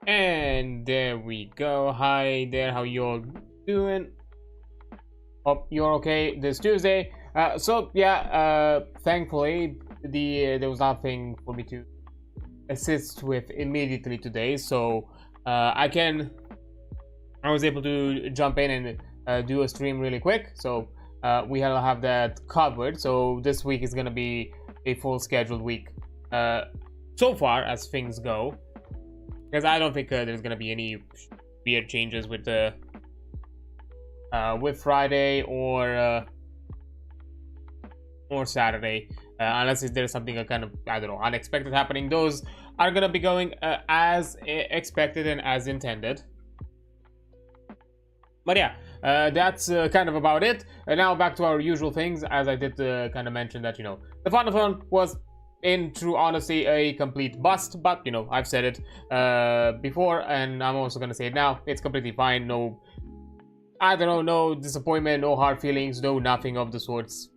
And there we go. Hi there, how you all doing? Hope you're okay this Tuesday. Thankfully there was nothing for me to assist with immediately today, so I was able to jump in and do a stream really quick, so we'll have that covered. So this week is gonna be a full scheduled week so far as things go, because I don't think there's gonna be any weird changes with Friday or Saturday, unless there's something kind of, I don't know, unexpected happening. Those are gonna be going as expected and as intended. But yeah, that's kind of about it. Now back to our usual things, as I did kind of mention that, you know, the Fundathon was, in true honesty, a complete bust. But, you know, I've said it before, and I'm also going to say it now. It's completely fine. No, I don't know, no disappointment, no hard feelings, no nothing of the sorts.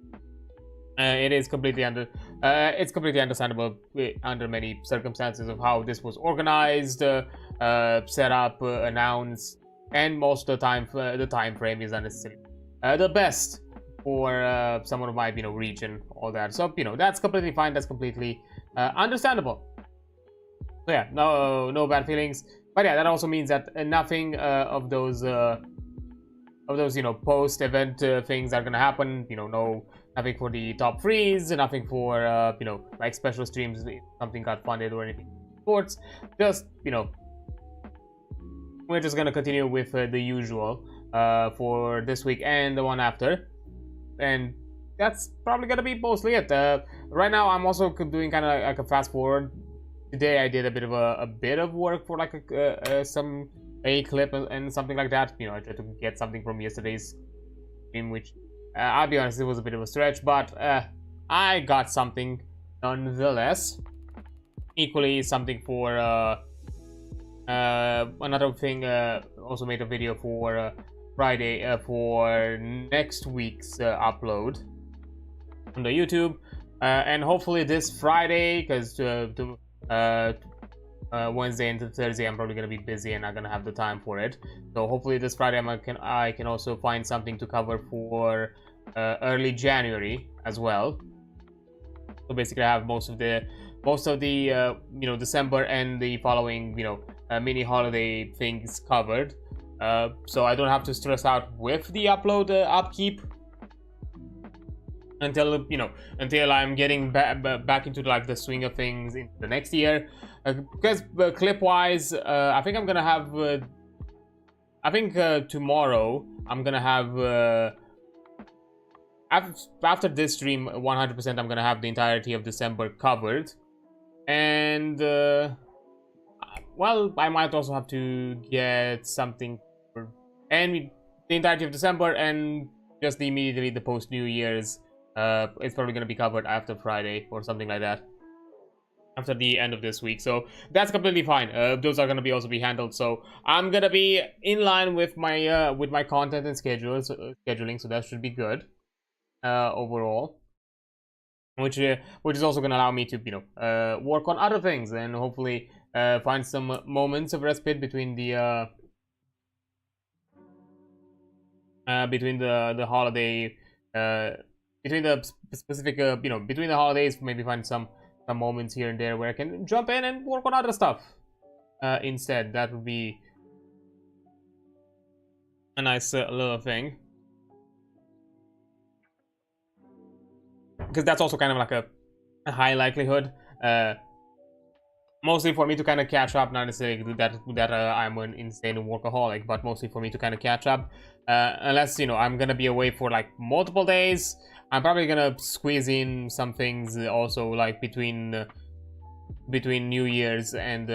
It is completely understandable under many circumstances of how this was organized, set up, announced. And most of the time frame is unnecessary. The best for someone of my region, all that. So that's completely fine. That's completely understandable. So yeah, no bad feelings. But yeah, that also means that nothing of those post event things are gonna happen. Nothing for the top freeze, nothing for like special streams if something got funded or anything. Sports, just we're just gonna continue with the usual for this week and the one after, and that's probably gonna be mostly it. Right now, I'm also doing kind of like a fast forward. Today, I did a bit of work for like a clip and something like that. I tried to get something from yesterday's stream, which I'll be honest, it was a bit of a stretch, but I got something nonetheless. Equally, something for. Another thing, also made a video for Friday for next week's upload on the YouTube, and hopefully this Friday, because Wednesday into Thursday I'm probably gonna be busy and not gonna have the time for it. So hopefully this Friday I can also find something to cover for early January as well. So basically, I have most of the December and the following mini holiday things covered, so I don't have to stress out with the upload upkeep until I'm getting back into like the swing of things in the next year, because clip wise I think I'm gonna have tomorrow I'm gonna have after this stream 100% I'm gonna have the entirety of December covered, and well, I might also have to get something for the entirety of December, and just immediately the post New Year's. It's probably gonna be covered after Friday or something like that, after the end of this week. So that's completely fine. Those are gonna also be handled. So I'm gonna be in line with my content and scheduling. So that should be good overall. Which is also gonna allow me to work on other things and hopefully find some moments of respite between the holiday, between the specific between the holidays. Maybe find some moments here and there where I can jump in and work on other stuff instead. That would be a nice little thing, because that's also kind of like a high likelihood, mostly for me to kind of catch up. Not necessarily that I'm an insane workaholic, but mostly for me to kind of catch up, unless I'm gonna be away for like multiple days. I'm probably gonna squeeze in some things also, like between New Year's and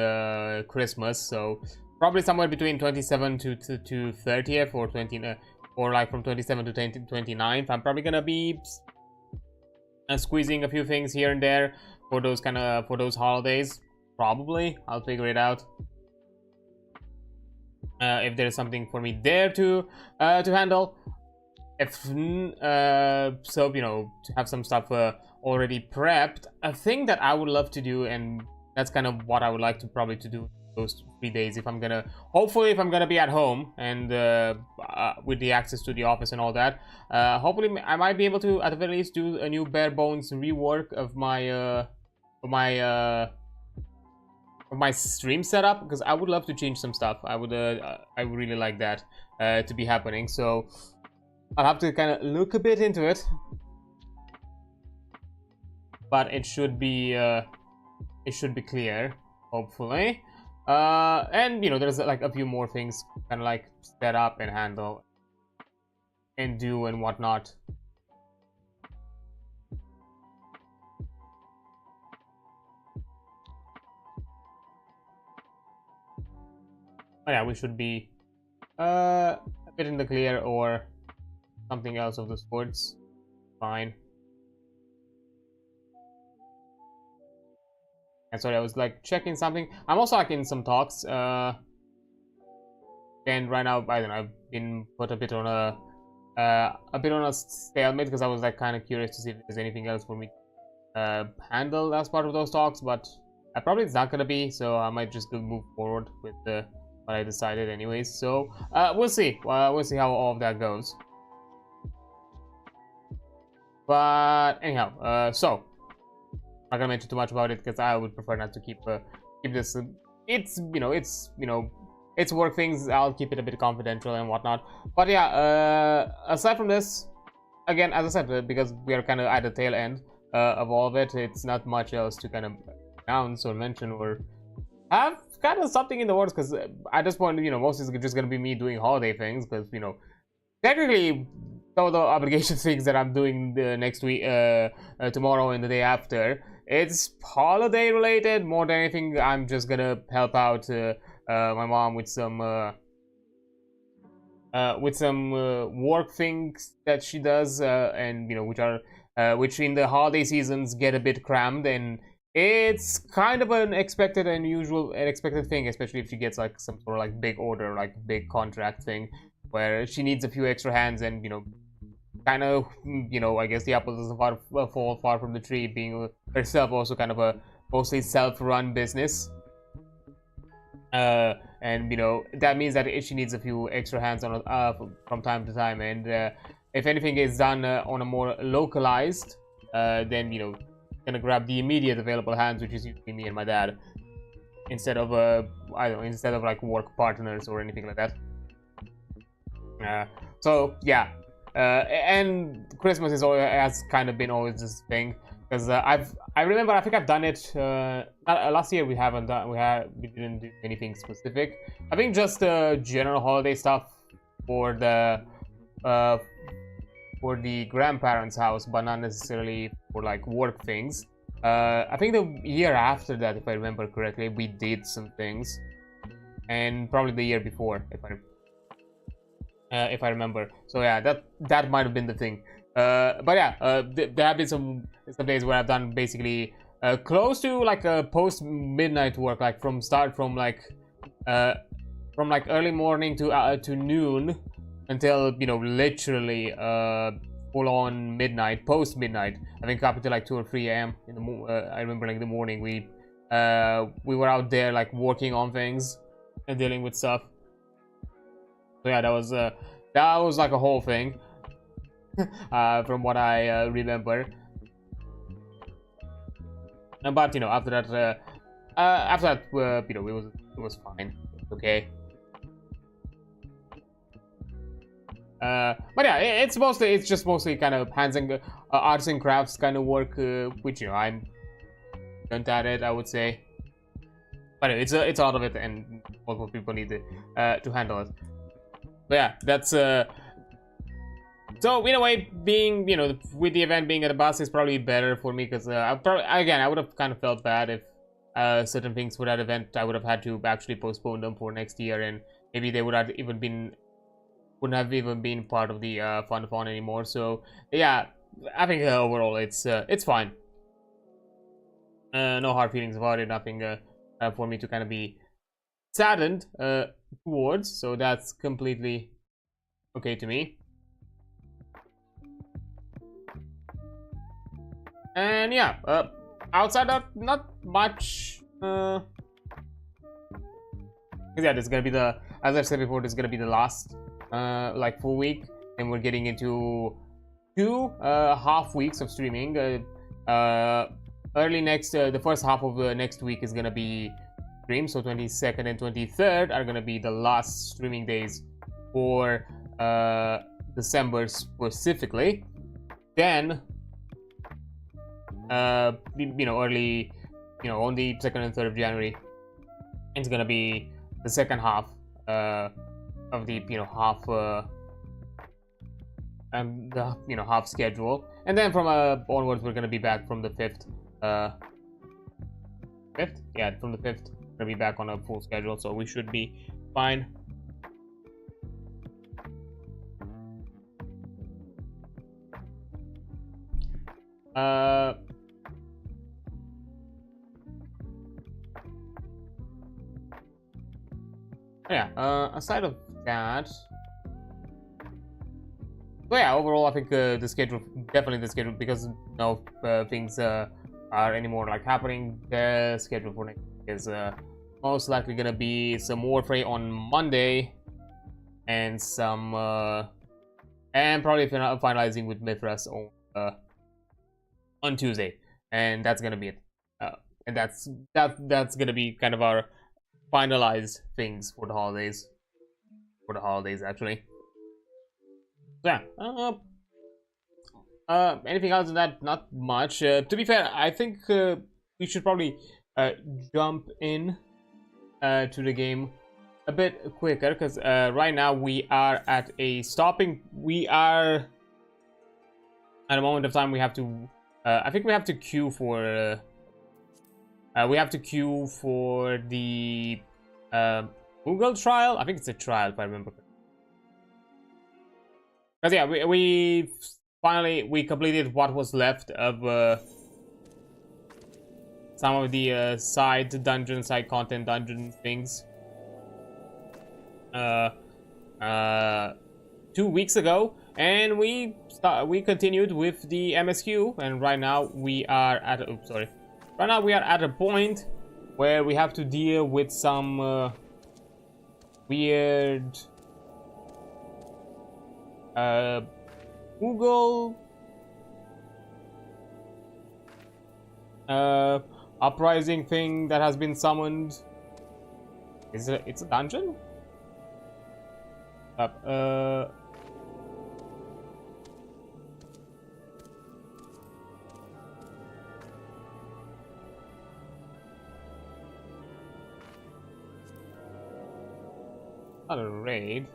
Christmas. So probably somewhere between 27th to 30th, or 20 or like from 27th to 29th. I'm probably gonna be squeezing a few things here and there for those holidays. Probably I'll figure it out if there's something for me there to handle. If so, to have some stuff already prepped. A thing that I would love to do, and that's kind of what I would like to probably to do those 3 days. If I'm gonna, hopefully, if I'm gonna be at home and with the access to the office and all that, hopefully I might be able to at the very least do a new bare bones rework of my stream setup, because I would love to change some stuff. I would really like that to be happening. So I'll have to kind of look a bit into it, but it should be clear, hopefully. And you know, there's like a few more things kind of like set up and handle and do and whatnot. Oh yeah, we should be a bit in the clear or something else of the sorts. Fine. And sorry, I was like checking something. I'm also like in some talks. And right now, I don't know, I've been put a bit on a stalemate, because I was like kind of curious to see if there's anything else for me to handle as part of those talks, but probably it's not gonna be. So I might just move forward with what I decided, anyways. So we'll see. We'll see how all of that goes. But anyhow, so I'm not gonna mention too much about it, because I would prefer not to keep this. It's it's work things. I'll keep it a bit confidential and whatnot. But yeah, aside from this, again, as I said, because we are kind of at the tail end of all of it, it's not much else to kind of announce or mention or have kind of something in the works, because at this point, you know, most is just gonna be me doing holiday things, because you know, technically some of the obligation things that I'm doing next week, tomorrow and the day after, it's holiday related more than anything. I'm just gonna help out my mom with some work things that she does, and you know, which in the holiday seasons get a bit crammed, and it's kind of an expected thing, especially if she gets like some sort of like big order, like big contract thing, where she needs a few extra hands, and you know, kind of, you know, I guess the apple doesn't fall far from the tree, being herself also kind of a mostly self-run business. And you know, that means that she needs a few extra hands on from time to time, and if anything is done on a more localized, then you know, gonna grab the immediate available hands, which is usually me and my dad, instead of I don't know, instead of like work partners or anything like that. So yeah, and Christmas has kind of been always this thing, because I remember, I think I've done it last year. We didn't do anything specific. I think just general holiday stuff for the grandparents' house, but not necessarily for like work things. I think the year after that, if I remember correctly, we did some things, and probably the year before, if I remember. So yeah, that might have been the thing. But yeah, there have been some days where I've done basically close to like a post midnight work, like from like early morning to noon, until you know, literally full on midnight, post midnight. I think up until like 2 or 3 a.m. in the I remember like in the morning we were out there like working on things and dealing with stuff. So yeah, that was like a whole thing. From what I remember. But you know, after that, you know, it was fine. Okay. But yeah, it's just mostly kind of hands and arts and crafts kind of work, which you know, I'm good at it, I would say. But it's a lot of it, and multiple people need to handle it. But yeah, that's so in a way, being, you know, with the event being at a bus is probably better for me, because I would have kind of felt bad if certain things for that event I would have had to actually postpone them for next year, and maybe they wouldn't have even been part of the fun anymore. So yeah, I think overall it's fine. No hard feelings about it. Nothing for me to kind of be saddened towards. So that's completely okay to me. And yeah, outside that, not much Because yeah, this is gonna be the, as I've said before, this is gonna be the last like full week, and we're getting into 2 half weeks of streaming. Early next, the first half of next week is gonna be stream, so 22nd and 23rd are gonna be the last streaming days for December specifically. Then early, on the 2nd and 3rd of January, it's gonna be the second half of the half half schedule, and then from onwards we're gonna be back from the 5th. From the 5th, we're gonna be back on a full schedule, so we should be fine. Aside of that, so yeah, overall I think the schedule, definitely the schedule, because no things are anymore like happening. The schedule for next week is most likely gonna be some more Warfray on Monday, and some and probably finalizing with Mithras on Tuesday, and that's gonna be it. And that's gonna be kind of our finalized things for the holidays. Actually. So yeah. Anything else than that? Not much. To be fair, I think we should probably jump in to the game a bit quicker, because right now we are at a stopping. We are at a moment of time we have to. I think we have to queue for. We have to queue for the Moogle trial. I think it's a trial, if I remember. Because yeah, we finally completed what was left of some of the side content dungeon things 2 weeks ago, and we continued with the MSQ, and right now we are at a point where we have to deal with some weird Moogle uprising thing that has been summoned. It's a dungeon? Not a raid.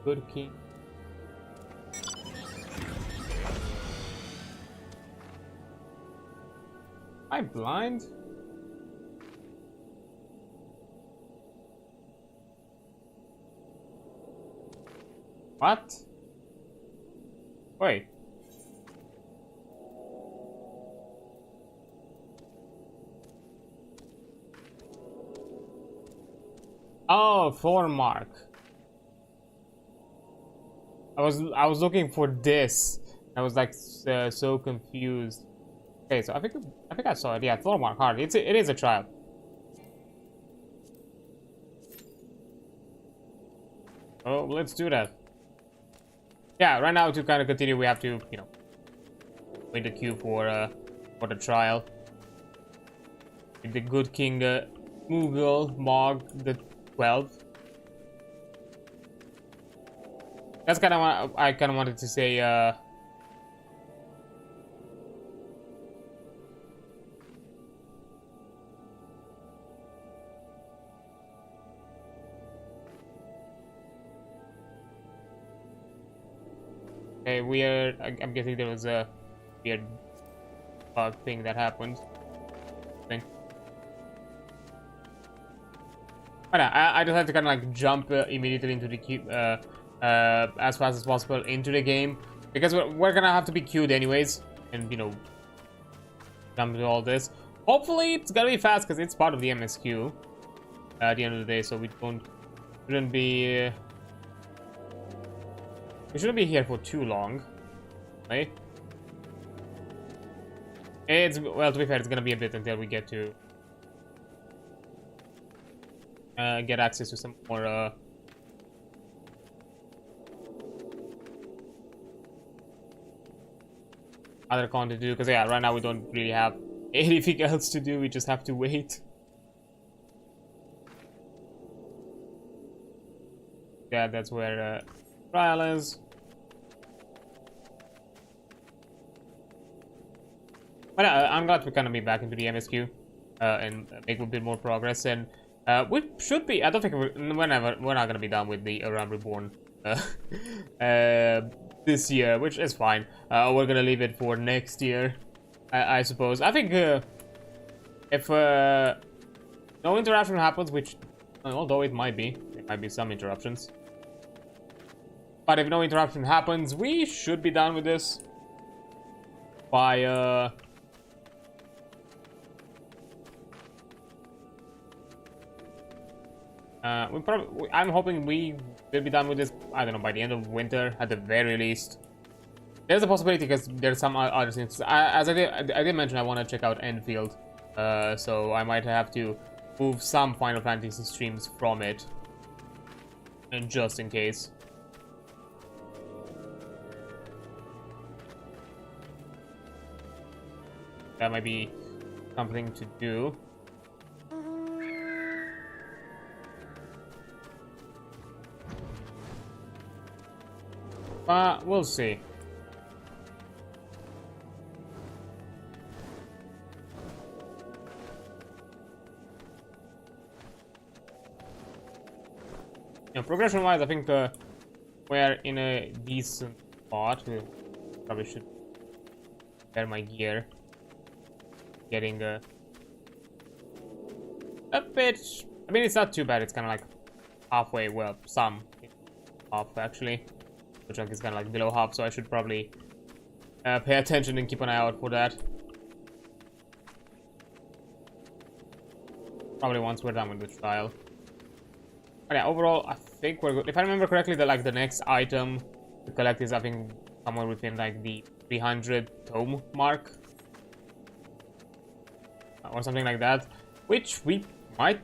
Good king. Am I blind? What? Wait. Oh, Thornmark. I was looking for this. I was like so confused. Okay, so I think I saw it. Yeah, Thornmark Hard. It is a trial. Oh, let's do that. Yeah, right now to kind of continue, we have to wait the queue for the trial. The Good King Moogle Mog the 12. That's kind of what I kind of wanted to say. Okay, weird. I'm guessing there was a weird bug thing that happened. But I just had to kind of like jump immediately into the queue. As fast as possible into the game, because we're gonna have to be queued anyways, and jump into all this. Hopefully it's gonna be fast, because it's part of the MSQ at the end of the day, so we shouldn't be here for too long, right? It's, well, to be fair, it's gonna be a bit until we get to get access to some more other content to do, because yeah, right now we don't really have anything else to do. We just have to wait. Yeah, that's where trial is. But I'm glad we're gonna be back into the MSQ and make a bit more progress. And we should be. I don't think we're not gonna be done with the Realm Reborn this year, which is fine. We're gonna leave it for next year, I suppose. I think if no interruption happens, which although it might be, there might be some interruptions. But if no interruption happens, we should be done with this by I'm hoping we will be done with this, I don't know, by the end of winter at the very least. There's a possibility because there's some other things. As I did mention, I want to check out Enfield, so I might have to move some Final Fantasy streams from it, and just in case. That might be something to do. We'll see. You know, progression-wise, I think we're in a decent spot. Probably should prepare my gear. Getting a bit. I mean, it's not too bad. It's kind of like halfway. Well, some half actually. The chunk is kind of like below half, so I should probably pay attention and keep an eye out for that. Probably once we're done with the trial. But yeah, overall, I think we're good. If I remember correctly, the next item to collect is, I think, somewhere within like the 300 tome mark, or something like that, which we might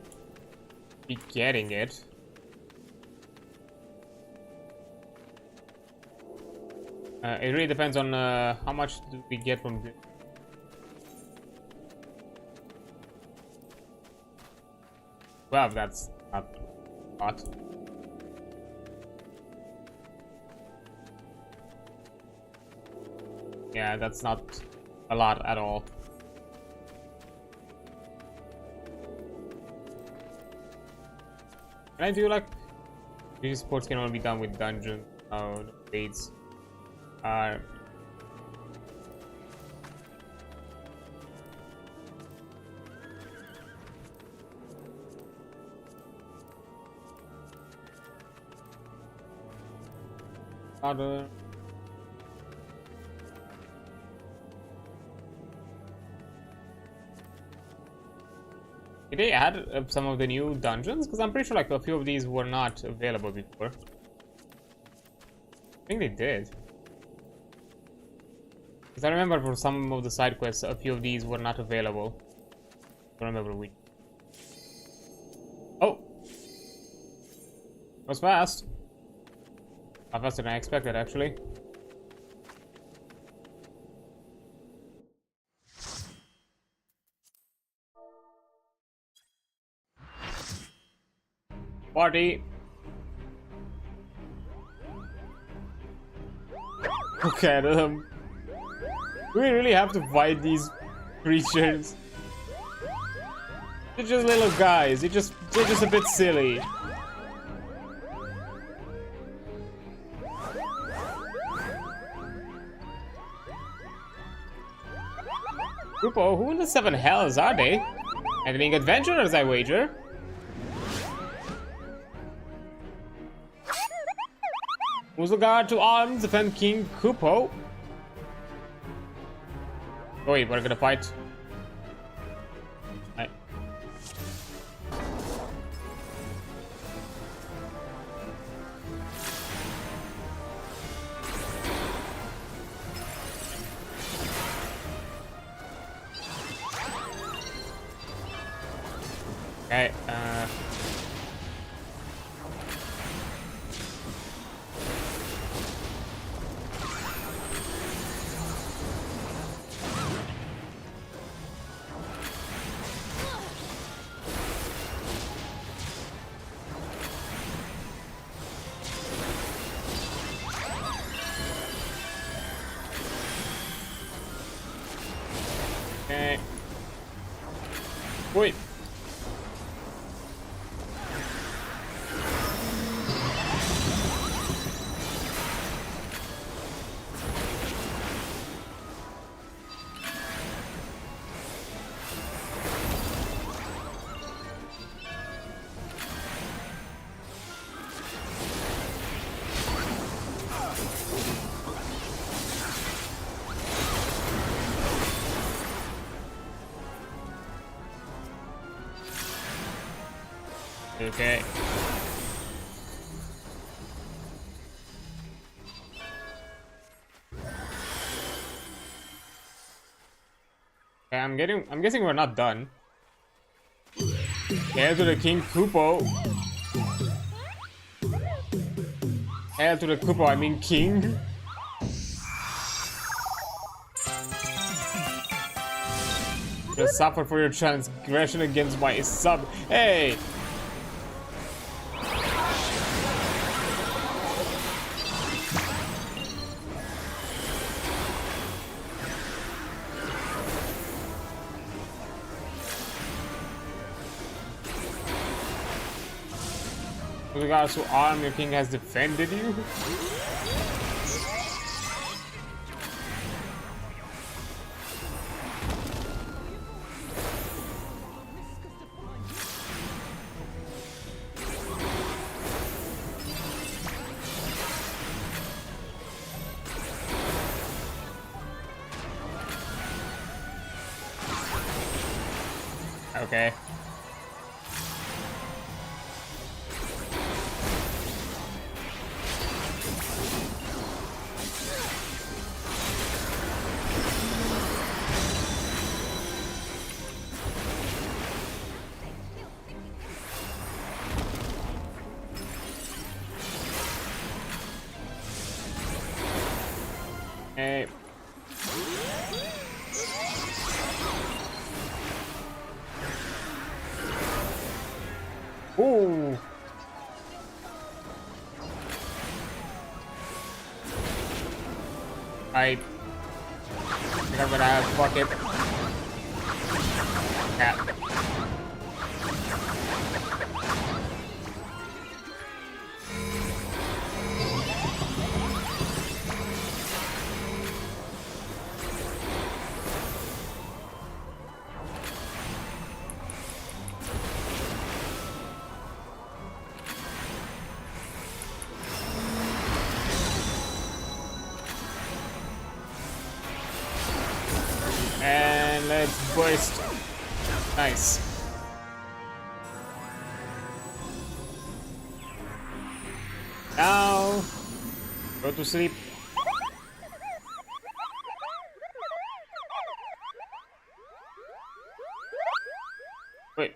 be getting it. It really depends on how much do we get from this. Well, that's not a lot. Yeah, that's not a lot at all. Can I do like these sports can only be done with dungeons? Oh, no, raids are. Other. Did they add some of the new dungeons? Because I'm pretty sure like a few of these were not available before. I think they did. Because I remember for some of the side quests, a few of these were not available. I don't remember which. Oh! That was fast. Not faster than I expected, actually. Party. Okay, do we really have to fight these creatures? They're just little guys. They're just a bit silly. Grupo, who in the seven hells are they? Having adventurers, I wager. Muzelgard to arms, defend King Kupo. Oh wait, we're gonna fight. Okay, okay. Wait. Okay. Okay, I'm guessing we're not done. Hail to the King Kupo. Hail to the Kupo, I mean King. You suffer for your transgression against my sub. Hey! With regards to arm, your king has defended you. Okay. Hey. Ooh. I think I'm gonna have fuck it. Yeah. And let's burst. Nice. Now, go to sleep. Wait.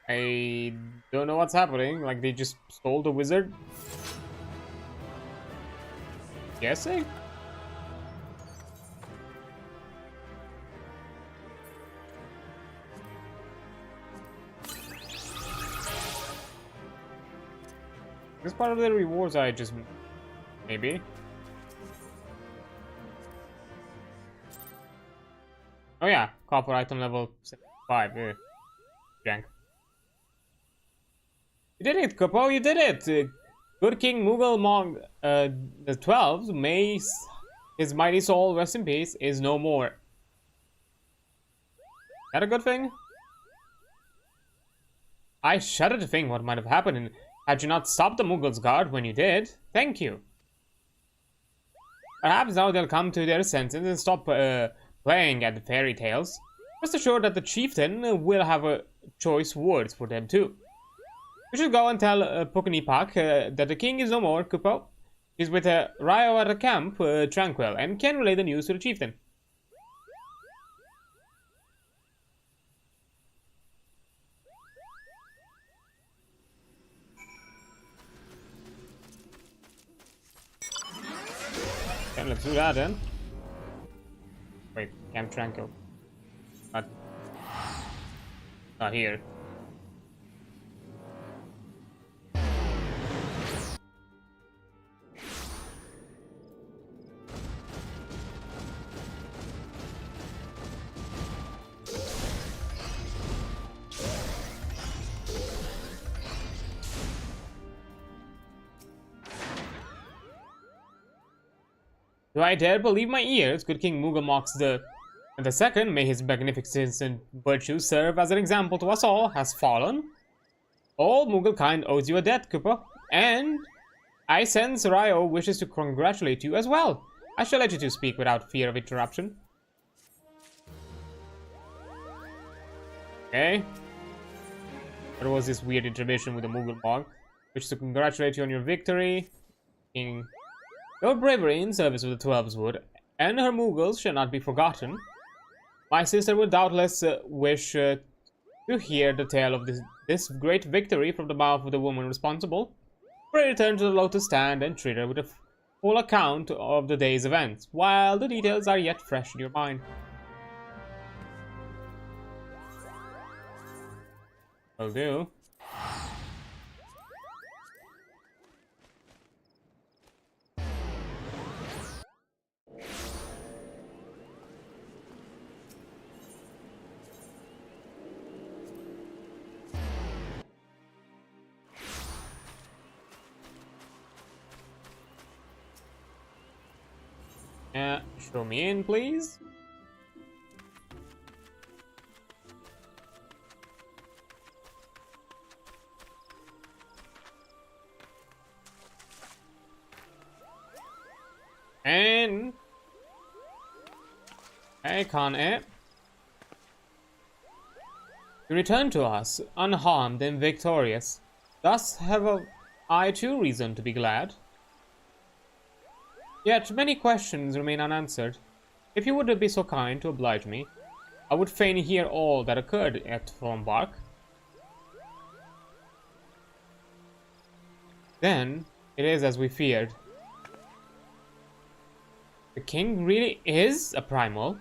I don't know what's happening. Like, they just stole the wizard? Guessing? This part of the rewards I just... maybe? Oh yeah, copper item level 5. Jank. You did it, Kupo, you did it! Good King Moogle Mog the 12th, may his mighty soul rest in peace, is no more. Is that a good thing? I shudder to think what might have happened had you not stopped the Moogle's guard when you did. Thank you. Perhaps now they'll come to their senses and stop playing at the fairy tales. Rest assured that the chieftain will have choice words for them too. We should go and tell Pokinipak that the king is no more, Kupo. He's with Ryo at a camp, Tranquil, and can relay the news to the chieftain. Okay, let's do that then. Wait, Camp Tranquil. Not here. Do I dare believe my ears? Good King Moogle mocks the second, may his magnificence and virtue serve as an example to us all, has fallen. All Moogle kind owes you a debt, Cooper, and I sense Ryo wishes to congratulate you as well. I shall let you two speak without fear of interruption. Okay. There was this weird intermission with the Moogle monk, which to congratulate you on your victory. King, your bravery in service of the Twelveswood and her Moogles shall not be forgotten. My sister would doubtless wish to hear the tale of this great victory from the mouth of the woman responsible. Pray return to the Lotus Stand and treat her with a full account of the day's events, while the details are yet fresh in your mind. Will do. Show me in, please. And hey, Con-e. You return to us, unharmed and victorious. Thus have I too reason to be glad. Yet many questions remain unanswered. If you would be so kind to oblige me, I would fain hear all that occurred at Thornbark. Then it is as we feared. The king really is a primal.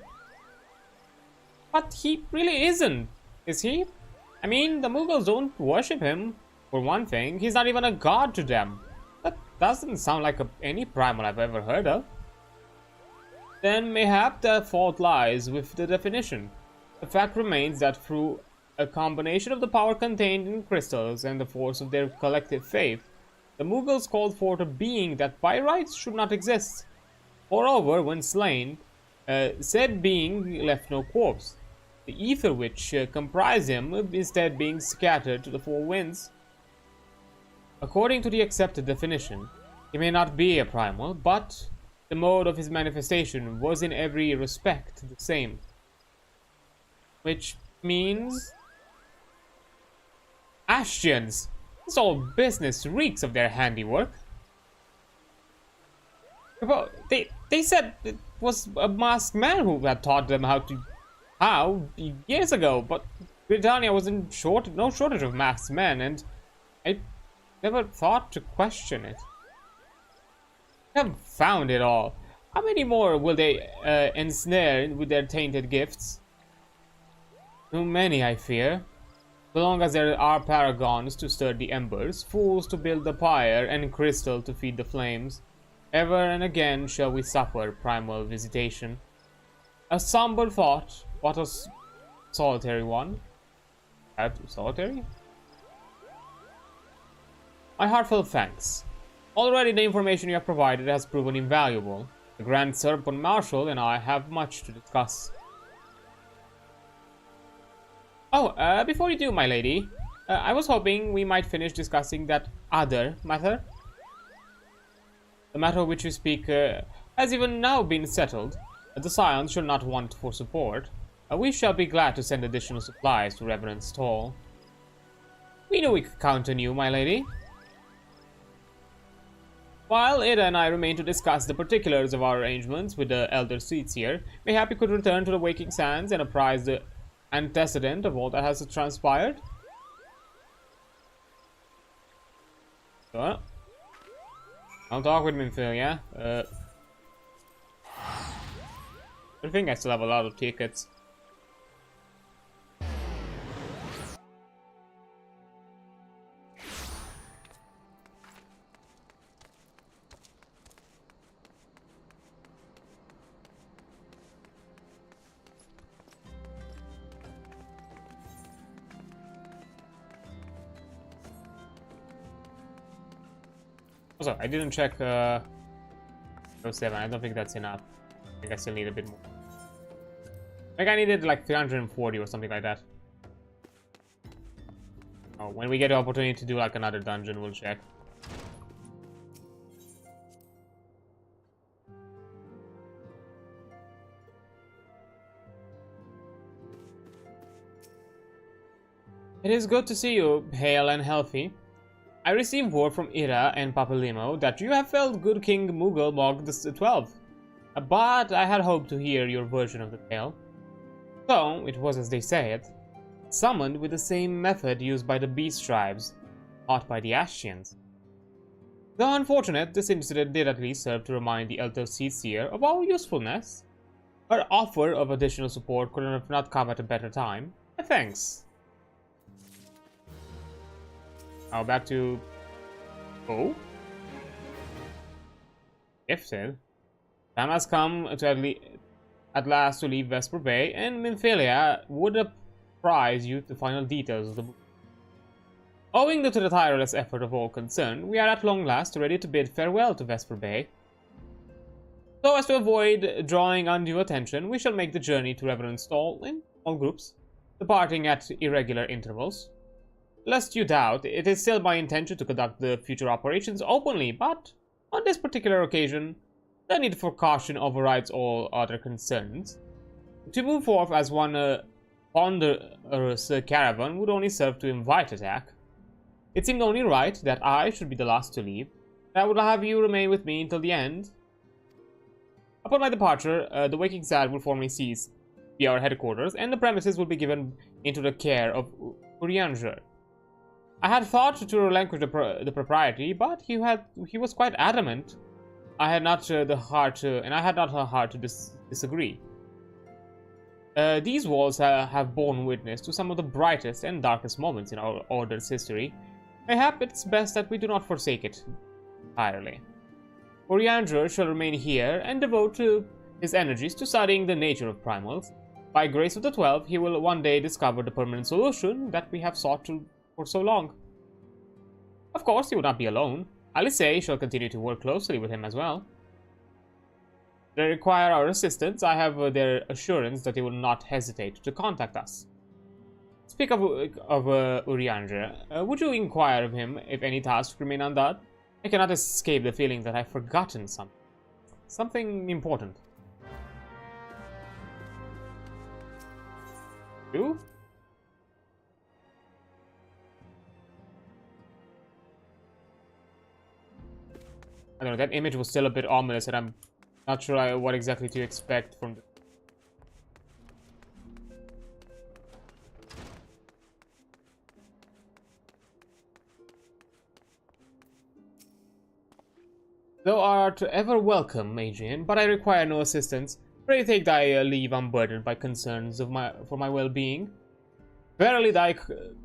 But he really isn't, is he? I mean, the Moogles don't worship him, for one thing. He's not even a god to them. That doesn't sound like any primal I've ever heard of. Then mayhap the fault lies with the definition. The fact remains that through a combination of the power contained in crystals and the force of their collective faith, the Moogles called forth a being that by rights should not exist. Moreover, when slain, said being left no corpse, the ether which comprised him instead being scattered to the four winds. According to the accepted definition, he may not be a primal, but the mode of his manifestation was in every respect the same. Which means... Ashtians! This whole business reeks of their handiwork. Well, they said it was a masked man who had taught them how years ago, but Britannia was in no shortage of masked men, and I never thought to question it. Confound it all. How many more will they ensnare with their tainted gifts? Too many, I fear. So long as there are paragons to stir the embers, fools to build the pyre, and crystal to feed the flames, ever and again shall we suffer primal visitation. A somber thought, what a solitary one. Solitary? My heartfelt thanks. Already the information you have provided has proven invaluable. The Grand Serpent Marshal and I have much to discuss. Oh, before you do, my lady, I was hoping we might finish discussing that other matter. The matter which you speak has even now been settled. The Scions shall not want for support. We shall be glad to send additional supplies to Reverend Stall. We knew we could count on you, my lady. While Ada and I remain to discuss the particulars of our arrangements with the elder Seetsier, mayhap we could return to the Waking Sands and apprise the antecedent of all that has transpired. So, I'll talk with Minfield, yeah? I think I still have a lot of tickets. Also, I didn't check 07. I don't think that's enough. I think I still need a bit more. Like I needed like 340 or something like that. Oh, when we get the opportunity to do like another dungeon, we'll check. It is good to see you, hale and healthy. I received word from Ira and Papalimo that you have felled good King Moogle Mog the 12th, but I had hoped to hear your version of the tale. So, it was as they say it, summoned with the same method used by the Beast Tribes, taught by the Ashians. Though unfortunate, this incident did at least serve to remind the Elder Seetsier of our usefulness. Her offer of additional support could have not come at a better time. Thanks. Now back to... Oh? Gifted. Time has come to at last to leave Vesper Bay, and Minfilia would apprise you the final details of the book. Owing to the tireless effort of all concerned, we are at long last ready to bid farewell to Vesper Bay. So as to avoid drawing undue attention, we shall make the journey to Reverend Stall in small groups, departing at irregular intervals. Lest you doubt, it is still my intention to conduct the future operations openly, but on this particular occasion, the need for caution overrides all other concerns. To move forth as one ponderous caravan would only serve to invite attack. It seemed only right that I should be the last to leave, and I would have you remain with me until the end. Upon my departure, the Waking Sad will formally cease to be our headquarters, and the premises will be given into the care of Urianger. I had thought to relinquish the propriety, but he was quite adamant. I had not the heart to disagree. These walls have borne witness to some of the brightest and darkest moments in our order's history. Mayhap it's best that we do not forsake it entirely. Urianger shall remain here and devote his energies to studying the nature of primals. By grace of the 12, he will one day discover the permanent solution that we have sought for so long. Of course, he will not be alone. Alice shall continue to work closely with him as well. If they require our assistance, I have their assurance that they will not hesitate to contact us. Speak of Urianger, would you inquire of him if any tasks remain undone? I cannot escape the feeling that I've forgotten something important. You? I don't know, that image was still a bit ominous, and I'm not sure what exactly to expect from the... Thou art ever welcome, Adrian, but I require no assistance. Pray take thy leave unburdened by concerns for my well-being. Verily thy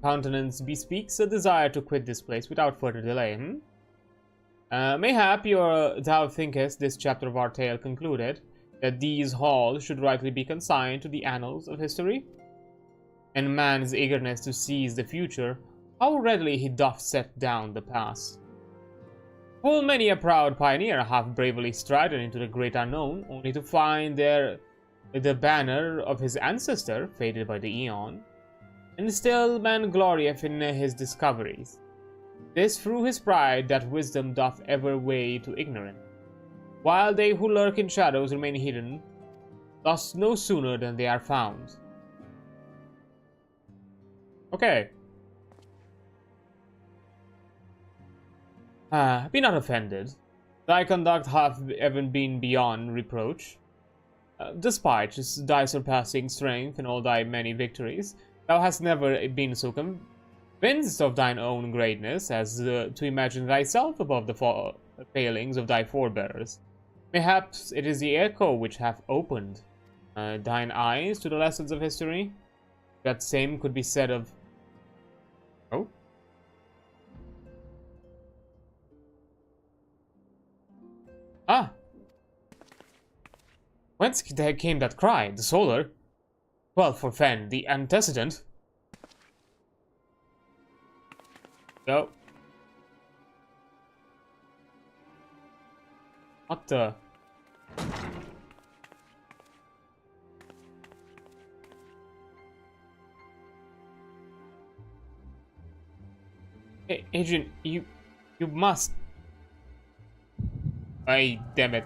countenance bespeaks a desire to quit this place without further delay, Mayhap thou thinkest this chapter of our tale concluded, that these halls should rightly be consigned to the annals of history? And man's eagerness to seize the future, how readily he doth set down the past. Full many a proud pioneer hath bravely stridden into the great unknown, only to find there the banner of his ancestor faded by the eon. And still man glorieth in his discoveries. This through his pride that wisdom doth ever weigh to ignorance, while they who lurk in shadows remain hidden, thus no sooner than they are found. Okay. Be not offended. Thy conduct hath ever been beyond reproach. Despite thy surpassing strength and all thy many victories, thou hast never been so convinced of thine own greatness as to imagine thyself above the failings of thy forebears. Mayhaps it is the echo which hath opened thine eyes to the lessons of history. That same could be said of... Oh? Ah! Whence came that cry? The solar? Well, for Fen, the antecedent. Go. What the... Hey, Adrian, you must... Ay, damn it.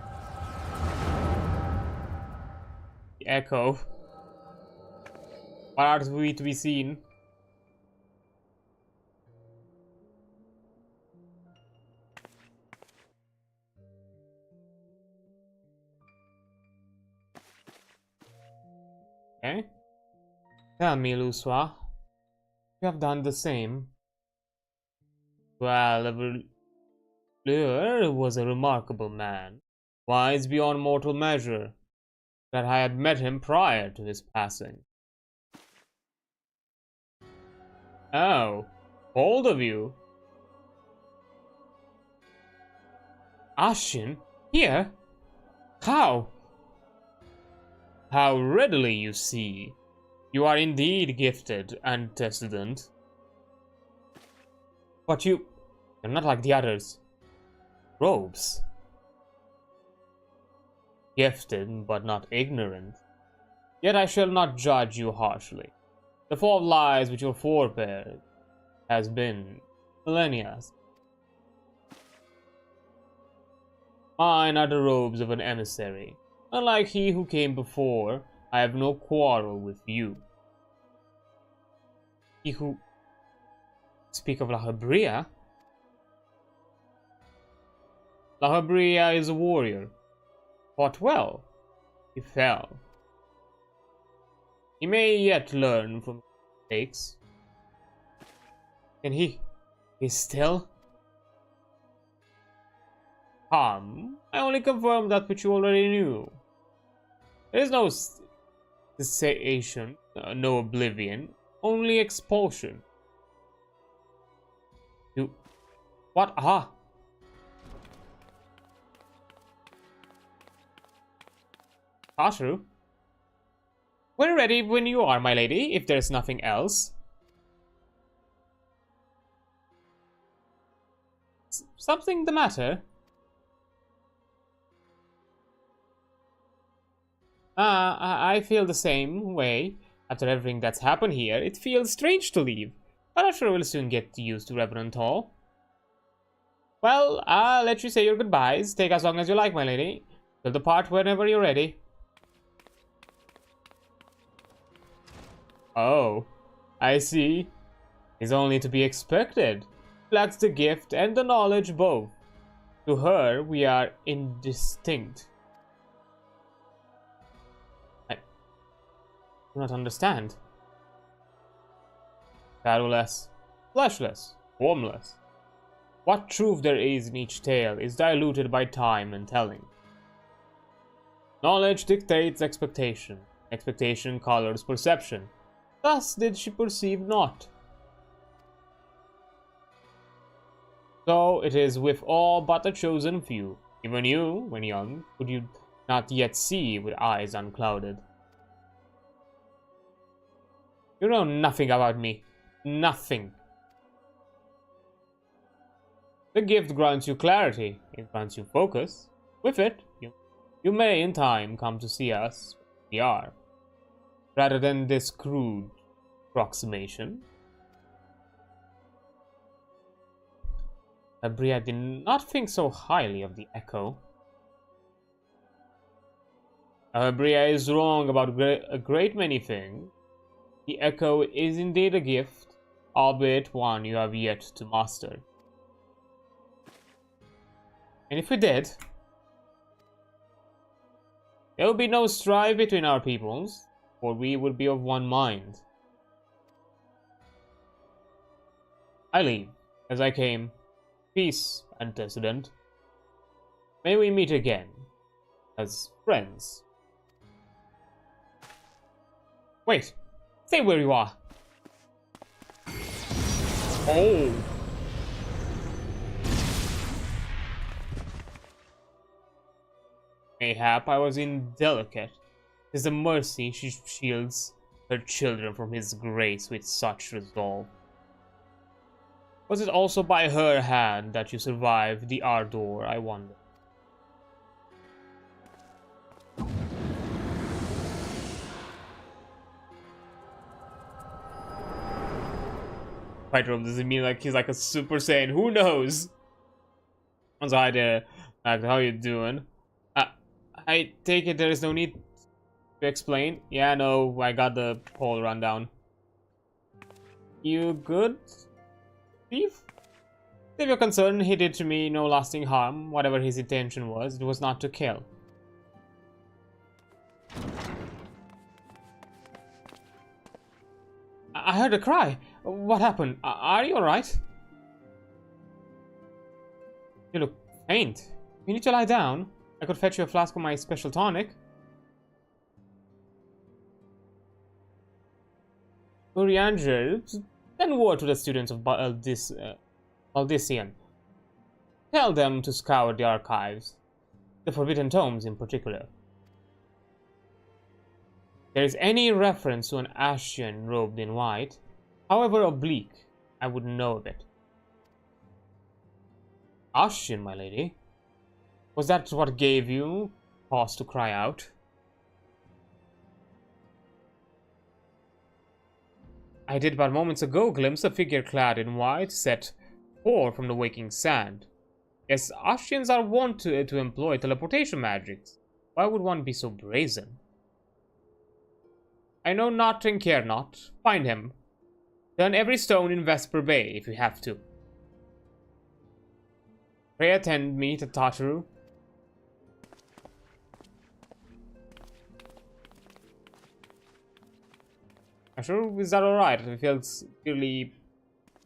The echo. What are we to be seen? Okay. Tell me, Luswa. You have done the same. Well, Lur was a remarkable man, wise beyond mortal measure, that I had met him prior to his passing. Oh, bold of you. Ashin? Here? How? How readily you see. You are indeed gifted, antecedent. But you're not like the others. Robes. Gifted, but not ignorant. Yet I shall not judge you harshly. The fall of lies which your forebears has been millennia. Mine are the robes of an emissary. Unlike he who came before, I have no quarrel with you. He who... Speak of La Habrea? La Habrea is a warrior. Fought well. He fell. He may yet learn from mistakes. And he still... I only confirmed that which you already knew. There is no cessation, no oblivion, only expulsion. You... What? Ah! True. We're ready when you are, my lady, if there's nothing else. Something the matter? I feel the same way. After everything that's happened here, it feels strange to leave. But I'm sure we'll soon get used to Reverend Hall. Well, I'll let you say your goodbyes. Take as long as you like, my lady. We'll depart whenever you're ready. Oh, I see. It's only to be expected. Lacks the gift and the knowledge both. To her, we are indistinct. I do not understand. Shadowless, fleshless, formless. What truth there is in each tale is diluted by time and telling. Knowledge dictates expectation. Expectation colors perception. Thus did she perceive not. So it is with all but a chosen few. Even you, when young, could you not yet see with eyes unclouded. You know nothing about me. Nothing. The gift grants you clarity. It grants you focus. With it, you may in time come to see us as we are, rather than this crude approximation. Abria did not think so highly of the echo. Abria is wrong about a great many things. The echo is indeed a gift, albeit one you have yet to master. And if we did, there would be no strife between our peoples, for we would be of one mind. I leave, as I came. Peace, antecedent. May we meet again, as friends. Wait, stay where you are. Oh. Mayhap I was indelicate. 'Tis a mercy she shields her children from his grace with such resolve. Was it also by her hand that you survived the ardor, I wonder? Fighter Room, does it mean like he's like a Super Saiyan? Who knows? So hi there, how you doing? I take it there is no need to explain. Yeah, no, I got the whole rundown. You good, Thief? If you're concerned, he did to me no lasting harm. Whatever his intention was, it was not to kill. I heard a cry. What happened? Are you alright? You look faint. You need to lie down. I could fetch you a flask of my special tonic. Urianger, send word to the students of Aldician. Tell them to scour the archives, the forbidden tomes in particular. If there is any reference to an Ascian robed in white, however oblique, I would know of it. Ascian, my lady? Was that what gave you cause to cry out? I did but moments ago glimpse a figure clad in white set forth from the waking sand. Yes, Ascians are wont to employ teleportation magics. Why would one be so brazen? I know not and care not. Find him. Turn every stone in Vesper Bay if you have to. Pray attend me to Tataru. I'm sure, is that alright? He feels really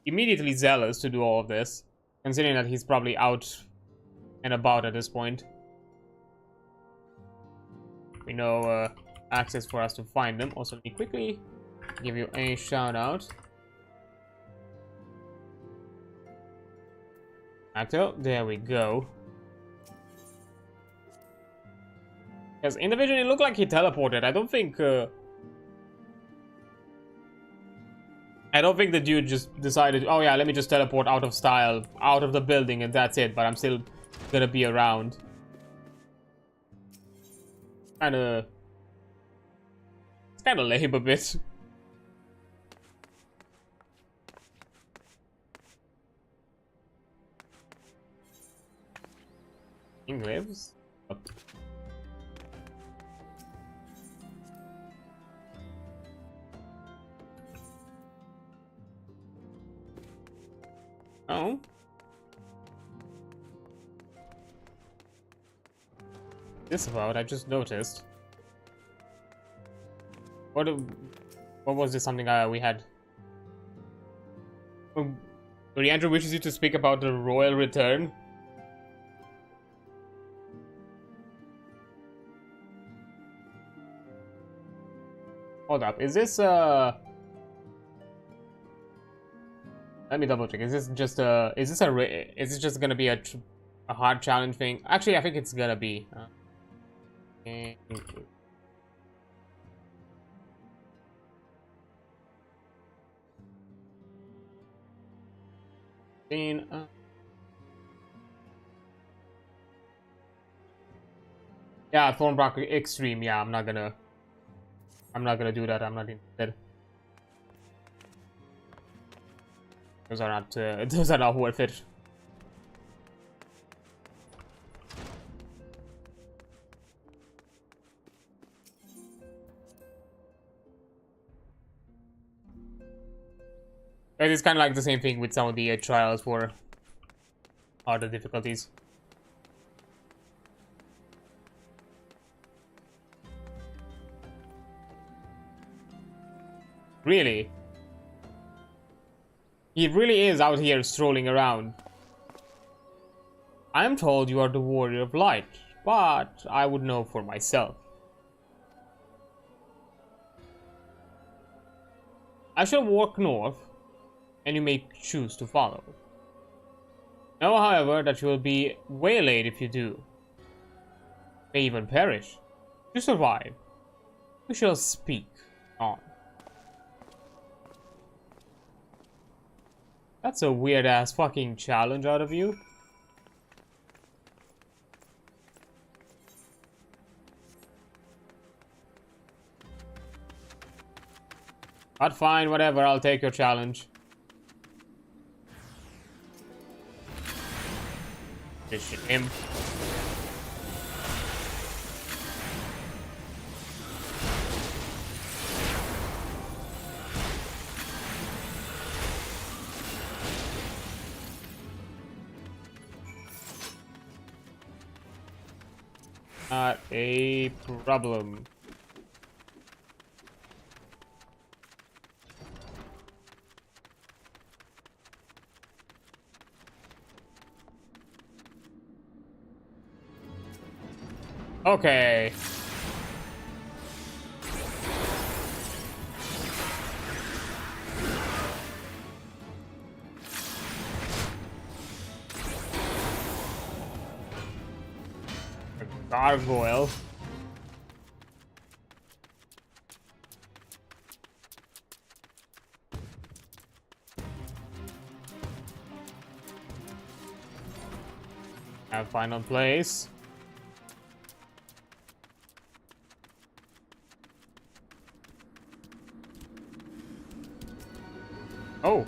immediately zealous to do all of this, considering that he's probably out and about at this point. We know access for us to find them. Also, let me quickly give you a shout out. Acto, there we go. Because in the vision it looked like he teleported. I don't think the dude just decided, oh yeah, let me just teleport out of style, out of the building, and that's it, but I'm still gonna be around. It's kinda lame a bit. King lives? Oh. Oh. This about, I just noticed. What was this something we had? Leandro wishes you to speak about the royal return. Hold up, is this let me double check. Is this just gonna be a hard challenge thing? Actually, I think it's gonna be. Yeah, Thornbrock Extreme. Yeah, I'm not gonna do that. I'm not interested. Those are not worth it. It's kind of like the same thing with some of the trials for harder difficulties. Really? He really is out here strolling around. I am told you are the warrior of light, but I would know for myself. I shall walk north, and you may choose to follow. Know, however, that you will be waylaid if you do. May even perish. To survive, we shall speak on. That's a weird-ass fucking challenge out of you. But fine, whatever, I'll take your challenge. This shit, imp. Not a problem. Okay. A gargoyle. Have final place. Oh.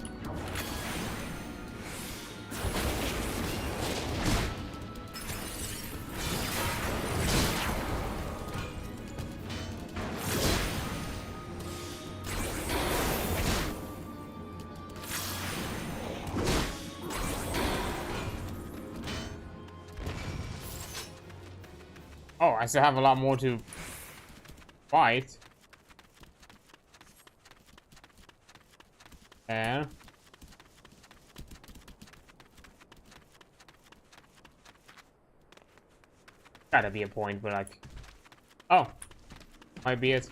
Oh, I still have a lot more to fight. And gotta be a point where like, oh, might be it.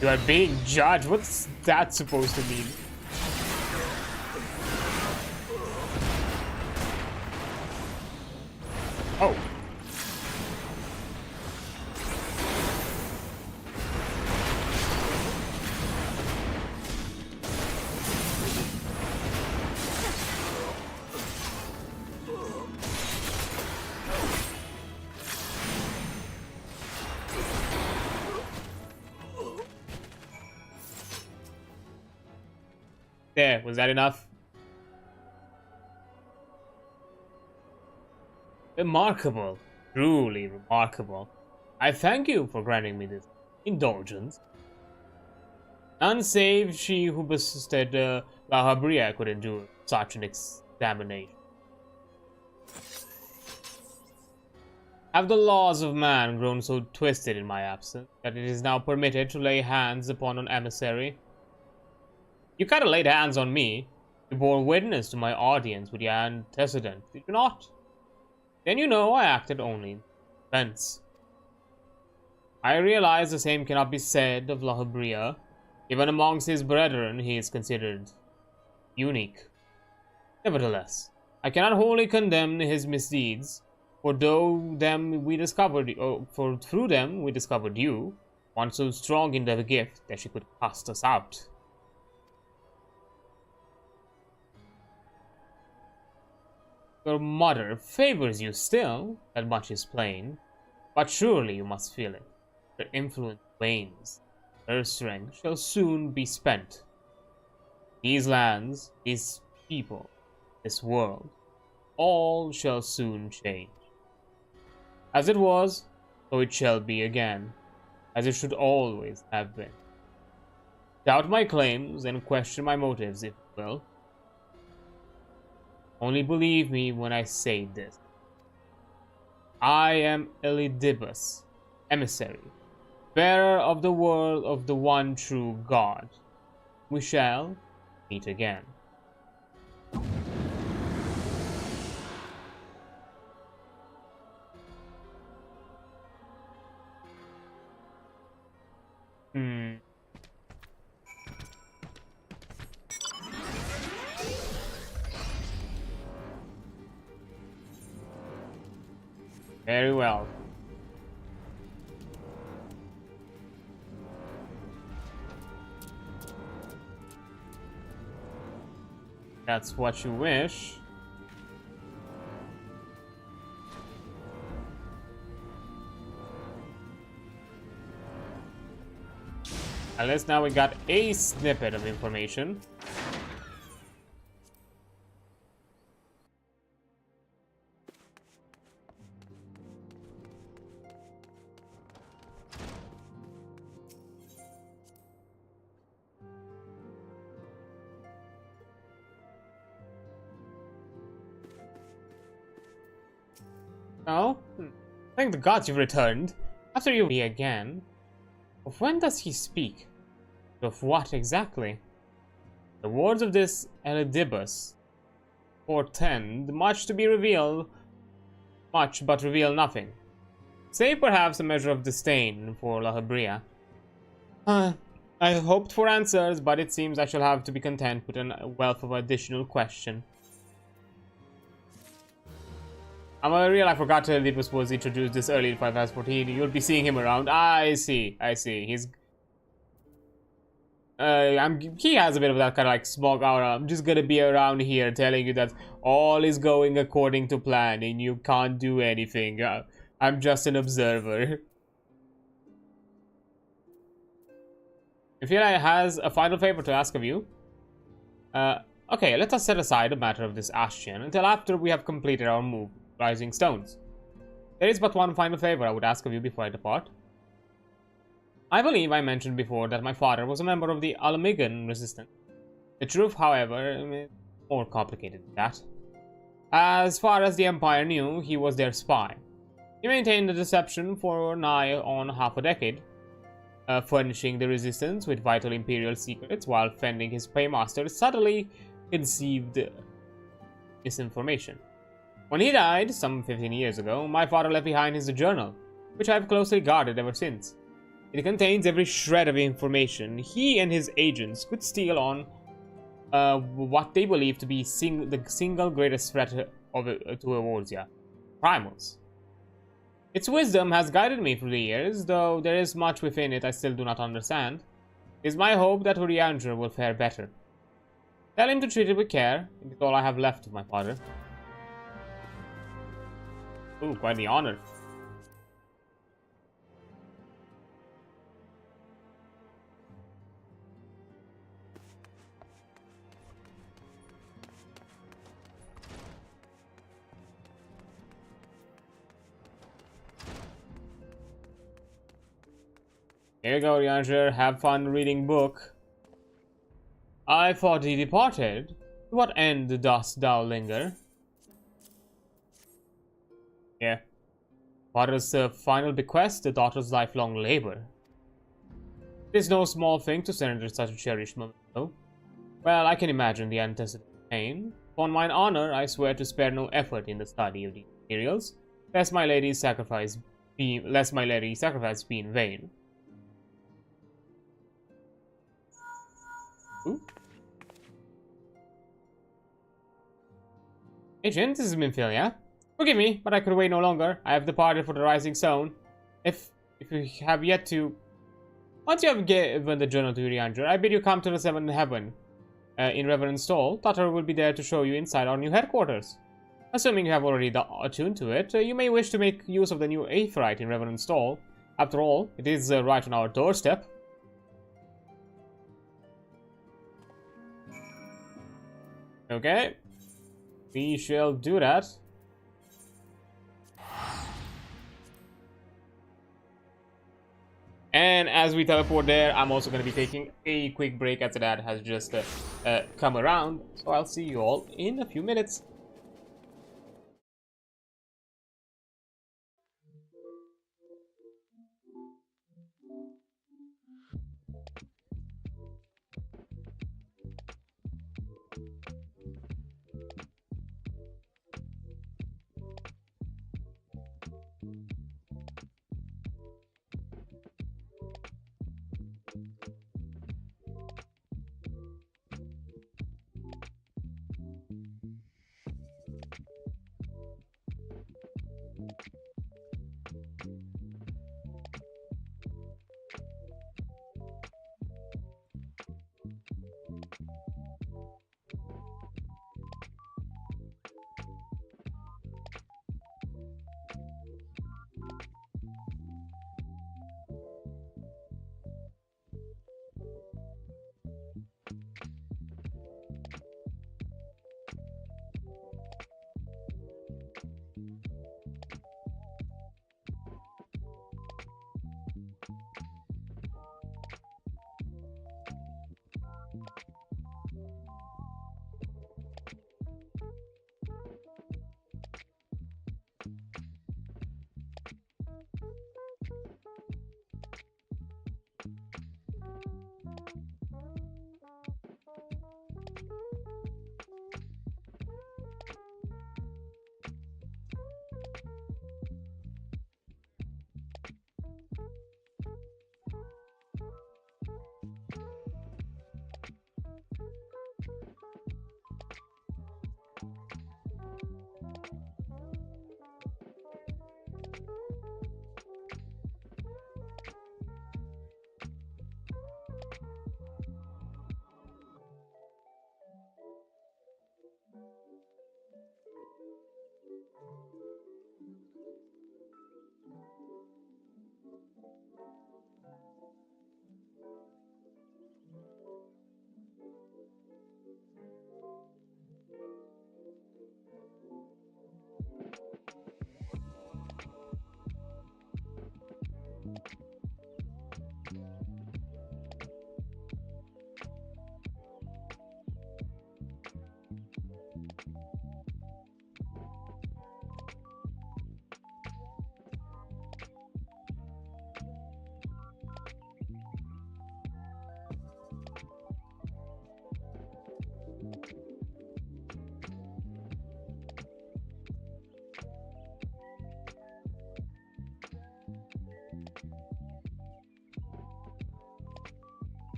You are being judged. What's that supposed to mean? Oh. There, was that enough? Remarkable, truly remarkable. I thank you for granting me this indulgence. None save she who bested La Habria could endure such an examination. Have the laws of man grown so twisted in my absence that it is now permitted to lay hands upon an emissary? You kinda laid hands on me. You bore witness to my audience with your antecedent, did you not? Then you know I acted only in defense. I realize the same cannot be said of La Habria. Even amongst his brethren, he is considered unique. Nevertheless, I cannot wholly condemn his misdeeds, for through them we discovered you, one so strong in the gift that she could cast us out. Your mother favors you still, that much is plain, but surely you must feel it. Her influence wanes, her strength shall soon be spent. These lands, these people, this world, all shall soon change. As it was, so it shall be again, as it should always have been. Doubt my claims and question my motives if you will. Only believe me when I say this. I am Elidibus, emissary, bearer of the word of the one true God. We shall meet again. Very well. That's what you wish. At least now we got a snippet of information. Oh? Thank the gods you've returned. After you be again. Of when does he speak? Of what exactly? The words of this Elidibus portend much to be revealed, much but reveal nothing. Save perhaps a measure of disdain for La Habrea. I hoped for answers, but it seems I shall have to be content with a wealth of additional question. I'm a real I forgot Elidibus was introduced this early in Final Fantasy XIV. You'll be seeing him around. I see. He's he has a bit of that kind of like smog aura. I'm just gonna be around here telling you that all is going according to plan and you can't do anything. I'm just an observer. Ifila has a final favor to ask of you. Okay, let us set aside the matter of this Ashen until after we have completed our move, Rising Stones. There is but one final favor I would ask of you before I depart. I believe I mentioned before that my father was a member of the Alamigan Resistance. The truth, however, is more complicated than that. As far as the Empire knew, he was their spy. He maintained the deception for nigh on half a decade, furnishing the Resistance with vital Imperial secrets while fending his paymaster subtly conceived misinformation. When he died, some 15 years ago, my father left behind his journal, which I have closely guarded ever since. It contains every shred of information he and his agents could steal on what they believe to be the single greatest threat to Eorzea, Primals. Its wisdom has guided me through the years, though there is much within it I still do not understand. It is my hope that Urianger will fare better. Tell him to treat it with care. It is all I have left of my father. Ooh, quite the honor. Here you go, Urianger. Have fun reading book. I thought he departed. To what end dost thou linger? Yeah. Father's final bequest, the daughter's lifelong labor. It is no small thing to surrender such a cherished memento. Well, I can imagine the anticipated pain. Upon mine honor, I swear to spare no effort in the study of these materials, lest my lady's sacrifice be in vain. Ooh. Agent, this is Minfilia. Forgive me, but I could wait no longer. I have departed for the Rising Zone. If you have yet to... Once you have given the journal to Urianger, I bid you come to the Seventh Heaven. In Reverend Stall, Tutter will be there to show you inside our new headquarters. Assuming you have already attuned to it, you may wish to make use of the new Aetheryte in Reverend Stall. After all, it is right on our doorstep. Okay. We shall do that. And as we teleport there, I'm also going to be taking a quick break after that has just come around. So I'll see you all in a few minutes.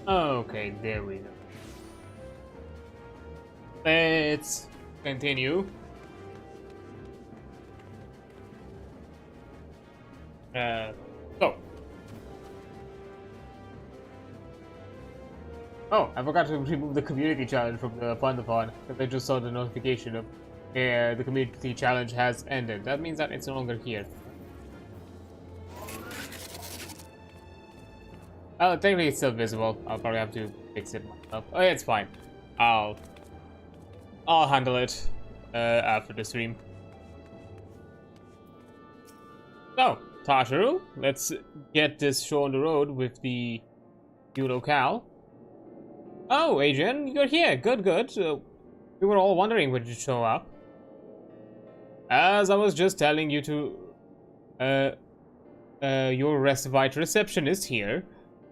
Okay, there we go. Let's continue. So. Oh, I forgot to remove the community challenge from the Fundathon because I just saw the notification of the community challenge has ended. That means that it's no longer here. Technically it's still visible. I'll probably have to fix it myself. Oh yeah, it's fine. I'll handle it after the stream. So, Tasharu, let's get this show on the road with the new locale. Oh, Adrian, you're here. Good, good. We were all wondering when you'd show up. As I was just telling you to, your Restivite receptionist here,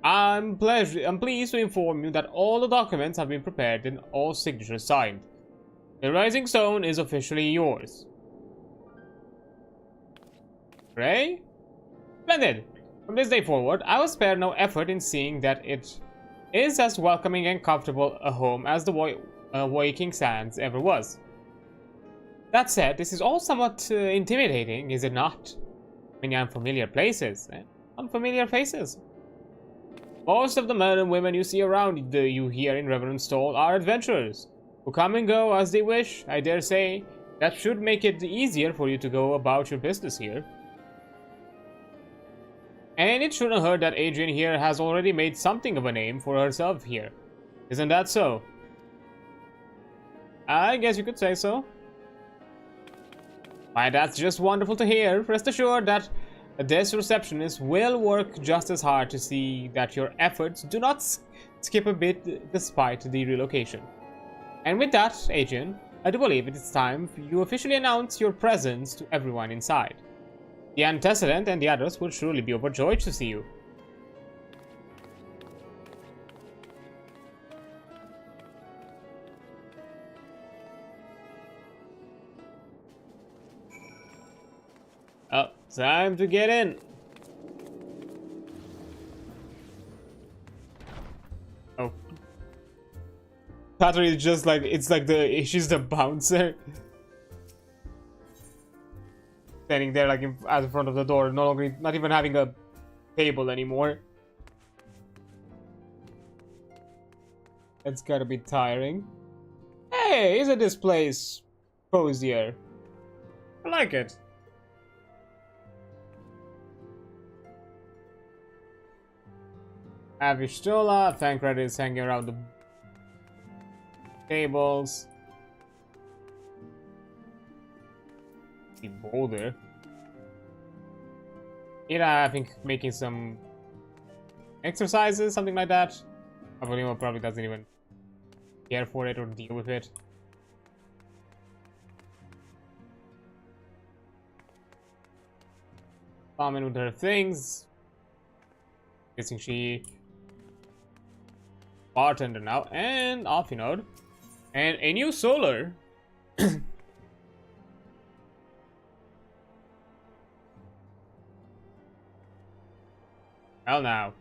I'm pleased to inform you that all the documents have been prepared and all signatures signed. The Rising Stone is officially yours. Ray? Splendid! From this day forward, I will spare no effort in seeing that it is as welcoming and comfortable a home as the Waking Sands ever was. That said, this is all somewhat intimidating, is it not? Many unfamiliar places, unfamiliar faces. Most of the men and women you see around you here in Reverend Stall are adventurers, who come and go as they wish. I dare say that should make it easier for you to go about your business here. And it shouldn't hurt that Adrian here has already made something of a name for herself here. Isn't that so? I guess you could say so. Why, that's just wonderful to hear. Rest assured that this receptionist will work just as hard to see that your efforts do not skip a bit despite the relocation. And with that, Adrian, I do believe it is time for you to officially announce your presence to everyone inside. The Antecedent and the others will surely be overjoyed to see you. Oh, time to get in. Oh. Patrick is just like, it's like she's the bouncer. Standing there like at the front of the door, not even having a table anymore. It's gotta be tiring. Hey, isn't this place cozier? I like it. Avishtola, Thancred is hanging around the tables. The boulder. Ira, I think, making some exercises, something like that. Avalimo probably doesn't even care for it or deal with it. Common with her things. Guessing she bartender now, and off you know. And a new solar. Well now.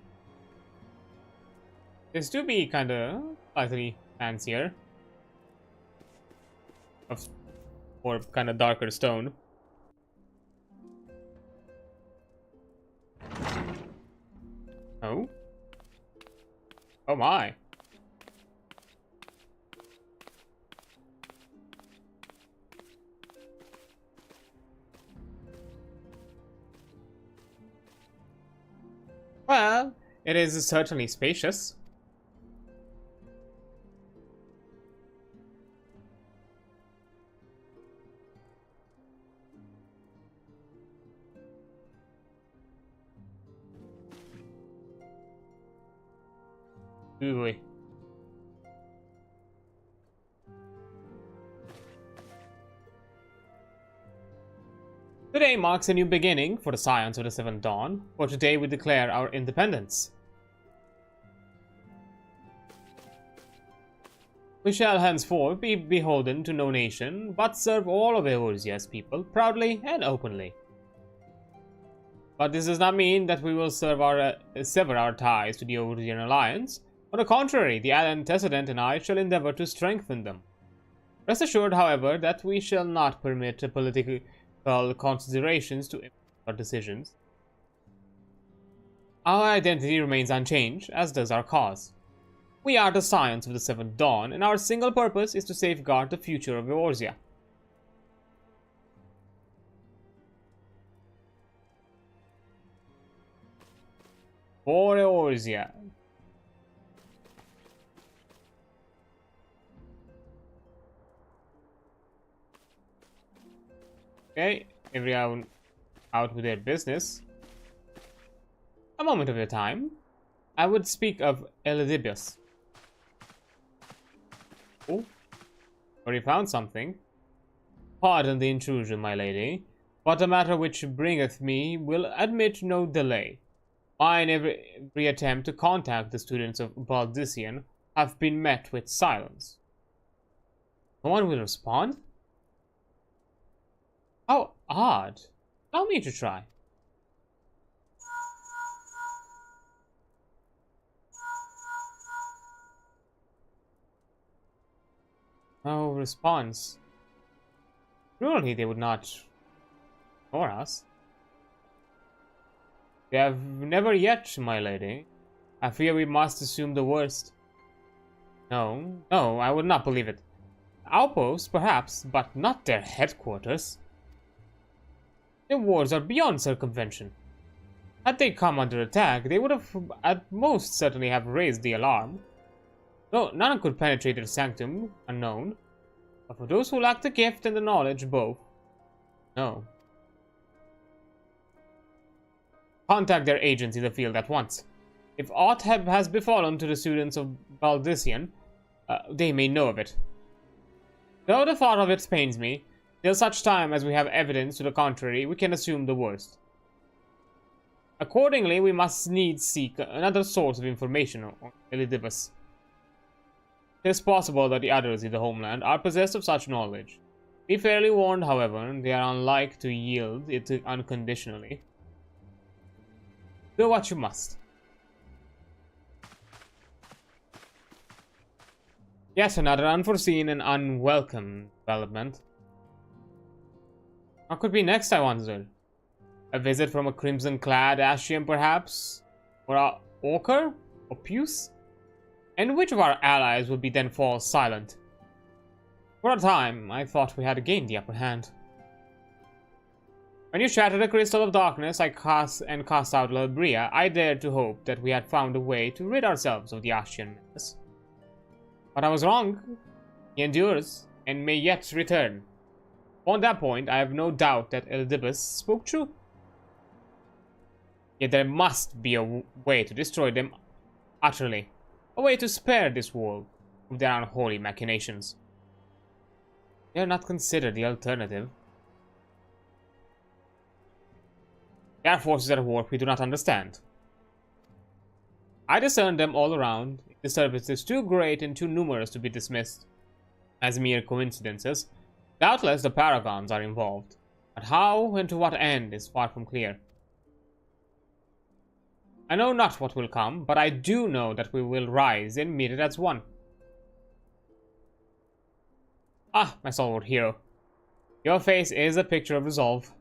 This do be kinda slightly fancier. Or kinda darker stone. Oh? Oh my. Well, it is certainly spacious. Ooh. Today marks a new beginning for the Scions of the Seventh Dawn, for today we declare our independence. We shall henceforth be beholden to no nation, but serve all of Eorzea's people proudly and openly. But this does not mean that we will sever our ties to the Eorzean Alliance, On the contrary, the antecedent and I shall endeavor to strengthen them. Rest assured, however, that we shall not permit political considerations to influence our decisions. Our identity remains unchanged, as does our cause. We are the Scions of the Seventh Dawn, and our single purpose is to safeguard the future of Eorzea. For Eorzea. Okay, everyone out with their business. A moment of your time. I would speak of Elidibus. Oh, already found something. Pardon the intrusion, my lady, but a matter which bringeth me will admit no delay. Mine every attempt to contact the students of Baldician have been met with silence. No one will respond? How odd. Allow me to try. No response. Surely they would not ignore us. They have never yet, my lady. I fear we must assume the worst. No, I would not believe it. Outposts, perhaps, but not their headquarters. Their wards are beyond circumvention. Had they come under attack, they would have at most certainly have raised the alarm. No, none could penetrate their sanctum unknown. But for those who lack the gift and the knowledge both, no. Contact their agents in the field at once. If aught has befallen to the students of Baldician, they may know of it. Though the thought of it pains me, till such time as we have evidence to the contrary, we can assume the worst. Accordingly, we must needs seek another source of information on Elidibus. It is possible that the others in the homeland are possessed of such knowledge. Be fairly warned, however, they are unlike to yield it unconditionally. Do what you must. Yet another unforeseen and unwelcome development. What could be next, I wondered? A visit from a crimson-clad Ashian, perhaps? Or a Orker? Or Puce? And which of our allies would be then fall silent? For a time, I thought we had gained the upper hand. When you shattered the crystal of darkness I cast out Labria, I dared to hope that we had found a way to rid ourselves of the Ashian menace. But I was wrong. He endures, and may yet return. On that point, I have no doubt that Elidibus spoke true. Yet there must be a way to destroy them utterly. A way to spare this world of their unholy machinations. They are not considered the alternative. There are forces at work we do not understand. I discern them all around. The disturbance is too great and too numerous to be dismissed as mere coincidences. Doubtless the paragons are involved, but how and to what end is far from clear. I know not what will come, but I do know that we will rise and meet it as one. Ah, my stalwart hero. Your face is a picture of resolve.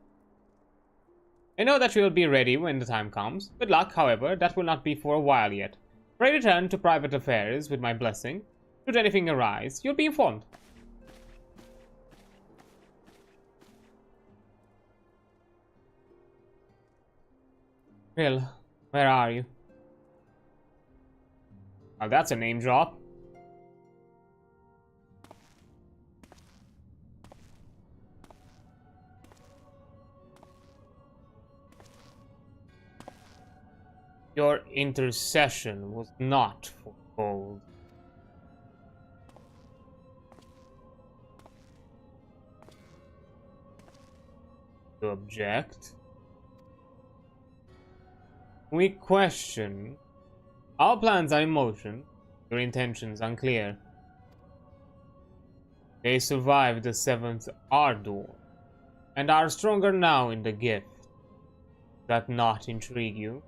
I know that you will be ready when the time comes. Good luck, however, that will not be for a while yet. Pray return to private affairs with my blessing. Should anything arise, you'll be informed. Will, where are you? Oh, that's a name drop. Your intercession was not for gold. You object? We question. Our plans are in motion, your intentions unclear. They survived the 7th Ardor, and are stronger now in the gift. Does that not intrigue you?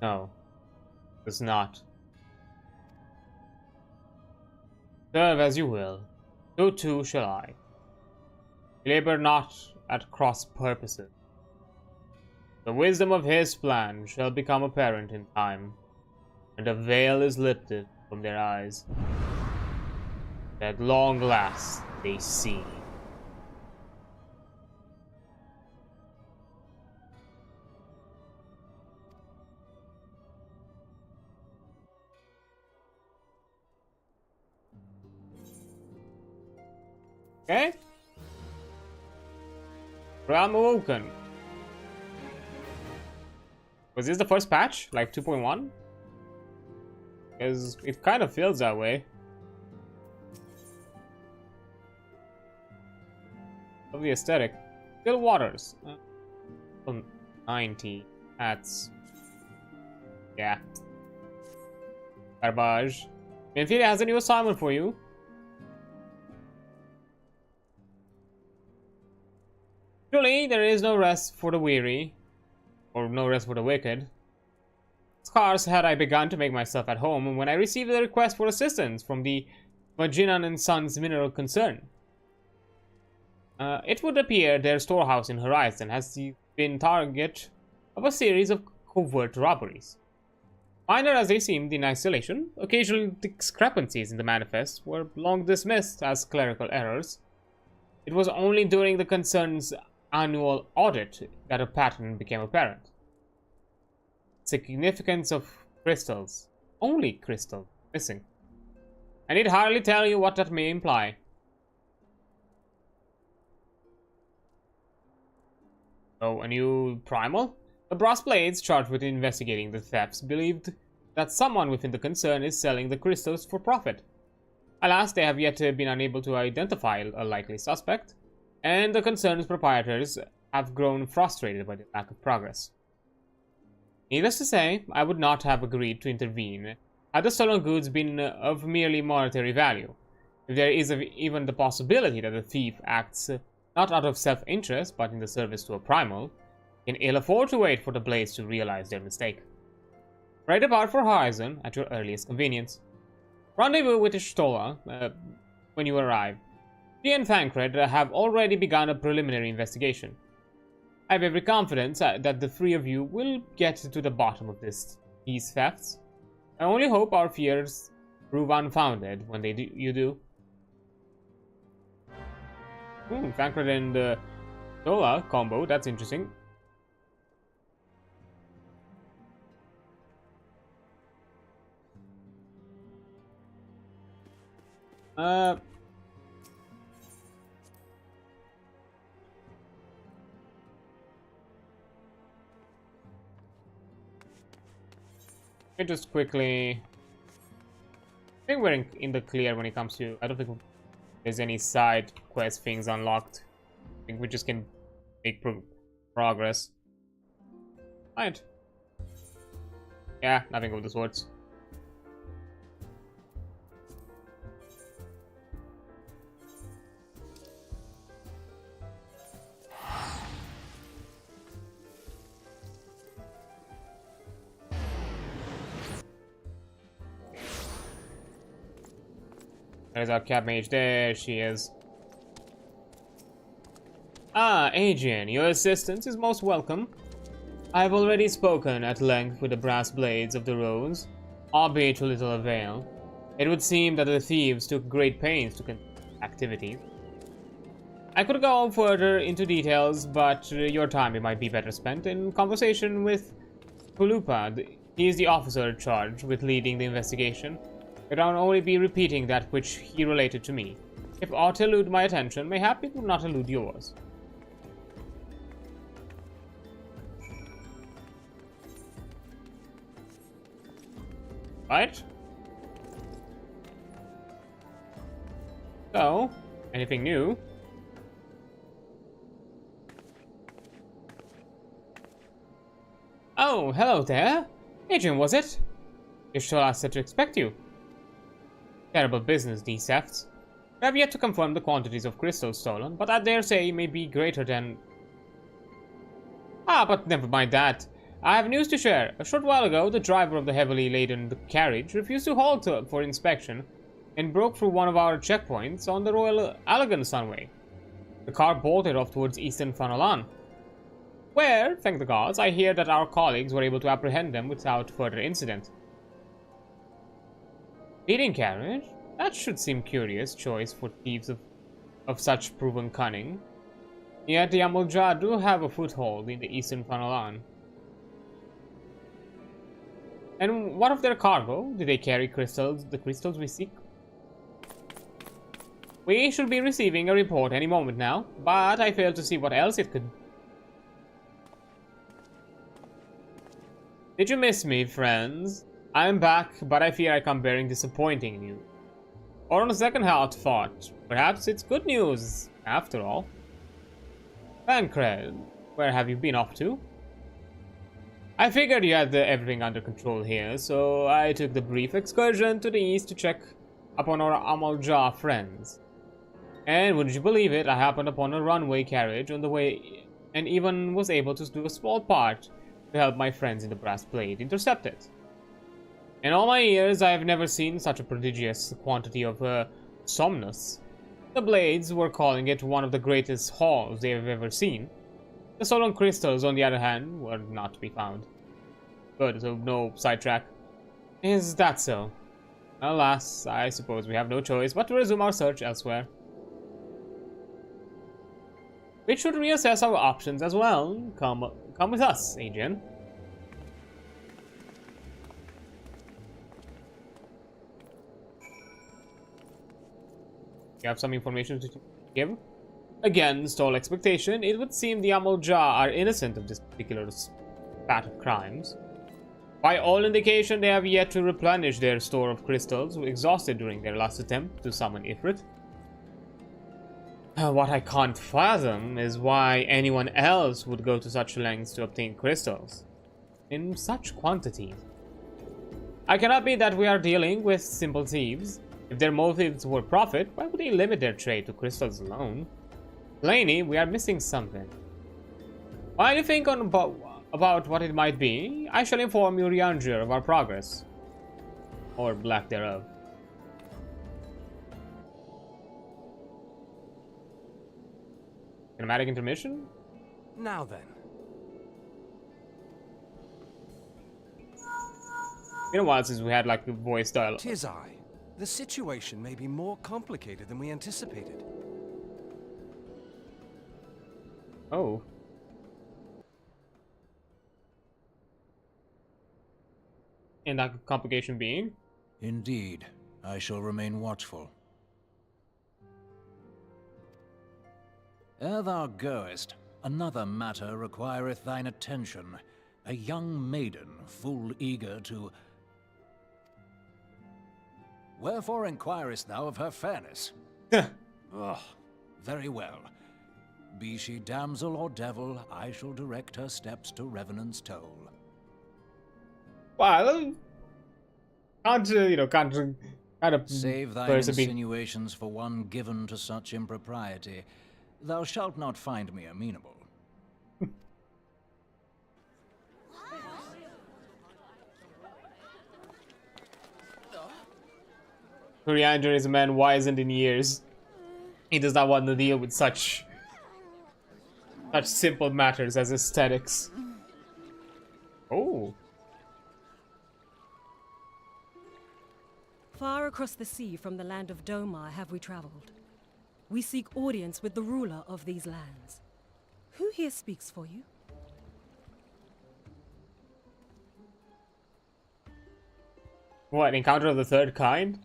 No, does not. Serve as you will, so too shall I. Labor not at cross purposes. The wisdom of his plan shall become apparent in time, and a veil is lifted from their eyes. At long last they see. Okay. Realm Awoken. Was this the first patch? Like 2.1? Because it kind of feels that way. Of the aesthetic. Still Waters. 90. That's... yeah. Garbage. Infinity has a new assignment for you. Surely there is no rest for the weary, or no rest for the wicked. Scarce had I begun to make myself at home when I received a request for assistance from the Vaginan and Sons mineral concern. It would appear their storehouse in Horizon has been target of a series of covert robberies. Minor as they seemed in isolation, occasional discrepancies in the manifest were long dismissed as clerical errors. It was only during the concern's annual audit that a pattern became apparent. Significance of crystals. Only crystal missing. I need hardly tell you what that may imply. Oh, a new primal? The brass blades charged with investigating the thefts believed that someone within the concern is selling the crystals for profit. Alas, they have yet been unable to identify a likely suspect, and the concern's proprietors have grown frustrated by the lack of progress. Needless to say, I would not have agreed to intervene had the stolen goods been of merely monetary value. If there is even the possibility that the thief acts not out of self-interest but in the service to a primal, can ill afford to wait for the blades to realize their mistake. Right about for Horizon at your earliest convenience. Rendezvous with Ishtola when you arrive. She and Thancred have already begun a preliminary investigation. I have every confidence that the three of you will get to the bottom of these thefts. I only hope our fears prove unfounded when you do. Thancred and Ishtola combo, that's interesting. Just quickly, I think we're in the clear when it comes to, I don't think there's any side quest things unlocked. I think we just can make progress. Right. Yeah, nothing with the swords. There's our cat mage. There she is. Ah, Adrian, your assistance is most welcome. I have already spoken at length with the brass blades of the roads, albeit to little avail. It would seem that the thieves took great pains to conduct activities. I could go further into details, but your time might be better spent in conversation with Kulupa. He is the officer charged with leading the investigation. I can only be repeating that which he related to me. If aught elude my attention, mayhap it will not elude yours. Right? So, anything new? Oh, hello there. Adrian, was it? Ishtola said to expect you. Terrible business, these thefts. I have yet to confirm the quantities of crystals stolen, but I dare say may be greater than... Ah, but never mind that. I have news to share. A short while ago, the driver of the heavily laden carriage refused to halt for inspection and broke through one of our checkpoints on the Royal Allegan Sunway. The car bolted off towards eastern Fanalan, where, thank the gods, I hear that our colleagues were able to apprehend them without further incident. Speeding carriage? That should seem curious choice for thieves of such proven cunning. Yet the Amulja do have a foothold in the eastern Fanalan. And what of their cargo? Do they carry crystals, the crystals we seek? We should be receiving a report any moment now, but I fail to see what else it could. Did you miss me, friends? I am back, but I fear I come bearing disappointing news. Or on a second thought, perhaps it's good news, after all. Tancred, where have you been off to? I figured you had everything under control here, so I took the brief excursion to the east to check upon our Amalja friends. And wouldn't you believe it, I happened upon a runway carriage on the way and even was able to do a small part to help my friends in the Brass Blade intercept it. In all my years, I have never seen such a prodigious quantity of somnus. The Blades were calling it one of the greatest hauls they have ever seen. The stolen crystals, on the other hand, were not to be found. Good, so no sidetrack. Is that so? Alas, I suppose we have no choice but to resume our search elsewhere. We should reassess our options as well. Come with us, Adrian. You have some information to give? Again, stall expectation. It would seem the Amulja are innocent of this particular spat of crimes. By all indication, they have yet to replenish their store of crystals, exhausted during their last attempt to summon Ifrit. What I can't fathom is why anyone else would go to such lengths to obtain crystals in such quantities. I cannot be that we are dealing with simple thieves. If their motives were profit, why would they limit their trade to crystals alone? Plainly, we are missing something. While you think about what it might be, I shall inform you Riandria of our progress. Or lack thereof. Cinematic intermission? Now then. Been a while since we had like a voice dialogue. 'Tis I. The situation may be more complicated than we anticipated. Oh. And that complication being? Indeed, I shall remain watchful. Ere thou goest, another matter requireth thine attention. A young maiden, full eager to... Wherefore inquirest thou of her fairness? Oh, very well. Be she damsel or devil, I shall direct her steps to Revenant's Toll. Well, can't kind of Save thine insinuations for one given to such impropriety. Thou shalt not find me amenable. Coriander is a man wizened in years. He does not want to deal with such simple matters as aesthetics. Oh. Far across the sea from the land of Domar have we traveled. We seek audience with the ruler of these lands. Who here speaks for you? What, encounter of the third kind?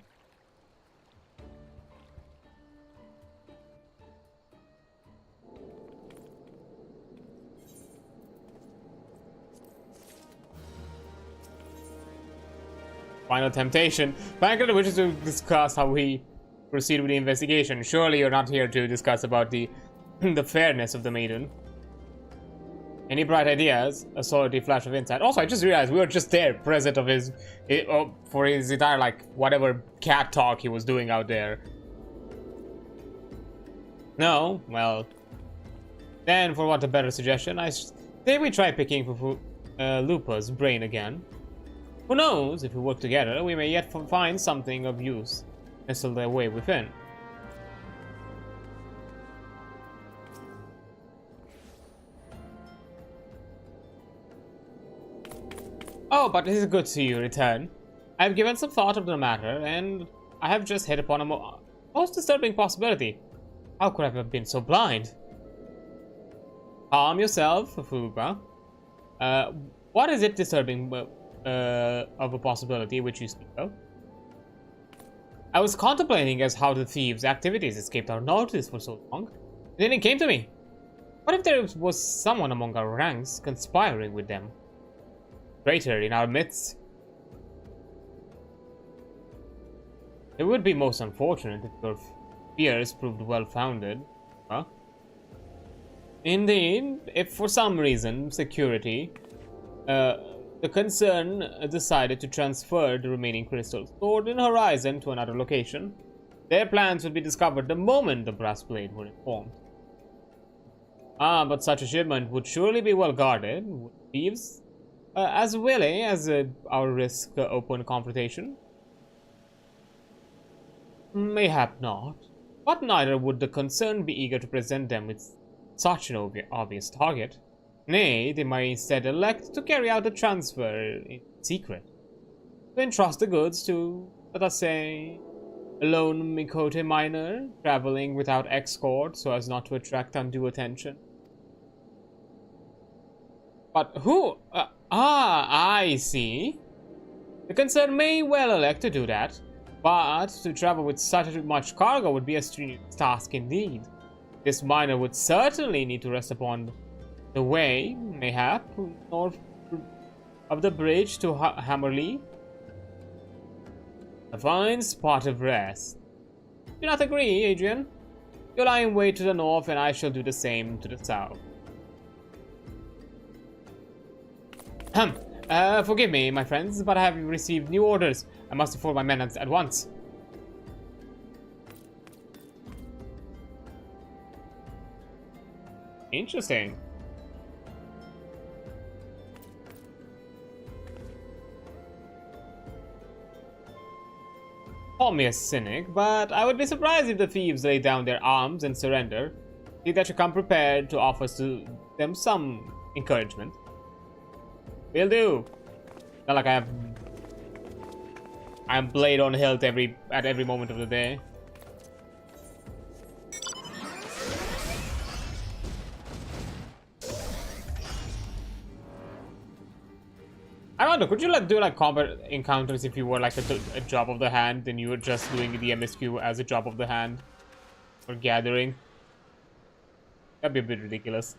Final temptation. Tancred wishes to discuss how we proceed with the investigation. Surely you're not here to discuss about the fairness of the maiden. Any bright ideas? A solitary flash of insight. Also, I just realized we were just there, present of his for his entire, like, whatever cat talk he was doing out there. No? Well, then, for want of a better suggestion, I say we try picking Lupa's brain again. Who knows, if we work together, we may yet find something of use nestled away within. Oh, but it is good to see you return. I have given some thought of the matter, and I have just hit upon a most disturbing possibility. How could I have been so blind? Calm yourself, Fuba. What is it disturbing of a possibility which you speak of? I was contemplating as how the thieves' activities escaped our notice for so long. Then it came to me. What if there was someone among our ranks conspiring with them? Traitor in our midst. It would be most unfortunate if your fears proved well-founded. Huh? Indeed, if for some reason, security, the concern decided to transfer the remaining crystals stored in Horizon to another location, their plans would be discovered the moment the brass blade were informed. But such a shipment would surely be well guarded. Would thieves as willing as our risk open confrontation? Mayhap not, but neither would the concern be eager to present them with such an obvious target. Nay, they might instead elect to carry out the transfer in secret, to entrust the goods to, let us say, a lone Mikote miner traveling without escort so as not to attract undue attention. But who? I see. The concern may well elect to do that, but to travel with such much cargo would be a strenuous task indeed. This miner would certainly need to rest upon the way, mayhap, north of the bridge to Hammerley. A fine spot of rest. Do not agree, Adrian? You lie in wait to the north, and I shall do the same to the south. Forgive me, my friends, but I have received new orders. I must inform my men at once. Interesting. Call me a cynic, but I would be surprised if the thieves lay down their arms and surrender. See that you come prepared to offer to them some encouragement. Will do. Not like I'm blade on hilt at every moment of the day. I wonder, could you do combat encounters if you were like a job of the hand and you were just doing the MSQ as a job of the hand or gathering? That'd be a bit ridiculous.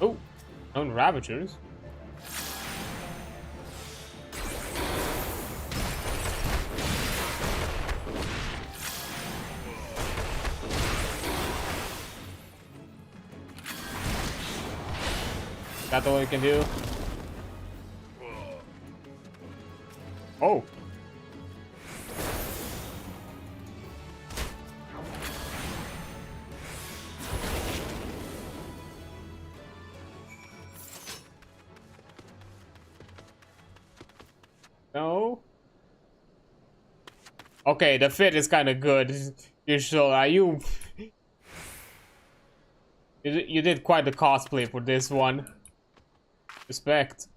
Oh, known Ravagers. That's all you can do. Oh. No. Okay, the fit is kind of good. You're sure? You did quite the cosplay for this one. Respect.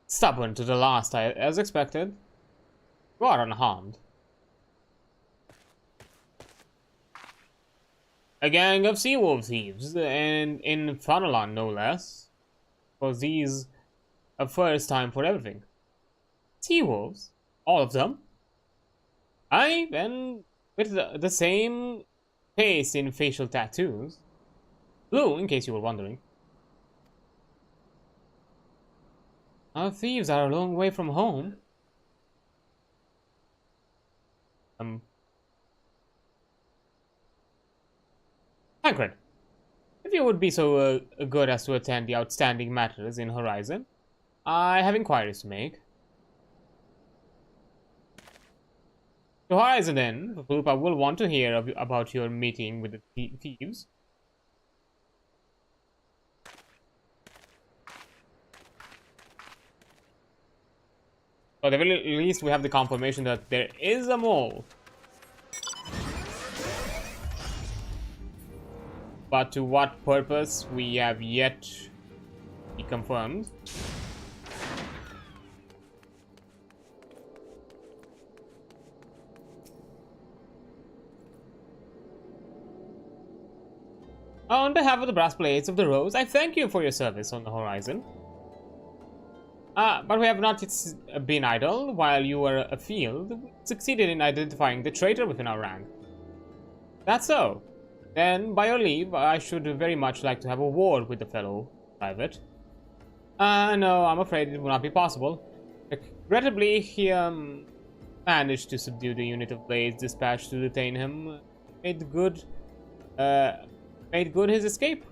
Stubborn to the last, as expected. You are unharmed. A gang of sea wolf thieves, and in Fanalan no less. For these, a first time for everything. Sea wolves? All of them? Aye, and with the same face in facial tattoos. Blue, in case you were wondering. Our thieves are a long way from home. Tancred, if you would be so good as to attend the outstanding matters in Horizon, I have inquiries to make. To Horizon then, Lupa will want to hear about your meeting with the thieves. So at the very least, we have the confirmation that there is a mole. But to what purpose, we have yet to be confirmed. On behalf of the brass plates of the Rose, I thank you for your service on the Horizon. But we have not been idle. While you were afield, we succeeded in identifying the traitor within our rank. That's so. Then, by your leave, I should very much like to have a word with the fellow private. No, I'm afraid it will not be possible. Regrettably, he managed to subdue the unit of blades dispatched to detain him. Made good his escape.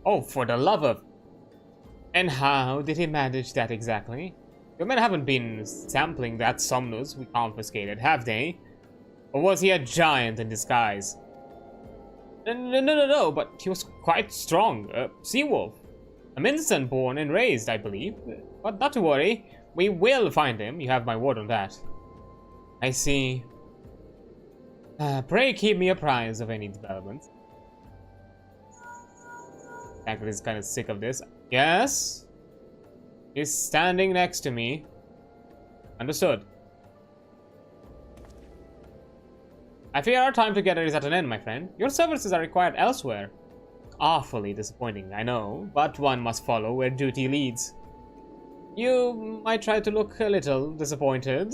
Oh, for the love of... And how did he manage that exactly? Your men haven't been sampling that Somnus we confiscated, have they? Or was he a giant in disguise? No, but he was quite strong. Sea-wolf. A Minson born and raised, I believe. But not to worry, we will find him. You have my word on that. I see. Pray keep me apprised of any developments. Tankred is kind of sick of this. Yes? He's standing next to me. Understood. I fear our time together is at an end, my friend. Your services are required elsewhere. Awfully disappointing, I know, but one must follow where duty leads. You might try to look a little disappointed.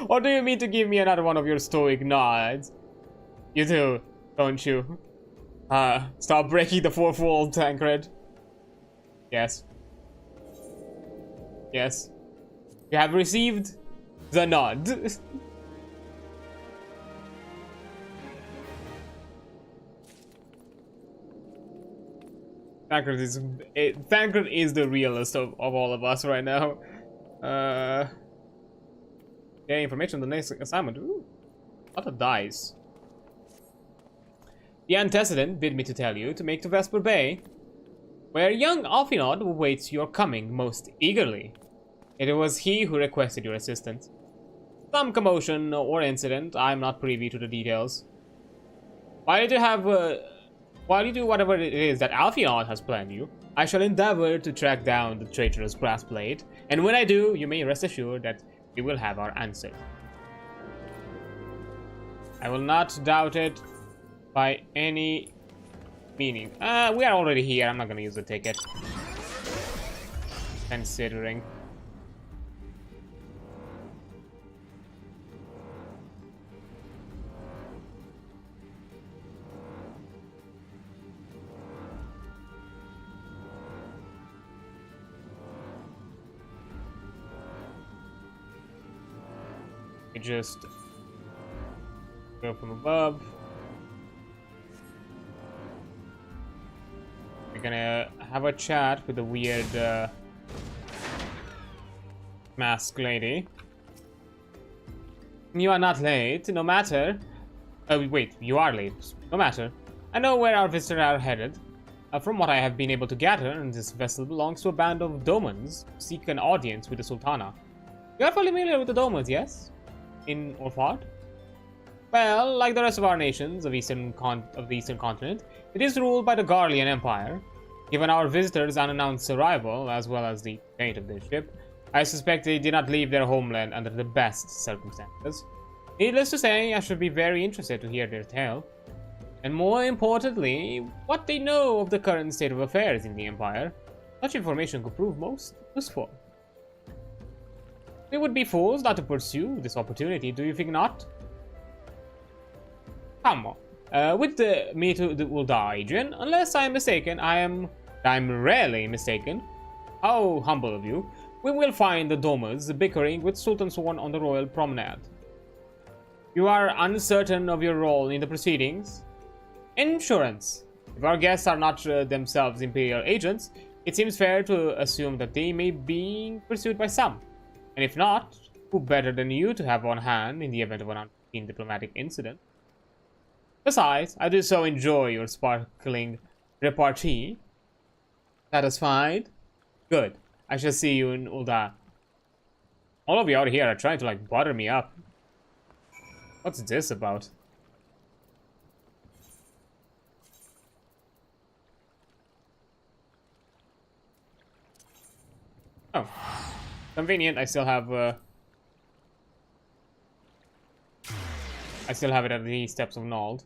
Or do you mean to give me another one of your stoic nods? You do, don't you? Stop breaking the fourth wall, Tancred. Yes. Yes. You have received the nod. Tancred is the realest of all of us right now. Yeah, information on the next assignment. Ooh, a lot of dice. The antecedent bid me to tell you to make to Vesper Bay, where young Alfinod awaits your coming most eagerly. It was he who requested your assistance. Some commotion or incident, I am not privy to the details. While you do whatever it is that Alfinod has planned you, I shall endeavor to track down the traitorous brass plate, and when I do, you may rest assured that we will have our answer. I will not doubt it by any meaning. We are already here. I'm not gonna use the ticket. Considering. We just go from above. We're gonna have a chat with the weird masked lady. You are not late, no matter. Wait, you are late. No matter. I know where our visitors are headed. From what I have been able to gather, this vessel belongs to a band of Domans who seek an audience with the Sultana. You are familiar with the Domans, yes? In Orfard? Well, like the rest of our nations of the Eastern Continent, it is ruled by the Garlean Empire. Given our visitors' unannounced arrival, as well as the fate of their ship, I suspect they did not leave their homeland under the best circumstances. Needless to say, I should be very interested to hear their tale. And more importantly, what they know of the current state of affairs in the Empire. Such information could prove most useful. We would be fools not to pursue this opportunity, do you think not? Come on. With the meat will die, Adrian. Unless I am mistaken, I'm rarely mistaken. How humble of you. We will find the Domas bickering with Sultan Sworn on the royal promenade. You are uncertain of your role in the proceedings? Insurance. If our guests are not themselves Imperial agents, it seems fair to assume that they may be being pursued by some. And if not, who better than you to have on hand in the event of an unforeseen diplomatic incident? Besides, I do so enjoy your sparkling repartee. Satisfied? Good. I shall see you in Ulda. All of you out here are trying to, like, butter me up. What's this about? Oh. Convenient, I still have it at the steps of Nald.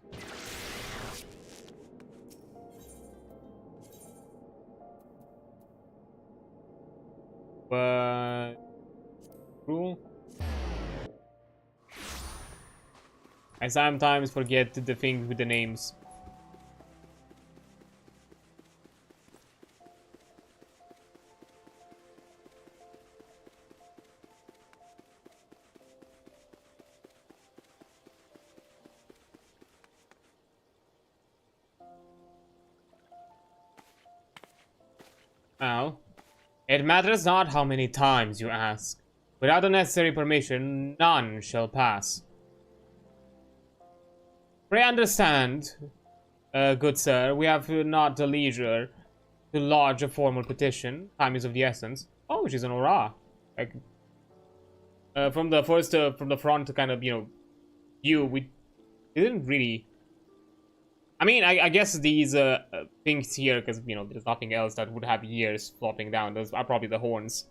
But rule. I sometimes forget the things with the names. Now, it matters not how many times you ask. Without the necessary permission, none shall pass. Pray understand, good sir, we have not the leisure to lodge a formal petition. Time is of the essence. Oh, she's an aura. Like, from the front kind of, you know, view, we didn't really... I mean, I guess these things here, because, you know, there's nothing else that would have ears flopping down. Those are probably the horns.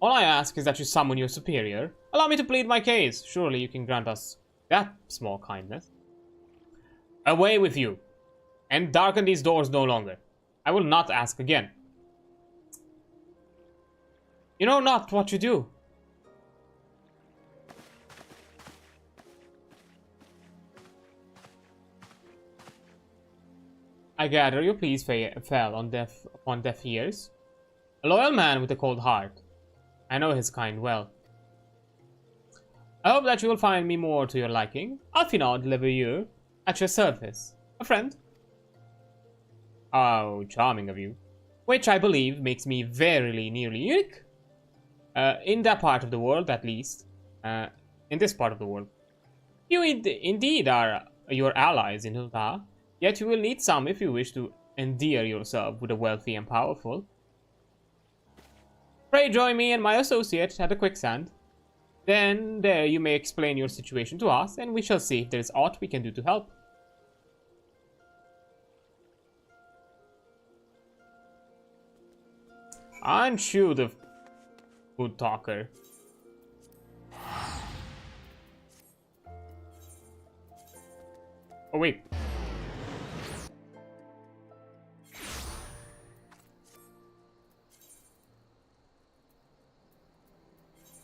All I ask is that you summon your superior. Allow me to plead my case. Surely you can grant us that small kindness. Away with you, and darken these doors no longer. I will not ask again. You know not what you do. I gather your pleas fell on deaf ears. A loyal man with a cold heart. I know his kind well. I hope that you will find me more to your liking. Alfinod Leveilleur at your service. A friend. Oh, charming of you. Which I believe makes me verily nearly unique. In that part of the world, at least. In this part of the world. You indeed are your allies in Hilda. Yet you will need some if you wish to endear yourself with the wealthy and powerful. Pray join me and my associate at the quicksand. Then there you may explain your situation to us, and we shall see if there is aught we can do to help. Aren't you the good talker? Oh wait.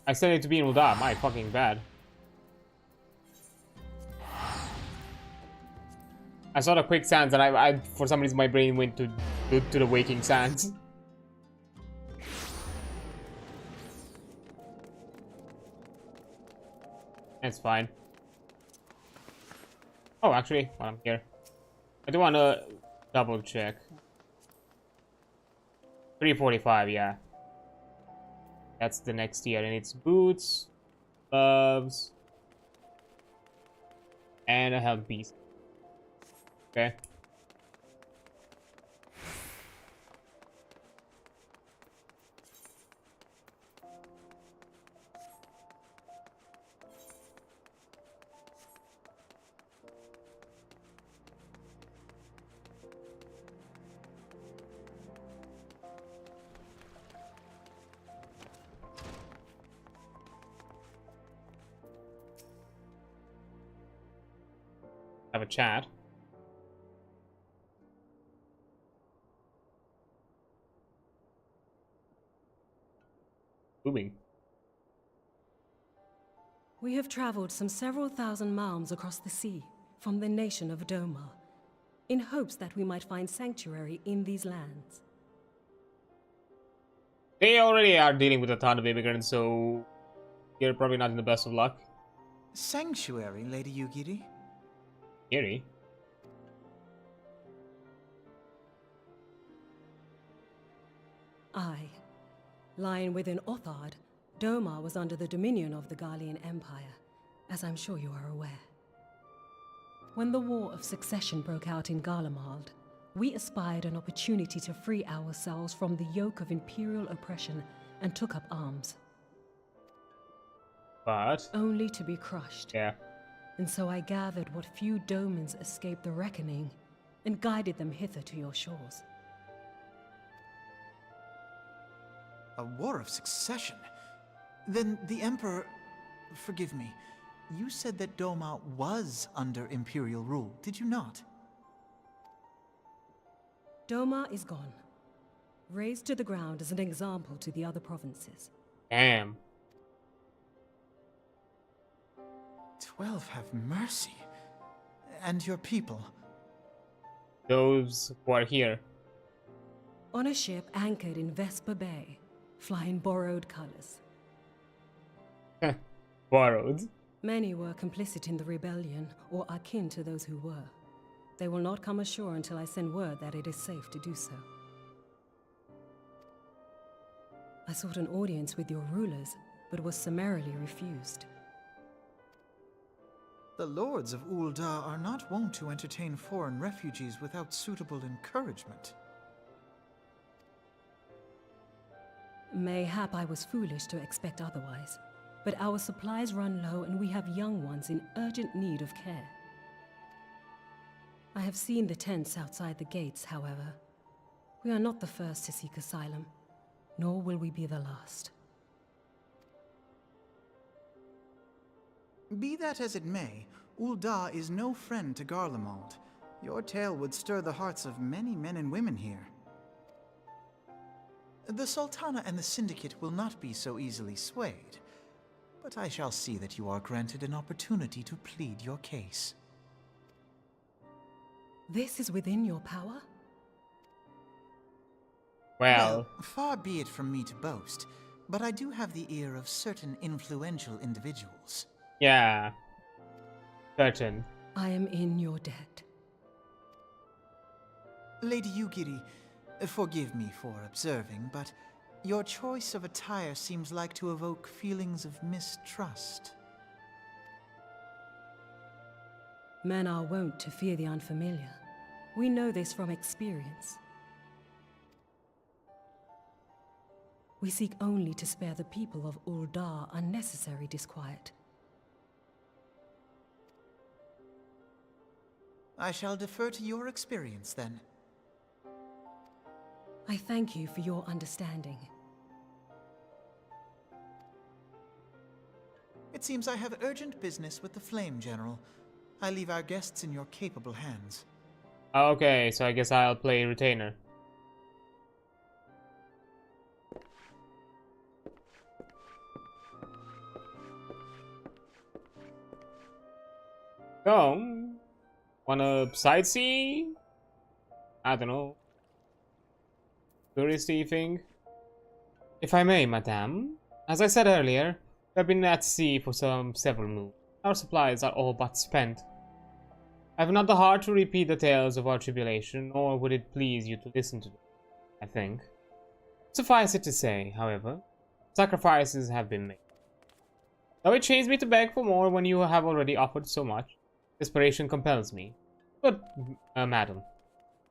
I still need to be in Ulda. My fucking bad. I saw the quick sands and I for some reason my brain went to the waking sands. That's fine. Oh, actually, while I'm here, I do want to double check. 345, yeah. That's the next tier, and it's boots, gloves, and a health piece. Okay. Have a chat. Booming. We have traveled some several thousand miles across the sea from the nation of Doma, in hopes that we might find sanctuary in these lands. They already are dealing with a ton of immigrants, so you're probably not in the best of luck. Sanctuary, Lady Yugiri? Eerie. Aye. Lying within Othard, Domar was under the dominion of the Garlean Empire, as I'm sure you are aware. When the War of Succession broke out in Garlemald, we espied an opportunity to free ourselves from the yoke of imperial oppression and took up arms. But Only to be crushed. yeah. And so I gathered what few Domans escaped the reckoning and guided them hither to your shores. A war of succession? Then the Emperor... Forgive me. You said that Doma was under Imperial rule, did you not? Doma is gone. Razed to the ground as an example to the other provinces. Damn. 12 have mercy. And your people? Those who are here. On a ship anchored in Vesper Bay, flying borrowed colors. Borrowed. Many were complicit in the rebellion, or akin to those who were. They will not come ashore until I send word that it is safe to do so. I sought an audience with your rulers, but was summarily refused. The lords of Ul'dah are not wont to entertain foreign refugees without suitable encouragement. Mayhap I was foolish to expect otherwise, but our supplies run low and we have young ones in urgent need of care. I have seen the tents outside the gates, however. We are not the first to seek asylum, nor will we be the last. Be that as it may, Ul'dah is no friend to Garlemald. Your tale would stir the hearts of many men and women here. The Sultana and the Syndicate will not be so easily swayed, but I shall see that you are granted an opportunity to plead your case. This is within your power? Well, far be it from me to boast, but I do have the ear of certain influential individuals. yeah. Certain. I am in your debt. Lady Yugiri, forgive me for observing, but your choice of attire seems like to evoke feelings of mistrust. Men are wont to fear the unfamiliar. We know this from experience. We seek only to spare the people of Ul'dah unnecessary disquiet. I shall defer to your experience, then. I thank you for your understanding. It seems I have urgent business with the Flame General. I leave our guests in your capable hands. Okay, so I guess I'll play retainer. So, wanna sightsee? I don't know. Touristy thing? If I may, madame. As I said earlier, we have been at sea for several moons. Our supplies are all but spent. I have not the heart to repeat the tales of our tribulation, nor would it please you to listen to them, I think. Suffice it to say, however, sacrifices have been made. Though it shames me to beg for more when you have already offered so much, desperation compels me. But, madam,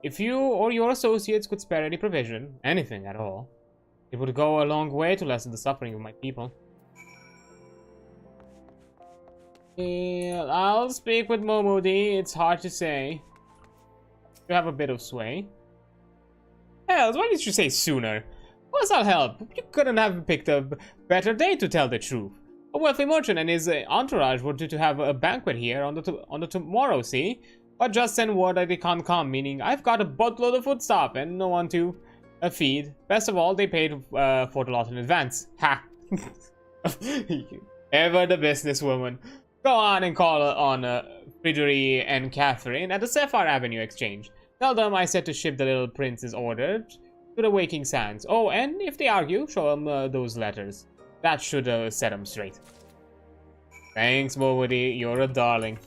if you or your associates could spare any provision, anything at all, it would go a long way to lessen the suffering of my people. Yeah, I'll speak with Momodi. It's hard to say. You have a bit of sway. Hells, why didn't you say sooner? What's that help? You couldn't have picked a better day to tell the truth. A wealthy merchant and his entourage were due to have a banquet here on the tomorrow, see? But just send word that they can't come, meaning I've got a boatload of foodstuff and no one to feed. Best of all, they paid for the lot in advance. Ha! Ever the businesswoman. Go on and call on Friderie and Catherine at the Sapphire Avenue Exchange. Tell them I said to ship the little prince's order to the Waking Sands. Oh, and if they argue, show them those letters. That should set them straight. Thanks, Momodi. You're a darling.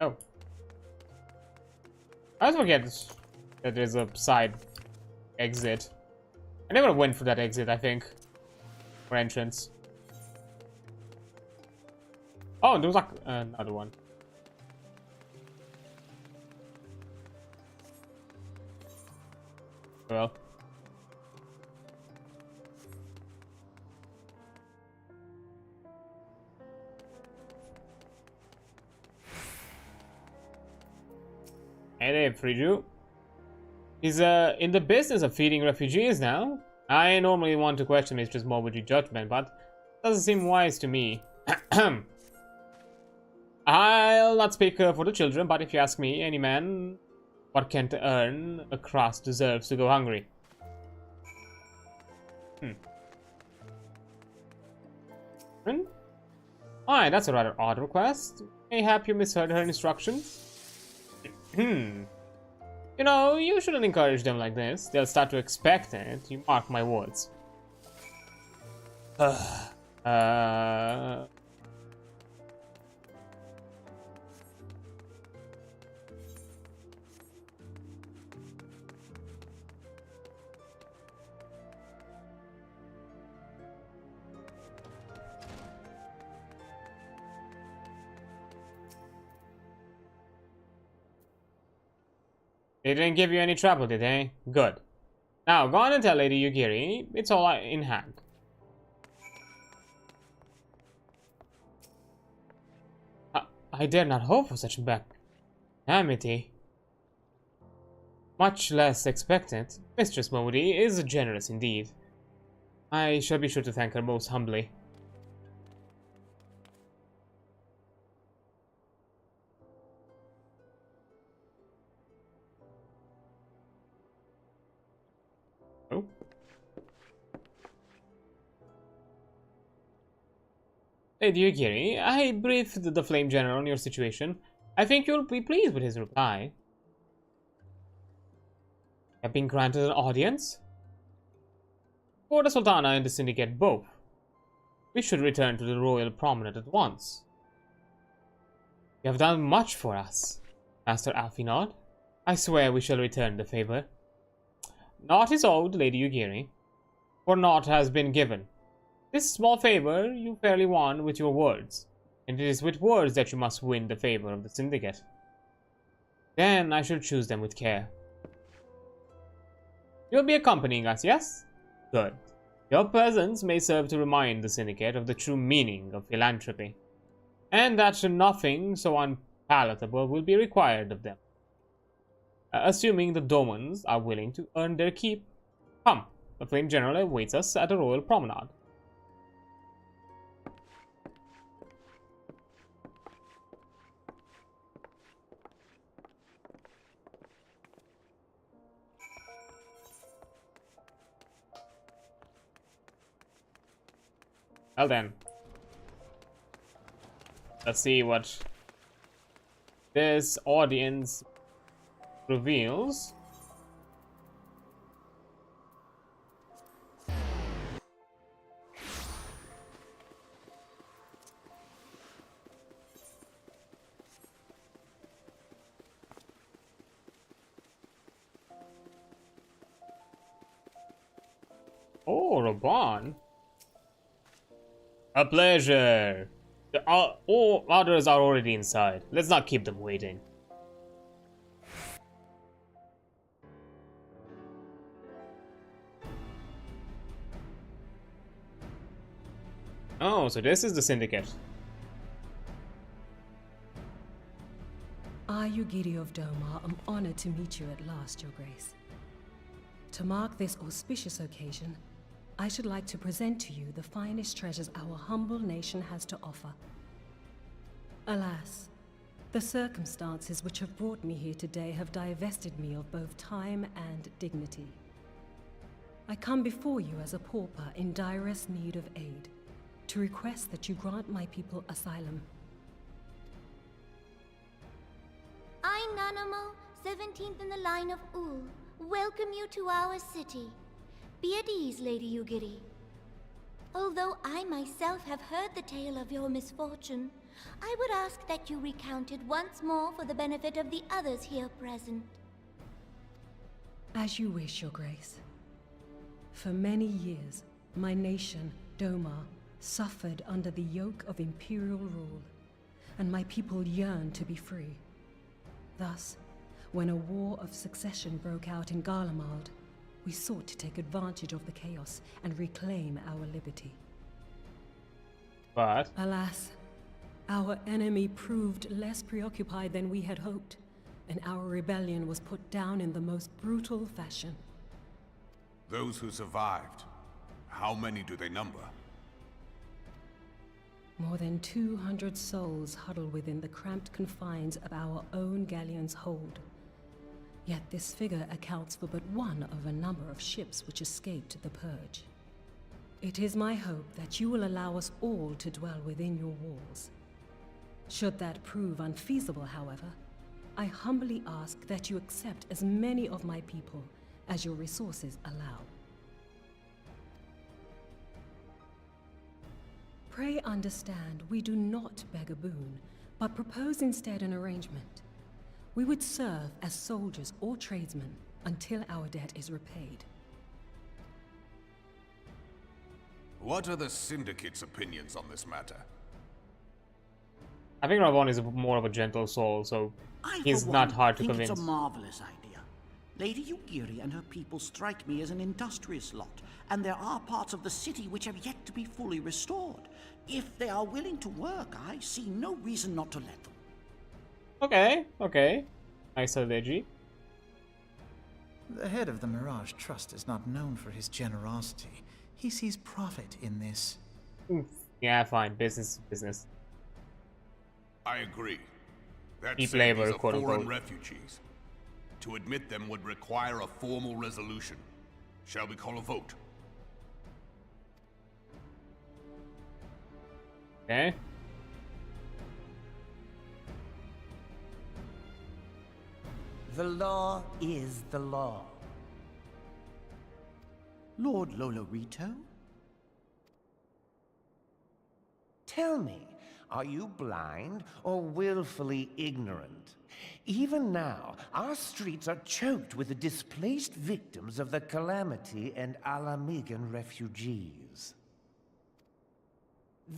Oh, I always forget that there's a side exit. I never went for that exit, I think. For entrance. Oh, there was like another one. Well. Hey there, Friju. He's in the business of feeding refugees now. I normally want to question Mistress Morpg's judgment, but it doesn't seem wise to me. I'll not speak for the children, but if you ask me, any man what can't earn a crust deserves to go hungry. Alright, that's a rather odd request. Mayhap you misheard her instructions? You know, you shouldn't encourage them like this. They'll start to expect it. You mark my words. They didn't give you any trouble, did they? Good. Now, go on and tell Lady Yugiri it's all in hand. I dare not hope for such magnanimity. Much less expected. Mistress Morpg is generous indeed. I shall be sure to thank her most humbly. Lady Yugiri, I briefed the Flame General on your situation. I think you'll be pleased with his reply. Have been granted an audience? For the Sultana and the Syndicate both. We should return to the Royal Promenade at once. You have done much for us, Master Alfinod. I swear we shall return the favor. Naught is owed, Lady Yugiri, for naught has been given. This small favor you fairly won with your words, and it is with words that you must win the favor of the Syndicate. Then I shall choose them with care. You'll be accompanying us, yes? Good. Your presence may serve to remind the Syndicate of the true meaning of philanthropy, and that nothing so unpalatable will be required of them. Assuming the Domans are willing to earn their keep. Come, the Flame General awaits us at the Royal Promenade. Well then, let's see what this audience reveals. Oh, Raban. A pleasure. All others are already inside. Let's not keep them waiting. Oh, so this is the Syndicate. I, Yugiri of Doma, am honored to meet you at last, Your Grace. To mark this auspicious occasion, I should like to present to you the finest treasures our humble nation has to offer. Alas, the circumstances which have brought me here today have divested me of both time and dignity. I come before you as a pauper in direst need of aid, to request that you grant my people asylum. I, Nanamo, 17th in the line of Ul, welcome you to our city. Be at ease, Lady Yugiri. Although I myself have heard the tale of your misfortune, I would ask that you recount it once more for the benefit of the others here present. As you wish, Your Grace. For many years, my nation, Doma, suffered under the yoke of imperial rule, and my people yearned to be free. Thus, when a war of succession broke out in Garlemald, we sought to take advantage of the chaos and reclaim our liberty. But Alas, our enemy proved less preoccupied than we had hoped, and our rebellion was put down in the most brutal fashion. Those who survived, how many do they number? More than 200 souls huddle within the cramped confines of our own galleon's hold. Yet this figure accounts for but one of a number of ships which escaped the Purge. It is my hope that you will allow us all to dwell within your walls. Should that prove unfeasible, however, I humbly ask that you accept as many of my people as your resources allow. Pray understand, we do not beg a boon, but propose instead an arrangement. We would serve as soldiers or tradesmen until our debt is repaid. What are the Syndicate's opinions on this matter? I think Ravon is more of a gentle soul, so he's not hard to convince. It's a marvelous idea. Lady Yugiri and her people strike me as an industrious lot, and there are parts of the city which have yet to be fully restored. If they are willing to work, I see no reason not to let them. Okay. Nice strategy. The head of the Mirage Trust is not known for his generosity. He sees profit in this. Yeah, fine. Business. I agree. That Cheap said, labor, these are quote foreign unquote. refugees. To admit them would require a formal resolution. Shall we call a vote? Okay. The law is the law. Lord Lolorito? Tell me, are you blind or willfully ignorant? Even now, our streets are choked with the displaced victims of the Calamity and Alamigan refugees.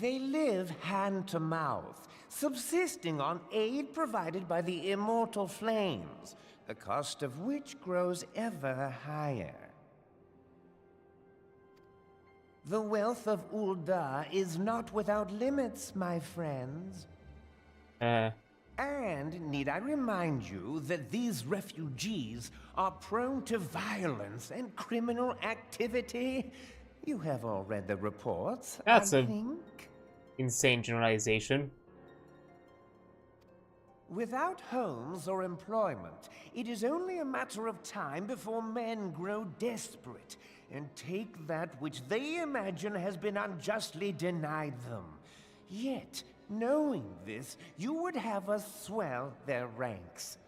They live hand to mouth, subsisting on aid provided by the immortal flames, the cost of which grows ever higher. The wealth of Ul'dah is not without limits, my friends. And need I remind you that these refugees are prone to violence and criminal activity? You have all read the reports, That's I a think. insane generalization. Without homes or employment, it is only a matter of time before men grow desperate and take that which they imagine has been unjustly denied them. Yet, knowing this, you would have us swell their ranks.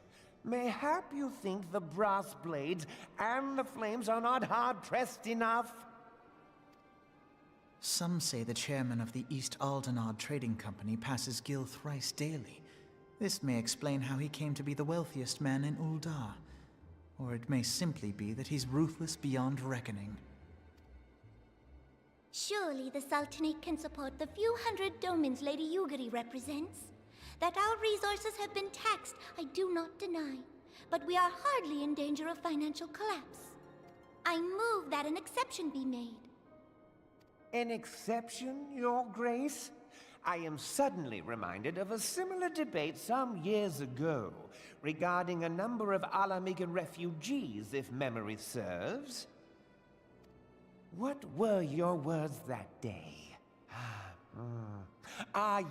Mayhap you think the brass blades and the flames are not hard-pressed enough? Some say the chairman of the East Aldenard Trading Company passes Gil thrice daily. This may explain how he came to be the wealthiest man in Ul'dah. Or it may simply be that he's ruthless beyond reckoning. Surely the Sultanate can support the few hundred domins Lady Yugiri represents. That our resources have been taxed, I do not deny. But we are hardly in danger of financial collapse. I move that an exception be made. An exception, Your Grace? I am suddenly reminded of a similar debate some years ago regarding a number of Alamigan refugees, if memory serves. What were your words that day?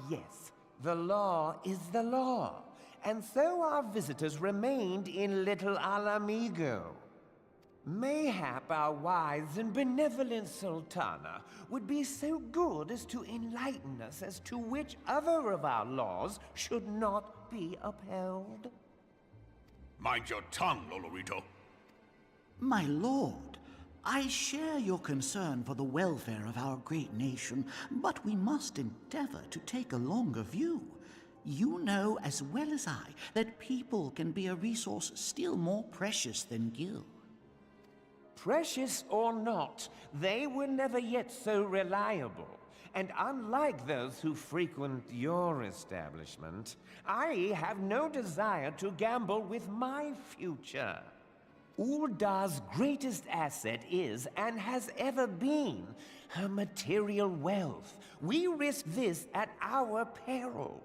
Yes, the law is the law, and so our visitors remained in Little Alamigo. Mayhap our wise and benevolent Sultana would be so good as to enlighten us as to which other of our laws should not be upheld. Mind your tongue, Lolorito. My lord, I share your concern for the welfare of our great nation, but we must endeavor to take a longer view. You know as well as I that people can be a resource still more precious than Gil. Precious or not, they were never yet so reliable. And unlike those who frequent your establishment, I have no desire to gamble with my future. Uldar's greatest asset is, and has ever been, her material wealth. We risk this at our peril.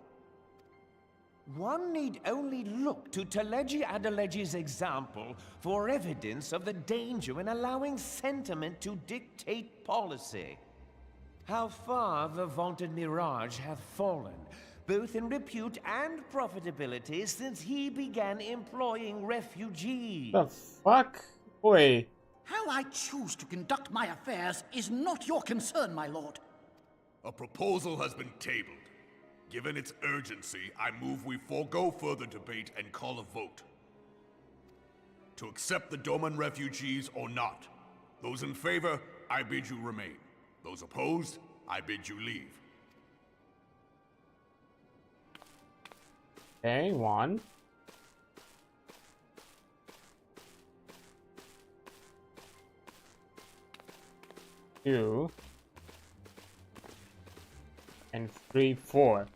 One need only look to Teleji Adeleji's example for evidence of the danger in allowing sentiment to dictate policy. How far the vaunted Mirage hath fallen, both in repute and profitability, since he began employing refugees. The fuck? Boy. How I choose to conduct my affairs is not your concern, my lord. A proposal has been tabled. Given its urgency, I move we forego further debate and call a vote. To accept the Doman refugees or not. Those in favor, I bid you remain. Those opposed, I bid you leave. Okay, 1. 2. And 3, 4.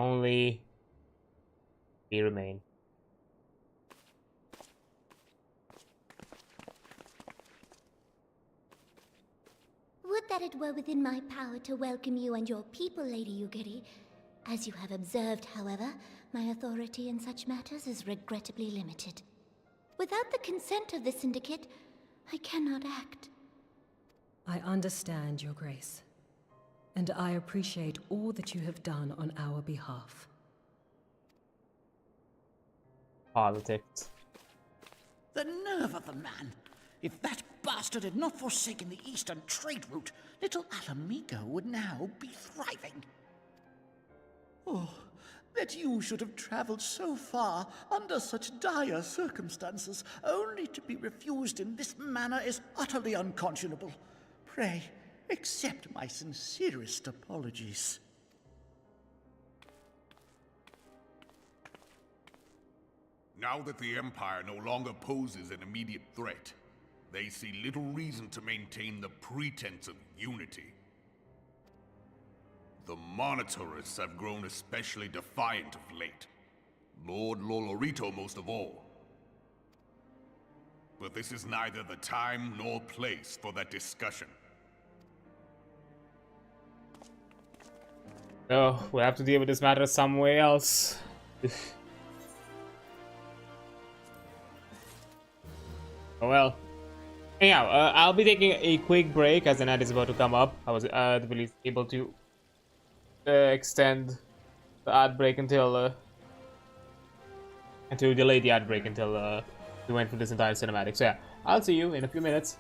Only 3 remain. Would that it were within my power to welcome you and your people, Lady Yugiri. As you have observed, however, my authority in such matters is regrettably limited. Without the consent of the Syndicate, I cannot act. I understand, Your Grace, and I appreciate all that you have done on our behalf. Politics. The nerve of the man! If that bastard had not forsaken the eastern trade route, little Alamigo would now be thriving. Oh, that you should have traveled so far under such dire circumstances, only to be refused in this manner is utterly unconscionable. Pray, accept my sincerest apologies. Now that the Empire no longer poses an immediate threat, they see little reason to maintain the pretense of unity. The Monitorists have grown especially defiant of late. Lord Lolorito most of all. But this is neither the time nor place for that discussion. Oh, we'll have to deal with this matter somewhere else. Oh well. Anyhow, I'll be taking a quick break as an ad is about to come up. I was able to extend the ad break until and to delay the ad break until we went through this entire cinematic. So yeah, I'll see you in a few minutes.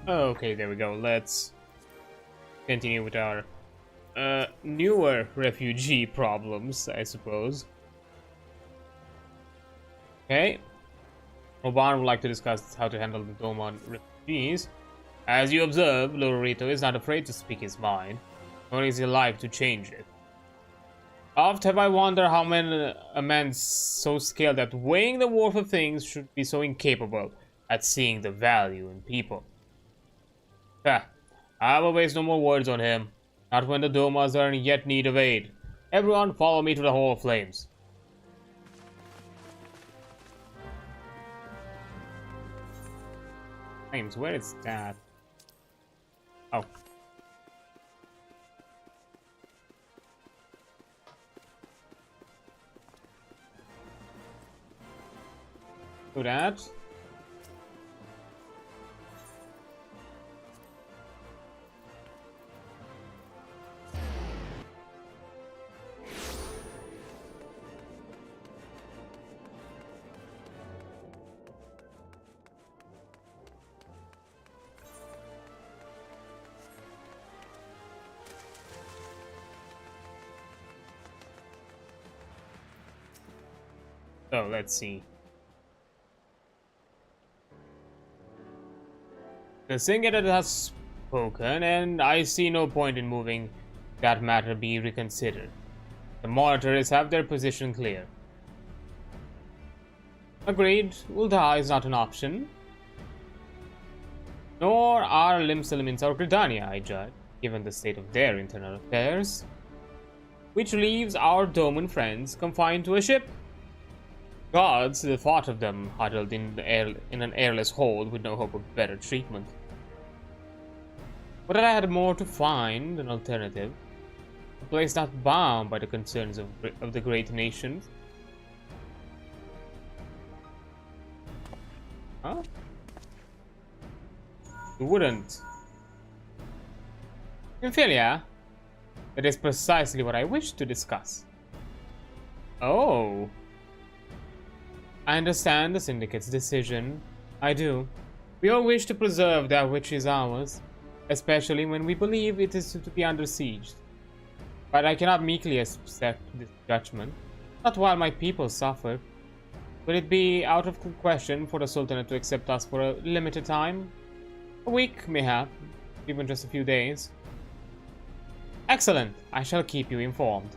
Okay, there we go. Let's continue with our newer refugee problems, I suppose. Okay. Oban would like to discuss how to handle the Doman refugees. As you observe, Lorito is not afraid to speak his mind, nor is he alive to change it. Oft have I wondered how a man so skilled at weighing the worth of things should be so incapable at seeing the value in people. I will waste no more words on him, not when the Domas are in yet need of aid. Everyone follow me to the Hall of Flames. Flames, where is that? Oh. Do that. So let's see. The Singed has spoken, and I see no point in moving that matter be reconsidered. The monitors have their position clear. Agreed, Ulda is not an option. Nor are Limsalimins or Gridania, I judge, given the state of their internal affairs. Which leaves our Doman friends confined to a ship. Gods, the thought of them huddled in an airless hold with no hope of better treatment. But I had more to find an alternative, a place not bound by the concerns of the great nations. Huh? You wouldn't. Ophelia, that is precisely what I wish to discuss. Oh. I understand the Syndicate's decision. I do. We all wish to preserve that which is ours, especially when we believe it is to be under siege. But I cannot meekly accept this judgment, not while my people suffer. Would it be out of question for the Sultanate to accept us for a limited time? A week, mayhap, even just a few days. Excellent. I shall keep you informed.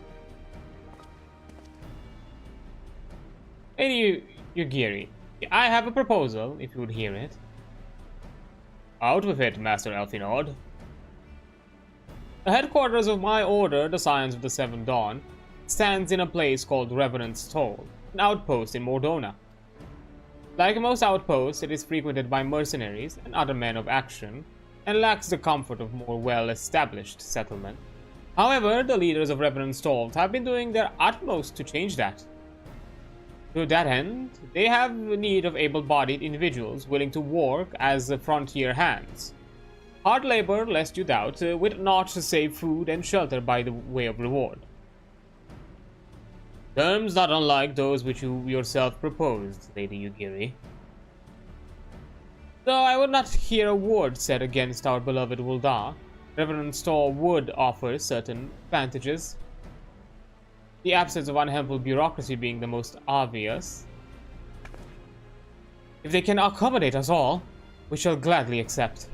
Lady Yugiri, I have a proposal, if you would hear it. Out with it, Master Elfinord. The headquarters of my order, the Scions of the Seven Dawn, stands in a place called Revenant's Toll, an outpost in Mordona. Like most outposts, it is frequented by mercenaries and other men of action, and lacks the comfort of more well-established settlement. However, the leaders of Revenant's Toll have been doing their utmost to change that. To that end, they have need of able-bodied individuals willing to work as frontier hands. Hard labor, lest you doubt, with naught to save food and shelter by the way of reward. Terms not unlike those which you yourself proposed, Lady Yugiri. Though I would not hear a word said against our beloved Ulda, Reverend Stoll would offer certain advantages. The absence of unhelpful bureaucracy being the most obvious. If they can accommodate us all, we shall gladly accept.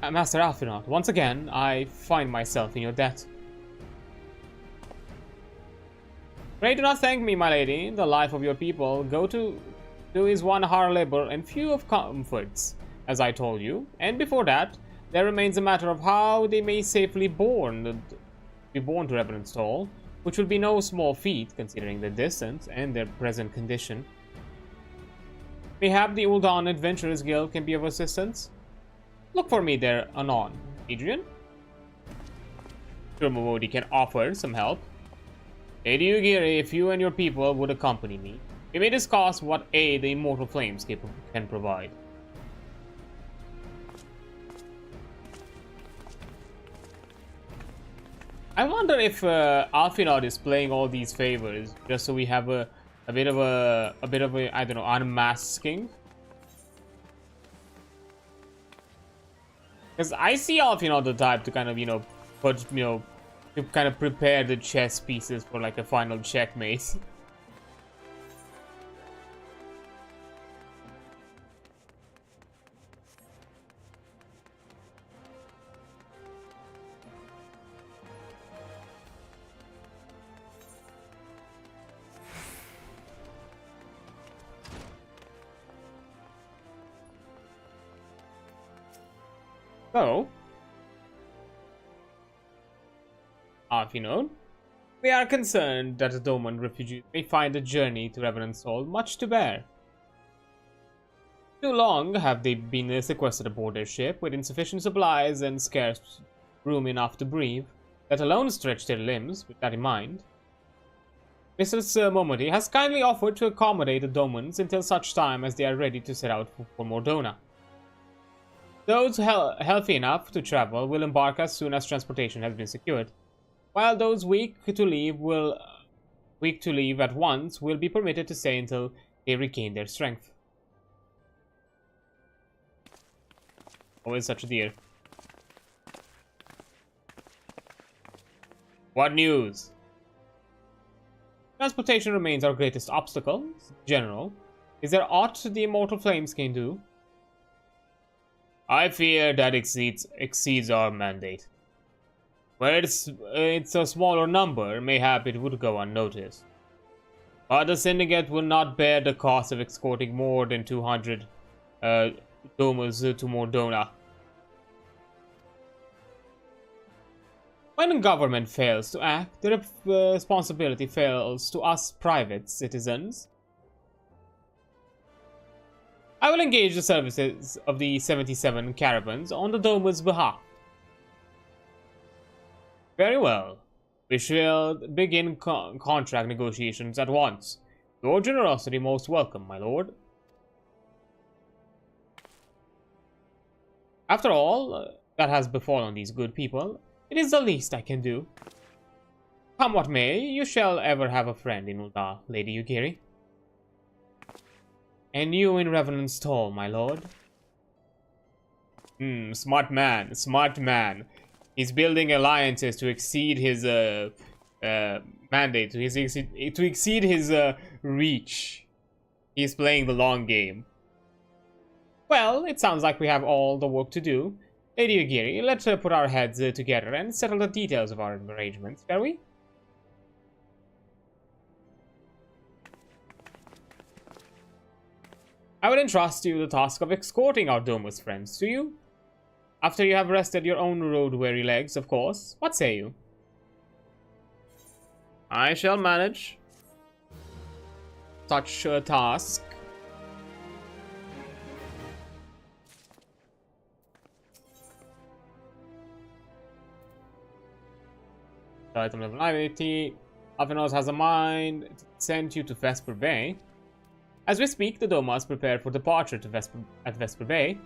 Master Alphinaud, once again, I find myself in your debt. Pray do not thank me, my lady. The life of your people go to is one hard labor and few of comforts, as I told you. And before that, there remains a matter of how they may safely be born to Revenant's Toll, which will be no small feat considering the distance and their present condition. Mayhap the Uldan Adventurers Guild can be of assistance? Look for me there anon, Adrian. Sure, Momodi can offer some help. Lady Yugiri, if you and your people would accompany me, we may discuss what aid the Immortal Flames can provide. I wonder if Alphinaud is playing all these favors just so we have a bit of a I don't know, unmasking. Because I see Alfino the type to kind of, put, to kind of prepare the chess pieces for like a final checkmate. So, we are concerned that the Doman refugees may find the journey to Revenant's Hall much to bear. Too long have they been sequestered aboard their ship with insufficient supplies and scarce room enough to breathe, let alone stretch their limbs. With that in mind, Mrs. Momody has kindly offered to accommodate the Domans until such time as they are ready to set out for Mordona. Those healthy enough to travel will embark as soon as transportation has been secured, while those weak to leave at once will be permitted to stay until they regain their strength. Always such a dear. What news? Transportation remains our greatest obstacle, General. Is there aught the immortal flames can do? I fear that exceeds our mandate. Where it's a smaller number, mayhap it would go unnoticed. But the Syndicate will not bear the cost of escorting more than 200 Domas to Mordona. When government fails to act, the responsibility falls to us private citizens. I will engage the services of the 77 caravans on the Doma's behalf. Very well. We shall begin contract negotiations at once. Your generosity most welcome, my lord. After all that has befallen these good people, it is the least I can do. Come what may, you shall ever have a friend in Ul'dah, Lady Yugiri. And you in Revenant's Hall, my lord. Smart man, smart man. He's building alliances to exceed his mandate, to exceed his reach. He's playing the long game. Well, it sounds like we have all the work to do. Lady Yugiri, let's put our heads together and settle the details of our arrangements, shall we? I will entrust you the task of escorting our Domus friends to you. After you have rested your own road-weary legs, of course. What say you? I shall manage such a task. Item level 80. Alphinos has a mind to send you to Vesper Bay. As we speak, the Domas prepare for departure to Vesper Bay,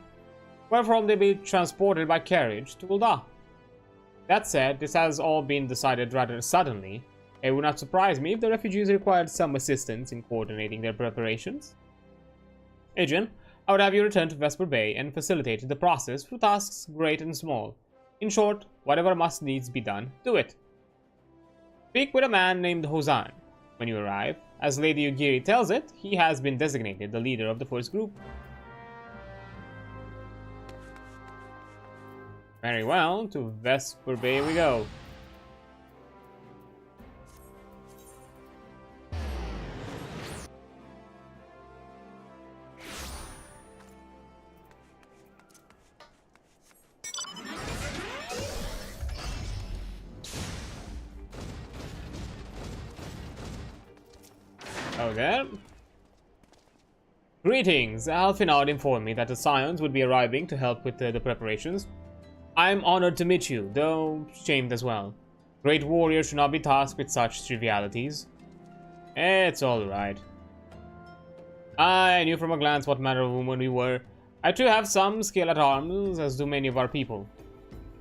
wherefrom they be transported by carriage to Ul'dah. That said, this has all been decided rather suddenly. It would not surprise me if the refugees required some assistance in coordinating their preparations. Adrian, I would have you return to Vesper Bay and facilitate the process through tasks great and small. In short, whatever must needs be done, do it. Speak with a man named Hosan when you arrive. As Lady Yugiri tells it, he has been designated the leader of the first group. Very well, to Vesper Bay we go. Okay. Greetings. Alfinard informed me that the Scions would be arriving to help with the preparations. I am honored to meet you, though shamed as well. Great warriors should not be tasked with such trivialities. It's alright. I knew from a glance what manner of woman we were. I too have some skill at arms, as do many of our people.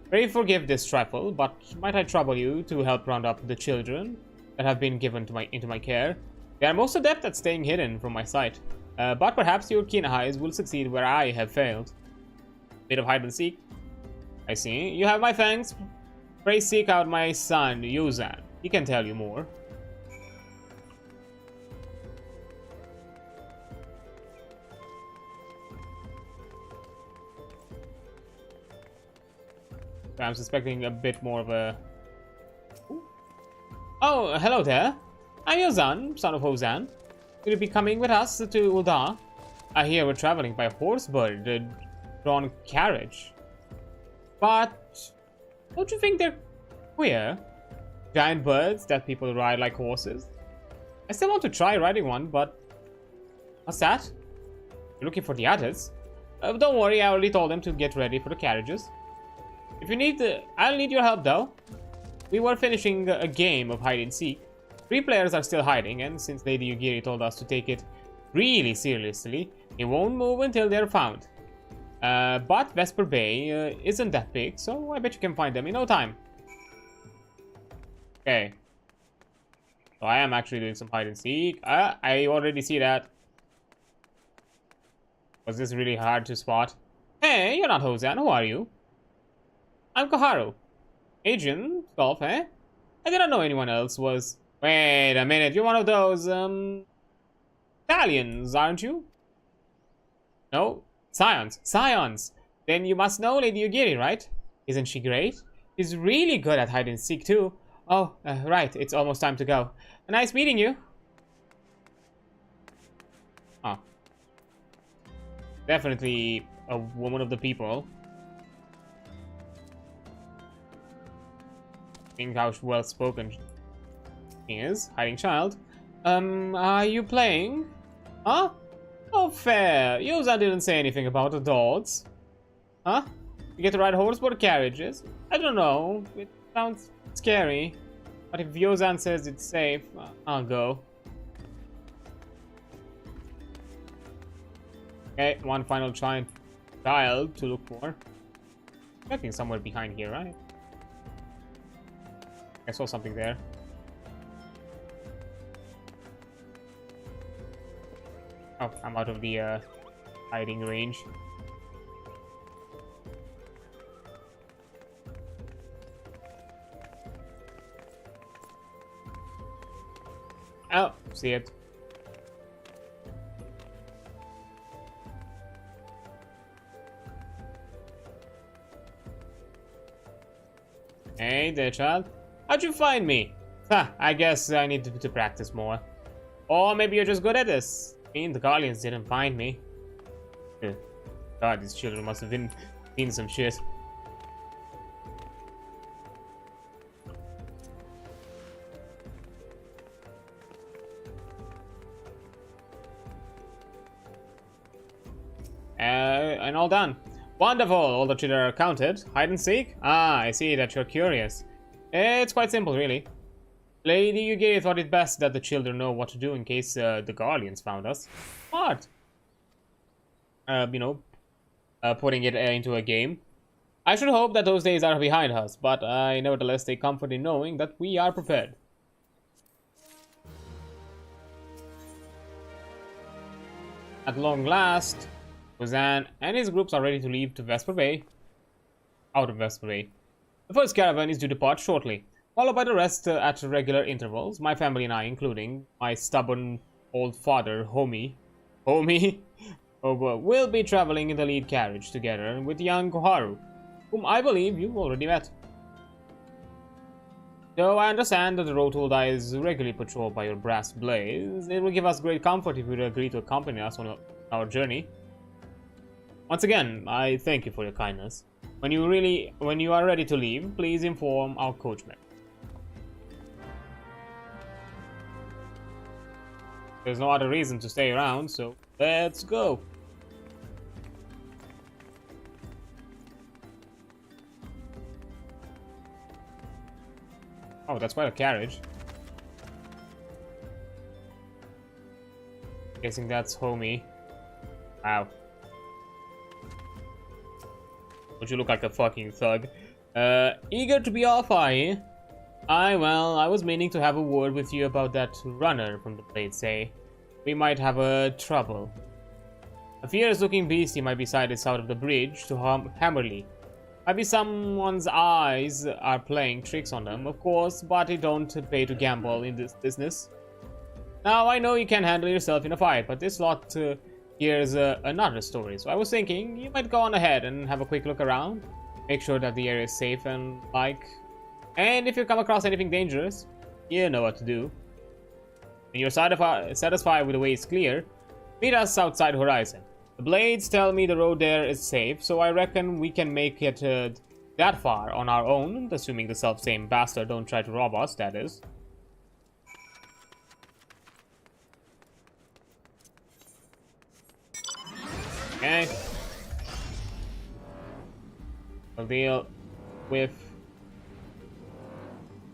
Pray forgive this trifle, but might I trouble you to help round up the children that have been given into my care? They are most adept at staying hidden from my sight, but perhaps your keen eyes will succeed where I have failed. Bit of hide and seek. I see. You have my thanks. Pray seek out my son, Yuzan. He can tell you more. I'm suspecting a bit more of a... Oh, hello there. I'm Yuzan, son of Hozan. Will you be coming with us to Uldar? I hear we're traveling by horsebird, drawn carriage. But don't you think they're queer? Giant birds that people ride like horses? I still want to try riding one, but... What's that? You're looking for the others? Don't worry, I already told them to get ready for the carriages. If you need I'll need your help though. We were finishing a game of hide and seek. 3 players are still hiding, and since Lady Yugiri told us to take it really seriously, they won't move until they're found. But Vesper Bay isn't that big, so I bet you can find them in no time. Okay. So I am actually doing some hide and seek. I already see that. Was this really hard to spot? Hey, you're not Hozan. Who are you? I'm Koharu. Adreansulph, eh? I didn't know anyone else was... Wait a minute, you're one of those, Italians, aren't you? No? Scions. Scions! Then you must know Lady Yugiri, right? Isn't she great? She's really good at hide and seek, too. Oh, right, it's almost time to go. Nice meeting you. Oh. Definitely a woman of the people. Think how well spoken she is. Hiding child. Are you playing? Huh? Oh, fair. Yuzan didn't say anything about adults. Huh? You get to ride horseboard carriages? I don't know. It sounds scary. But if Yuzan says it's safe, I'll go. Okay, one final child to look for. I think somewhere behind here, right? I saw something there. Oh, I'm out of the hiding range. Oh, see it. Hey there, child. How'd you find me? Huh, I guess I need to practice more. Or maybe you're just good at this. I mean, the Guardians didn't find me. God, these children must have been seen some shit. And all done. Wonderful, all the children are counted. Hide and seek? Ah, I see that you're curious. It's quite simple, really. Lady Yugiri thought it best that the children know what to do in case the Guardians found us. What? You know, putting it into a game. I should hope that those days are behind us, but I nevertheless take comfort in knowing that we are prepared. At long last, Hozan and his groups are ready to leave to Vesper Bay. Out of Vesper Bay. The first caravan is due to depart shortly, followed by the rest at regular intervals. My family and I, including my stubborn old father, Homie, will be traveling in the lead carriage together with young Koharu, whom I believe you've already met. Though I understand that the road to Uldar is regularly patrolled by your brass blades, it will give us great comfort if you would agree to accompany us on our journey. Once again, I thank you for your kindness. When you are ready to leave, please inform our coachman. There's no other reason to stay around, so let's go. Oh, that's quite a carriage. Guessing that's Homie. Wow. Don't you look like a fucking thug? Eager to be off, are you? I was meaning to have a word with you about that runner from the Blade Say. We might have trouble. A fierce-looking beastie might be sighted south of the bridge to Hammerley. Maybe someone's eyes are playing tricks on them, of course, but you don't pay to gamble in this business. Now, I know you can handle yourself in a fight, but this lot here's another story. So I was thinking you might go on ahead and have a quick look around. Make sure that the area is safe and and if you come across anything dangerous, you know what to do. When you're satisfied with the way it's clear, meet us outside Horizon. The Blades tell me the road there is safe, so I reckon we can make it that far on our own, assuming the self-same bastard don't try to rob us, that is. Okay. We'll deal with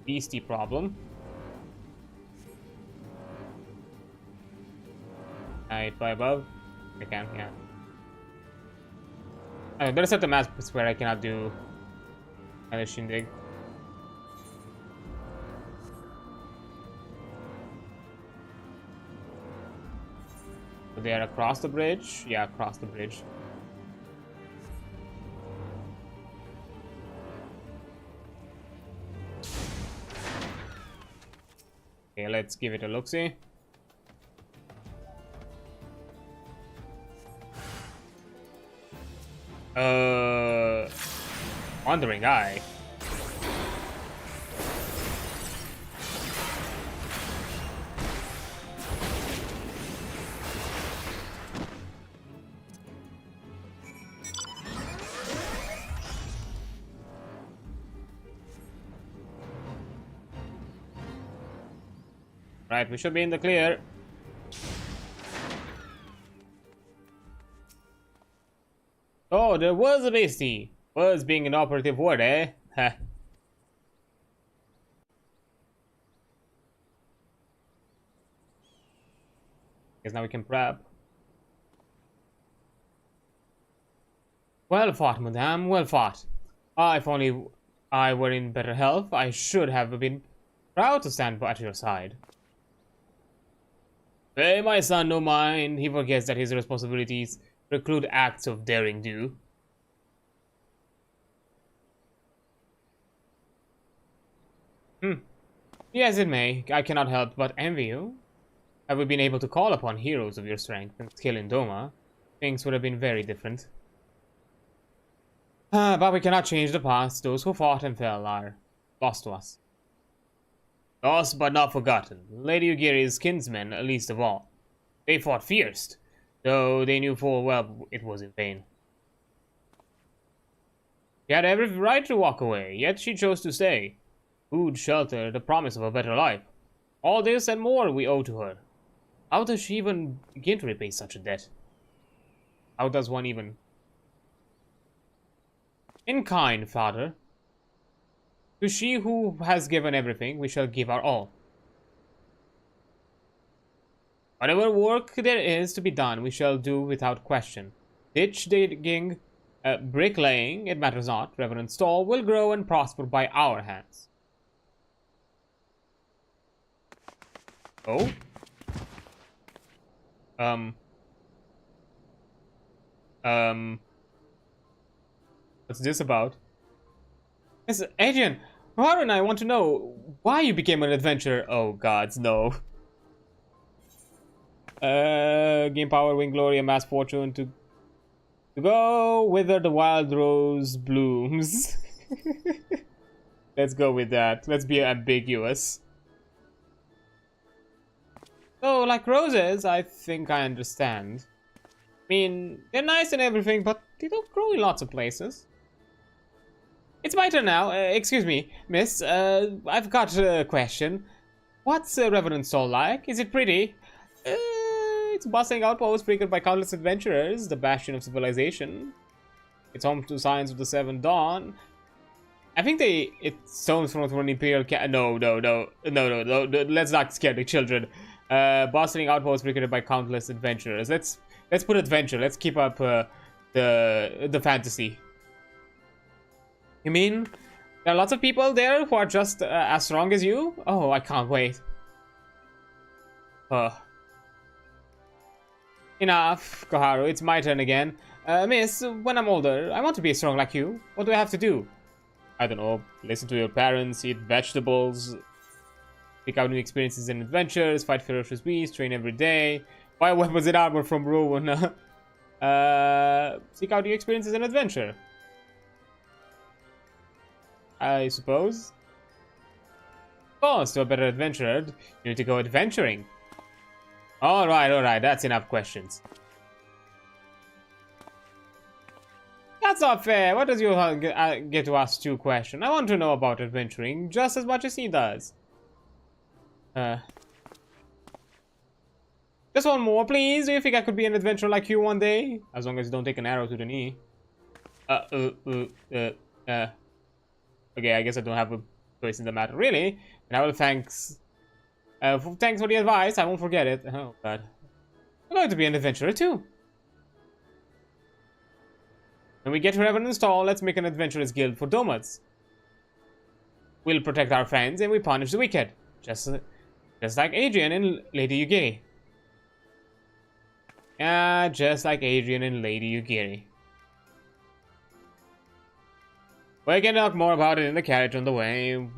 beastie problem. Alright, by above. I can, yeah. I better set the map where I cannot do another shindig. So they are across the bridge? Yeah, across the bridge. Okay, let's give it a look-see. Wandering Eye. Right, we should be in the clear. Oh, there was a beastie. Was being an operative word, eh? Heh. Guess now we can prep. Well fought, madame, well fought. Ah, if only I were in better health, I should have been proud to stand at your side. Pay my son no mind, he forgets that his responsibilities preclude acts of daring do. Yes, it may. I cannot help but envy you. Had we been able to call upon heroes of your strength and skill in Doma, things would have been very different. But we cannot change the past. Those who fought and fell are lost to us. Lost but not forgotten. Lady Ugiri's kinsmen, least of all. They fought fierce, though they knew full well it was in vain. She had every right to walk away, yet she chose to stay. Food, shelter, the promise of a better life. All this and more we owe to her. How does she even begin to repay such a debt? How does one even... In kind, father. To she who has given everything, we shall give our all. Whatever work there is to be done, we shall do without question. Ditch digging, bricklaying, it matters not. Reverend Stoll will grow and prosper by our hands. Oh? What's this about? Yes, Adrian, Haru and I want to know why you became an adventurer. Oh gods, no. Gain power, win glory, amass fortune to go whither the wild rose blooms. Let's go with that. Let's be ambiguous. So, like roses, I think I understand. I mean, they're nice and everything, but they don't grow in lots of places. It's my turn now. Excuse me, miss. I've got a question. What's Reverend Soul like? Is it pretty? It's a bustling outpost frequented by countless adventurers, the bastion of civilization. It's home to signs of the Seven Dawn. I think it stones from an imperial No, let's not scare the children. Bustling outpost frequented by countless adventurers. Let's put adventure. Let's keep up the fantasy. You mean there are lots of people there who are just as strong as you? Oh, I can't wait. Enough, Koharu. It's my turn again. Miss, when I'm older, I want to be strong like you. What do I have to do? I don't know. Listen to your parents, eat vegetables, pick out new experiences and adventures, fight ferocious beasts, train every day, buy weapons and armor from Rowan. Seek out new experiences and adventure. I suppose. Of course, to a better adventurer, you need to go adventuring. Alright, that's enough questions. That's not fair. What does you get to ask 2 questions? I want to know about adventuring just as much as he does. Just one more, please. Do you think I could be an adventurer like you one day? As long as you don't take an arrow to the knee. Okay, I guess I don't have a choice in the matter. Really? And I will thanks for the advice. I won't forget it. Oh, God. I'm going to be an adventurer, too. When we get to Revenant's Stall, let's make an adventurers guild for Domas. We'll protect our friends and we punish the wicked. Just like Adrian and Lady Yugiri. Yeah, just like Adrian and Lady Yugiri. We can talk more about it in the carriage on the way. Will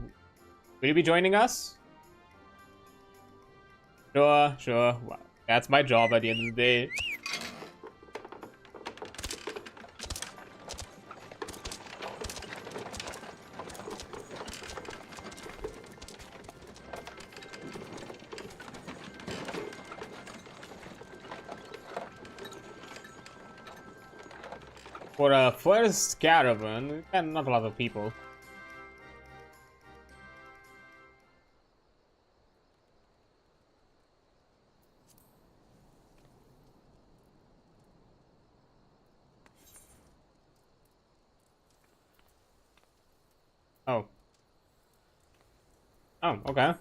you be joining us? Sure. Well, that's my job at the end of the day. For a first caravan, and not a lot of people. Oh, okay.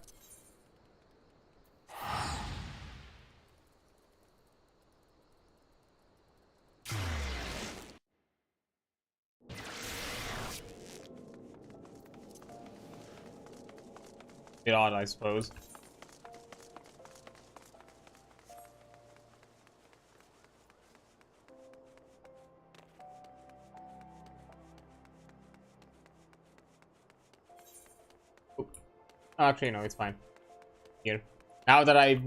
Bit odd, I suppose. Actually, no, it's fine. Here. Now that I,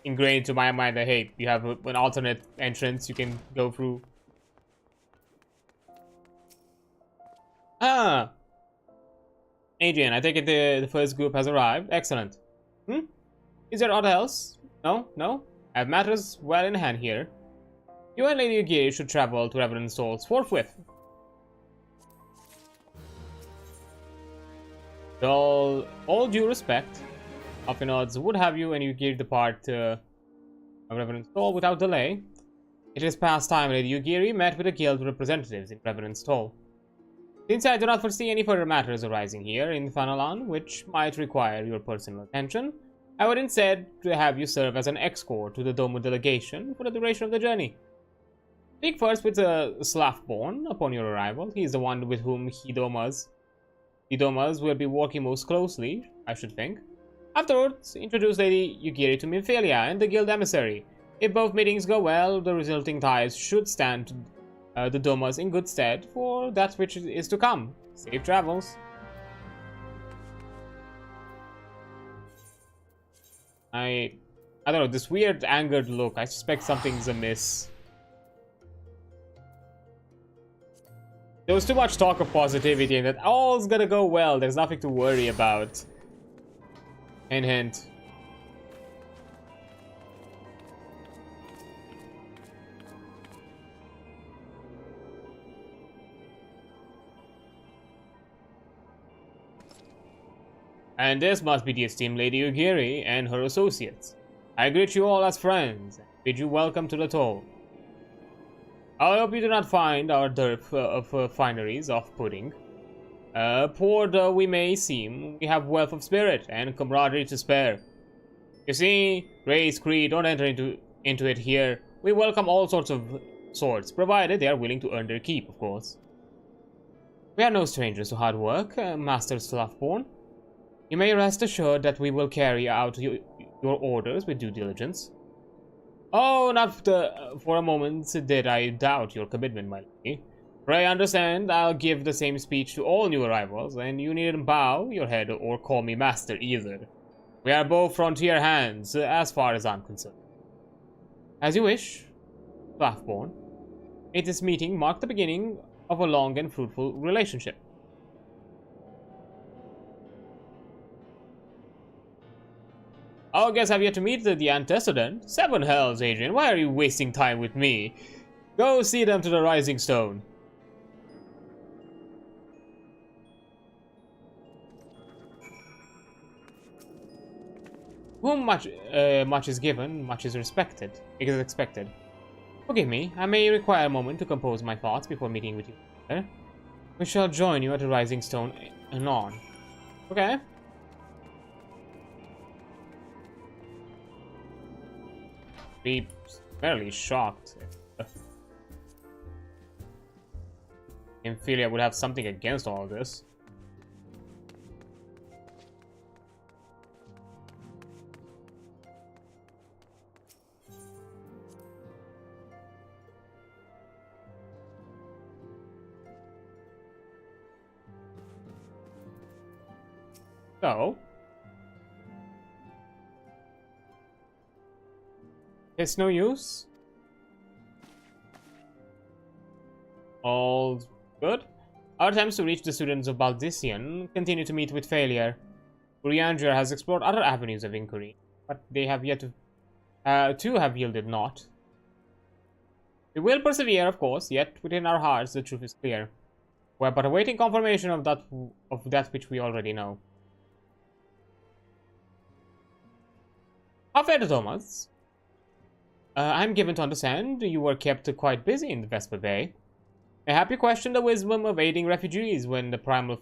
ingrained into my mind that, hey, you have an alternate entrance you can go through. Ah! Adrian, I take it the first group has arrived. Excellent. Is there aught else? No? I have matters well in hand here. You and Lady Yugiri should travel to Revenant Souls forthwith. With all due respect, Affinod's would have you and Yugiri depart Revenant Soul without delay. It is past time Lady Yugiri met with the guild representatives in Revenant Soul. Since I do not foresee any further matters arising here in Fanalan which might require your personal attention, I would instead have you serve as an escort to the Domo delegation for the duration of the journey. Speak first with Slaffborn upon your arrival. He is the one with whom the Domas will be working most closely, I should think. Afterwards, introduce Lady Yugiri to Minphalia and the guild emissary. If both meetings go well, the resulting ties should stand the Domas in good stead for that which is to come. Safe travels. I don't know, this weird angered look, I suspect something's amiss. There was too much talk of positivity and that all's gonna go well, there's nothing to worry about. Hint, hint. And this must be the esteemed Lady Yugiri and her associates. I greet you all as friends, and bid you welcome to the toll. I hope you do not find our dearth of fineries off-putting. Poor though we may seem, we have wealth of spirit and camaraderie to spare. You see, race, creed, don't enter into it here. We welcome all sorts, provided they are willing to earn their keep, of course. We are no strangers to hard work, Master Slaffborn. You may rest assured that we will carry out your orders with due diligence. Oh, not for a moment did I doubt your commitment, my lady. Pray understand, I'll give the same speech to all new arrivals, and you needn't bow your head or call me master either. We are both frontier hands, as far as I'm concerned. As you wish, Laughborn. May this meeting mark the beginning of a long and fruitful relationship. Our guests have yet to meet the antecedent. 7 hells, Adrian. Why are you wasting time with me? Go see them to the Rising Stone. Whom much is given, much is respected. It is expected. Forgive me, I may require a moment to compose my thoughts before meeting with you. We shall join you at the Rising Stone anon. Okay. Be fairly shocked. Emphilia would have something against all of this. So, it's no use. All good. Our attempts to reach the students of Baldician continue to meet with failure. Urianger has explored other avenues of inquiry, but they have yet to have yielded naught. We will persevere, of course, yet within our hearts the truth is clear. We are but awaiting confirmation of that which we already know. How fare the Thomas? I'm given to understand you were kept quite busy in the Vesper Bay. Mayhap you question the wisdom of aiding refugees when the primal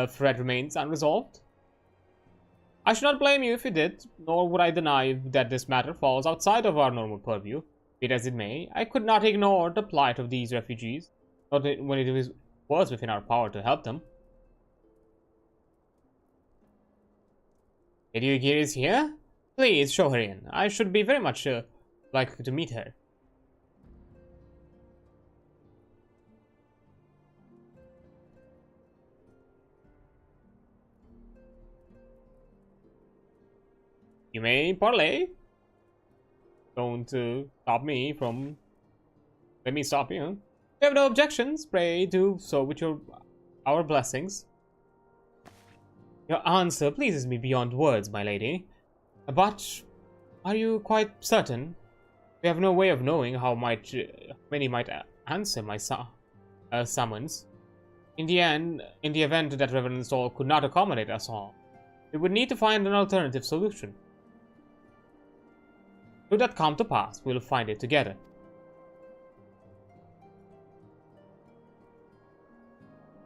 threat remains unresolved? I should not blame you if you did, nor would I deny that this matter falls outside of our normal purview. Be it as it may, I could not ignore the plight of these refugees, not when it was within our power to help them. Lady Ugiri is here? Please show her in. I should be very much like to meet her. You may parlay. Don't stop me from... Let me stop you. If you have no objections, pray do so with our blessings. Your answer pleases me beyond words, my lady. But are you quite certain? We have no way of knowing how many might answer my summons. In the event that Reverend Soul could not accommodate us all, we would need to find an alternative solution. Should that come to pass, we will find it together.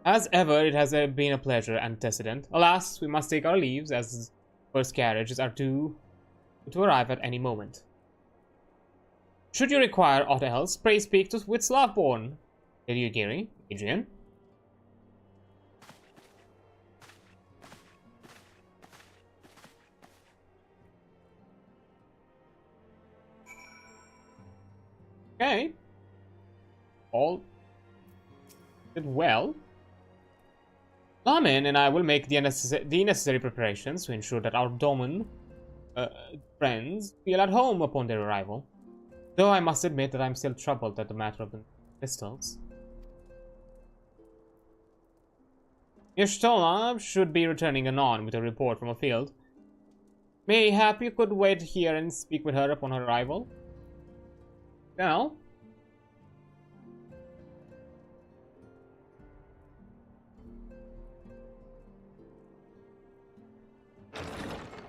As ever, it has been a pleasure, antecedent. Alas, we must take our leaves, as first carriages are due to arrive at any moment. Should you require aught else, pray speak with Laughborn. Lady Ugiri, Adrian. Okay. All did well. Lamin and I will make the necessary preparations to ensure that our Doman friends feel at home upon their arrival. Though I must admit that I'm still troubled at the matter of the pistols. Yashtola should be returning anon with a report from a field. Mayhap you could wait here and speak with her upon her arrival? Now?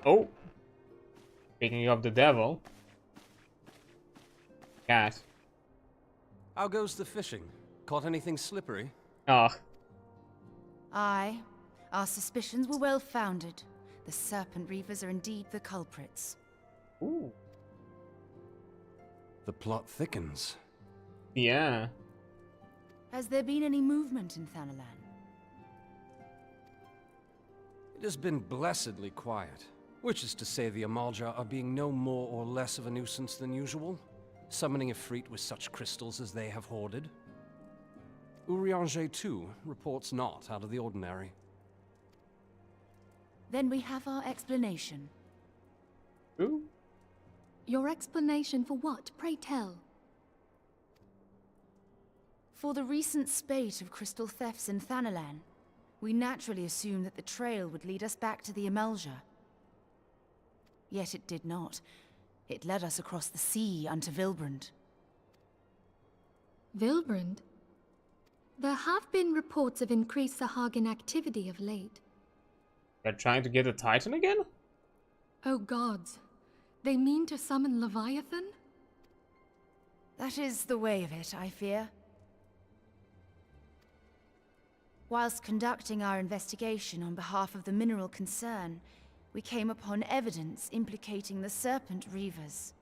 Oh. Speaking of the devil. Cat. How goes the fishing? Caught anything slippery? Ah. Aye. Our suspicions were well founded. The Serpent Reavers are indeed the culprits. Ooh. The plot thickens. Yeah. Has there been any movement in Thanalan? It has been blessedly quiet. Which is to say the Amalja are being no more or less of a nuisance than usual, summoning Ifrit with such crystals as they have hoarded. Urianger, too, reports not out of the ordinary. Then we have our explanation. Ooh. Your explanation for what, pray tell? For the recent spate of crystal thefts in Thanalan, we naturally assumed that the trail would lead us back to the Amalja. Yet it did not. It led us across the sea unto Vilbrand. Vilbrand? There have been reports of increased Sahagin activity of late. They're trying to get a Titan again? Oh gods. They mean to summon Leviathan? That is the way of it, I fear. Whilst conducting our investigation on behalf of the mineral concern, we came upon evidence implicating the Serpent Reavers.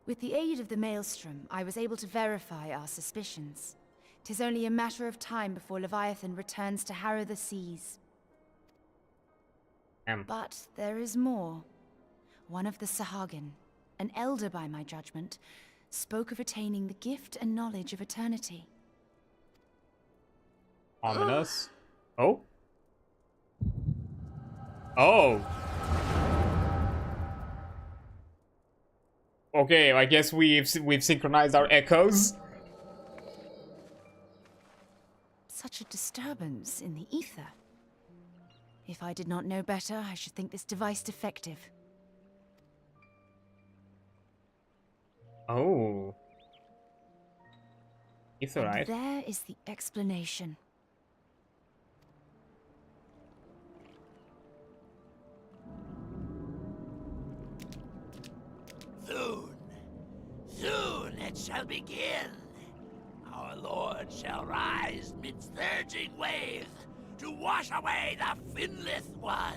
With the aid of the Maelstrom, I was able to verify our suspicions. 'Tis only a matter of time before Leviathan returns to harrow the seas. But there is more. One of the Sahagin, an elder by my judgment, spoke of attaining the gift and knowledge of eternity. Ominous. Oh? Oh! Okay, I guess we've synchronized our echoes. Such a disturbance in the ether. If I did not know better, I should think this device defective. Oh. It's alright. There is the explanation. Soon it shall begin. Our Lord shall rise midst surging waves to wash away the finless ones.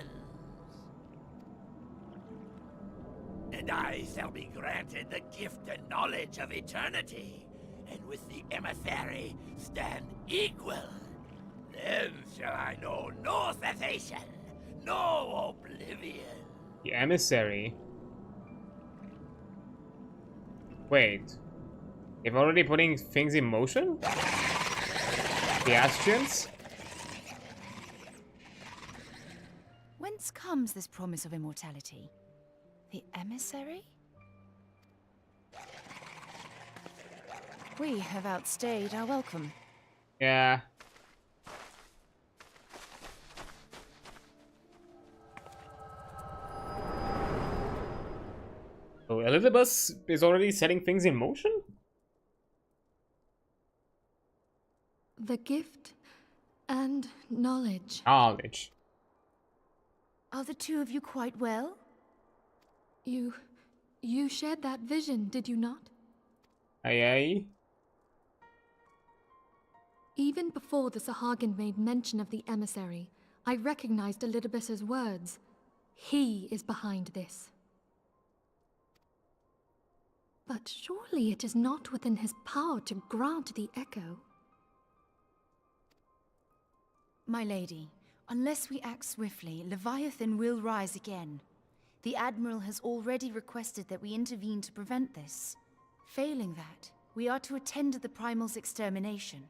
And I shall be granted the gift and knowledge of eternity, and with the emissary stand equal. Then shall I know no cessation, no oblivion. The emissary. Wait. They've already putting things in motion? The Astrians? Whence comes this promise of immortality? The emissary? We have outstayed our welcome. Yeah. So Elizabeth is already setting things in motion? The gift and knowledge. Knowledge. Are the two of you quite well? You shared that vision, did you not? Aye aye. Even before the Sahagin made mention of the emissary, I recognized Elidibus's words. He is behind this. But surely it is not within his power to grant the echo. My lady, unless we act swiftly, Leviathan will rise again. The Admiral has already requested that we intervene to prevent this. Failing that, we are to attend to the Primal's extermination.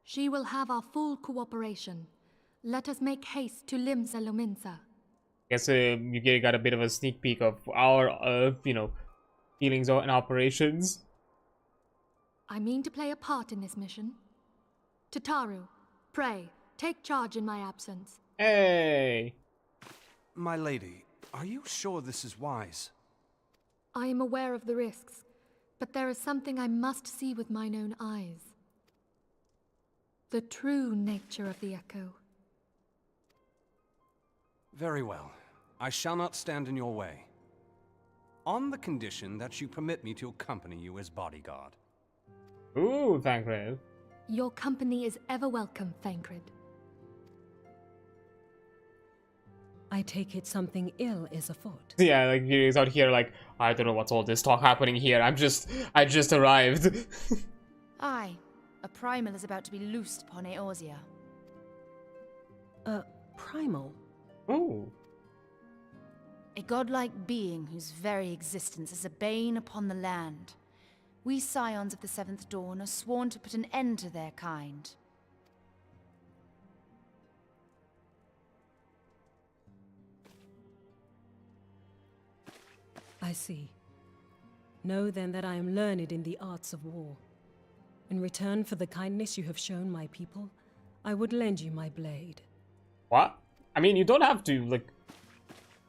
She will have our full cooperation. Let us make haste to Limsa Lominsa. Guess you got a bit of a sneak peek of our, feelings and operations. I mean to play a part in this mission. Tataru, pray, take charge in my absence. Hey! My lady, are you sure this is wise? I am aware of the risks, but there is something I must see with mine own eyes. The true nature of the echo. Very well. I shall not stand in your way. On the condition that you permit me to accompany you as bodyguard. Ooh, Thancred. Your company is ever welcome, Thancred. I take it something ill is afoot. Yeah, like he's out here like, I don't know what's all this talk happening here. I just arrived. Aye, a primal is about to be loosed upon Eorzea. Primal? Ooh. A godlike being whose very existence is a bane upon the land. We scions of the Seventh Dawn are sworn to put an end to their kind. I see. Know then that I am learned in the arts of war. In return for the kindness you have shown my people, I would lend you my blade. What? I mean, you don't have to, like...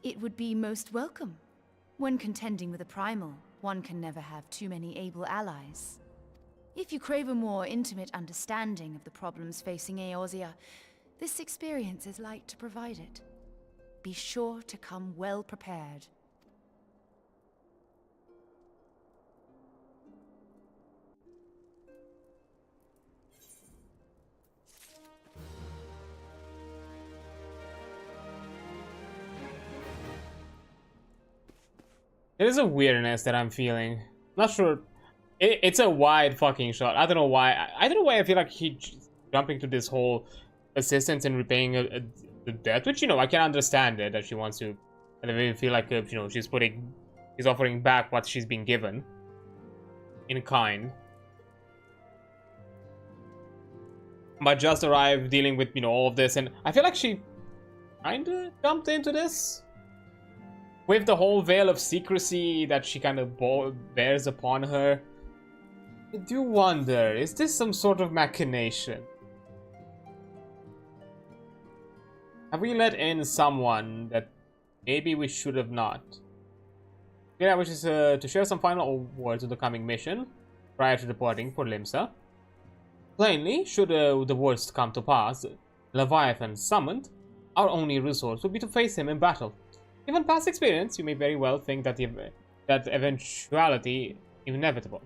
It would be most welcome. When contending with a primal, one can never have too many able allies. If you crave a more intimate understanding of the problems facing Eorzea, this experience is like to provide it. Be sure to come well prepared. It is a weirdness that I'm feeling. Not sure. It's a wide fucking shot. I don't know why. I don't know why I feel like he's jumping to this whole assistance and repaying the debt, which, you know, I can understand it that she wants to. And I feel like, you know, she's offering back what she's been given in kind. But just arrived dealing with, you know, all of this, and I feel like she kinda jumped into this. With the whole veil of secrecy that she kind of bears upon her. I do wonder, is this some sort of machination? Have we let in someone that maybe we should have not? Yeah, which is to share some final words of the coming mission prior to departing for Limsa. Plainly, should the worst come to pass, Leviathan summoned, our only resource would be to face him in battle. Given past experience, you may very well think that that eventuality is inevitable.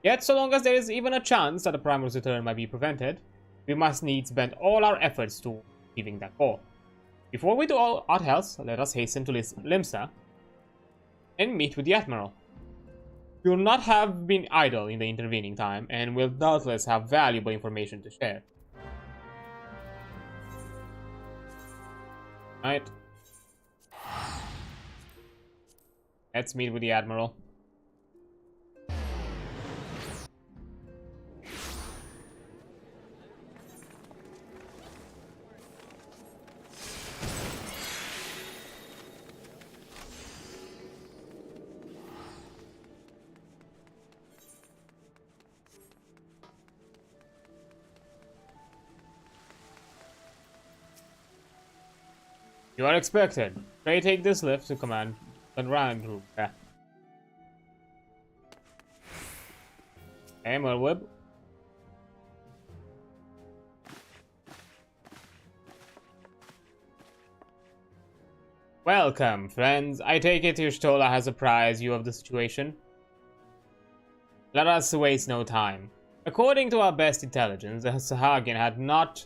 Yet, so long as there is even a chance that the primal's return might be prevented, we must needs bend all our efforts to achieving that goal. Before we do aught else, let us hasten to Limsa and meet with the Admiral. We will not have been idle in the intervening time, and will doubtless have valuable information to share. Right. Let's meet with the Admiral. You are expected. Pray take this lift to command and round group. Yeah. Hey, Merweb. Welcome, friends. I take it Y'shtola has apprised you of the situation. Let us waste no time. According to our best intelligence, the Sahagin had not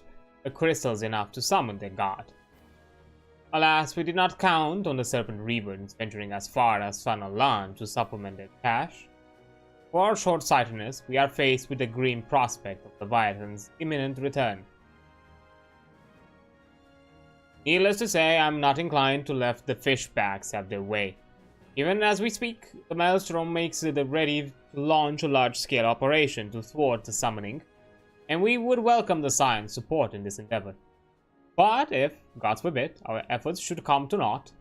crystals enough to summon their god. Alas, we did not count on the Serpent Reavers venturing as far as Finalfantasyxiv to supplement their cache. For our short-sightedness, we are faced with the grim prospect of Leviathan's imminent return. Needless to say, I am not inclined to let the fishbacks have their way. Even as we speak, the Maelstrom makes it ready to launch a large-scale operation to thwart the summoning, and we would welcome the Scion's support in this endeavor. But if, God forbid, our efforts should come to naught,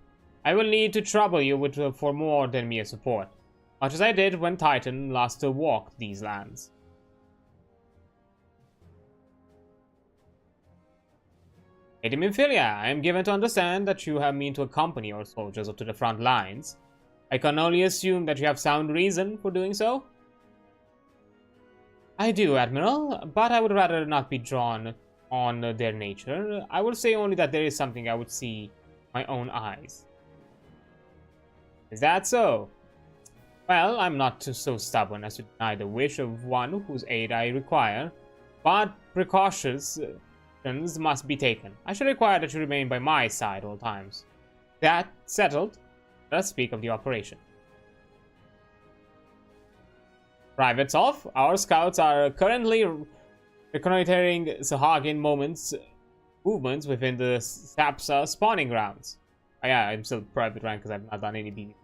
I will need to trouble you for more than mere support, much as I did when Titan last walked these lands. Lady Minfilia, I am given to understand that you have mean to accompany your soldiers up to the front lines. I can only assume that you have sound reason for doing so? I do, Admiral, but I would rather not be drawn on their nature. I will say only that there is something I would see my own eyes. Is that so? Well, I'm not so stubborn as to deny the wish of one whose aid I require, but precautions must be taken. I shall require that you remain by my side all times. That settled, let us speak of the operation. Private Solf, our scouts are currently reconnoitering Sahagin movements within the Sapsa spawning grounds. Oh, yeah, I'm still private rank because I've not done any BD.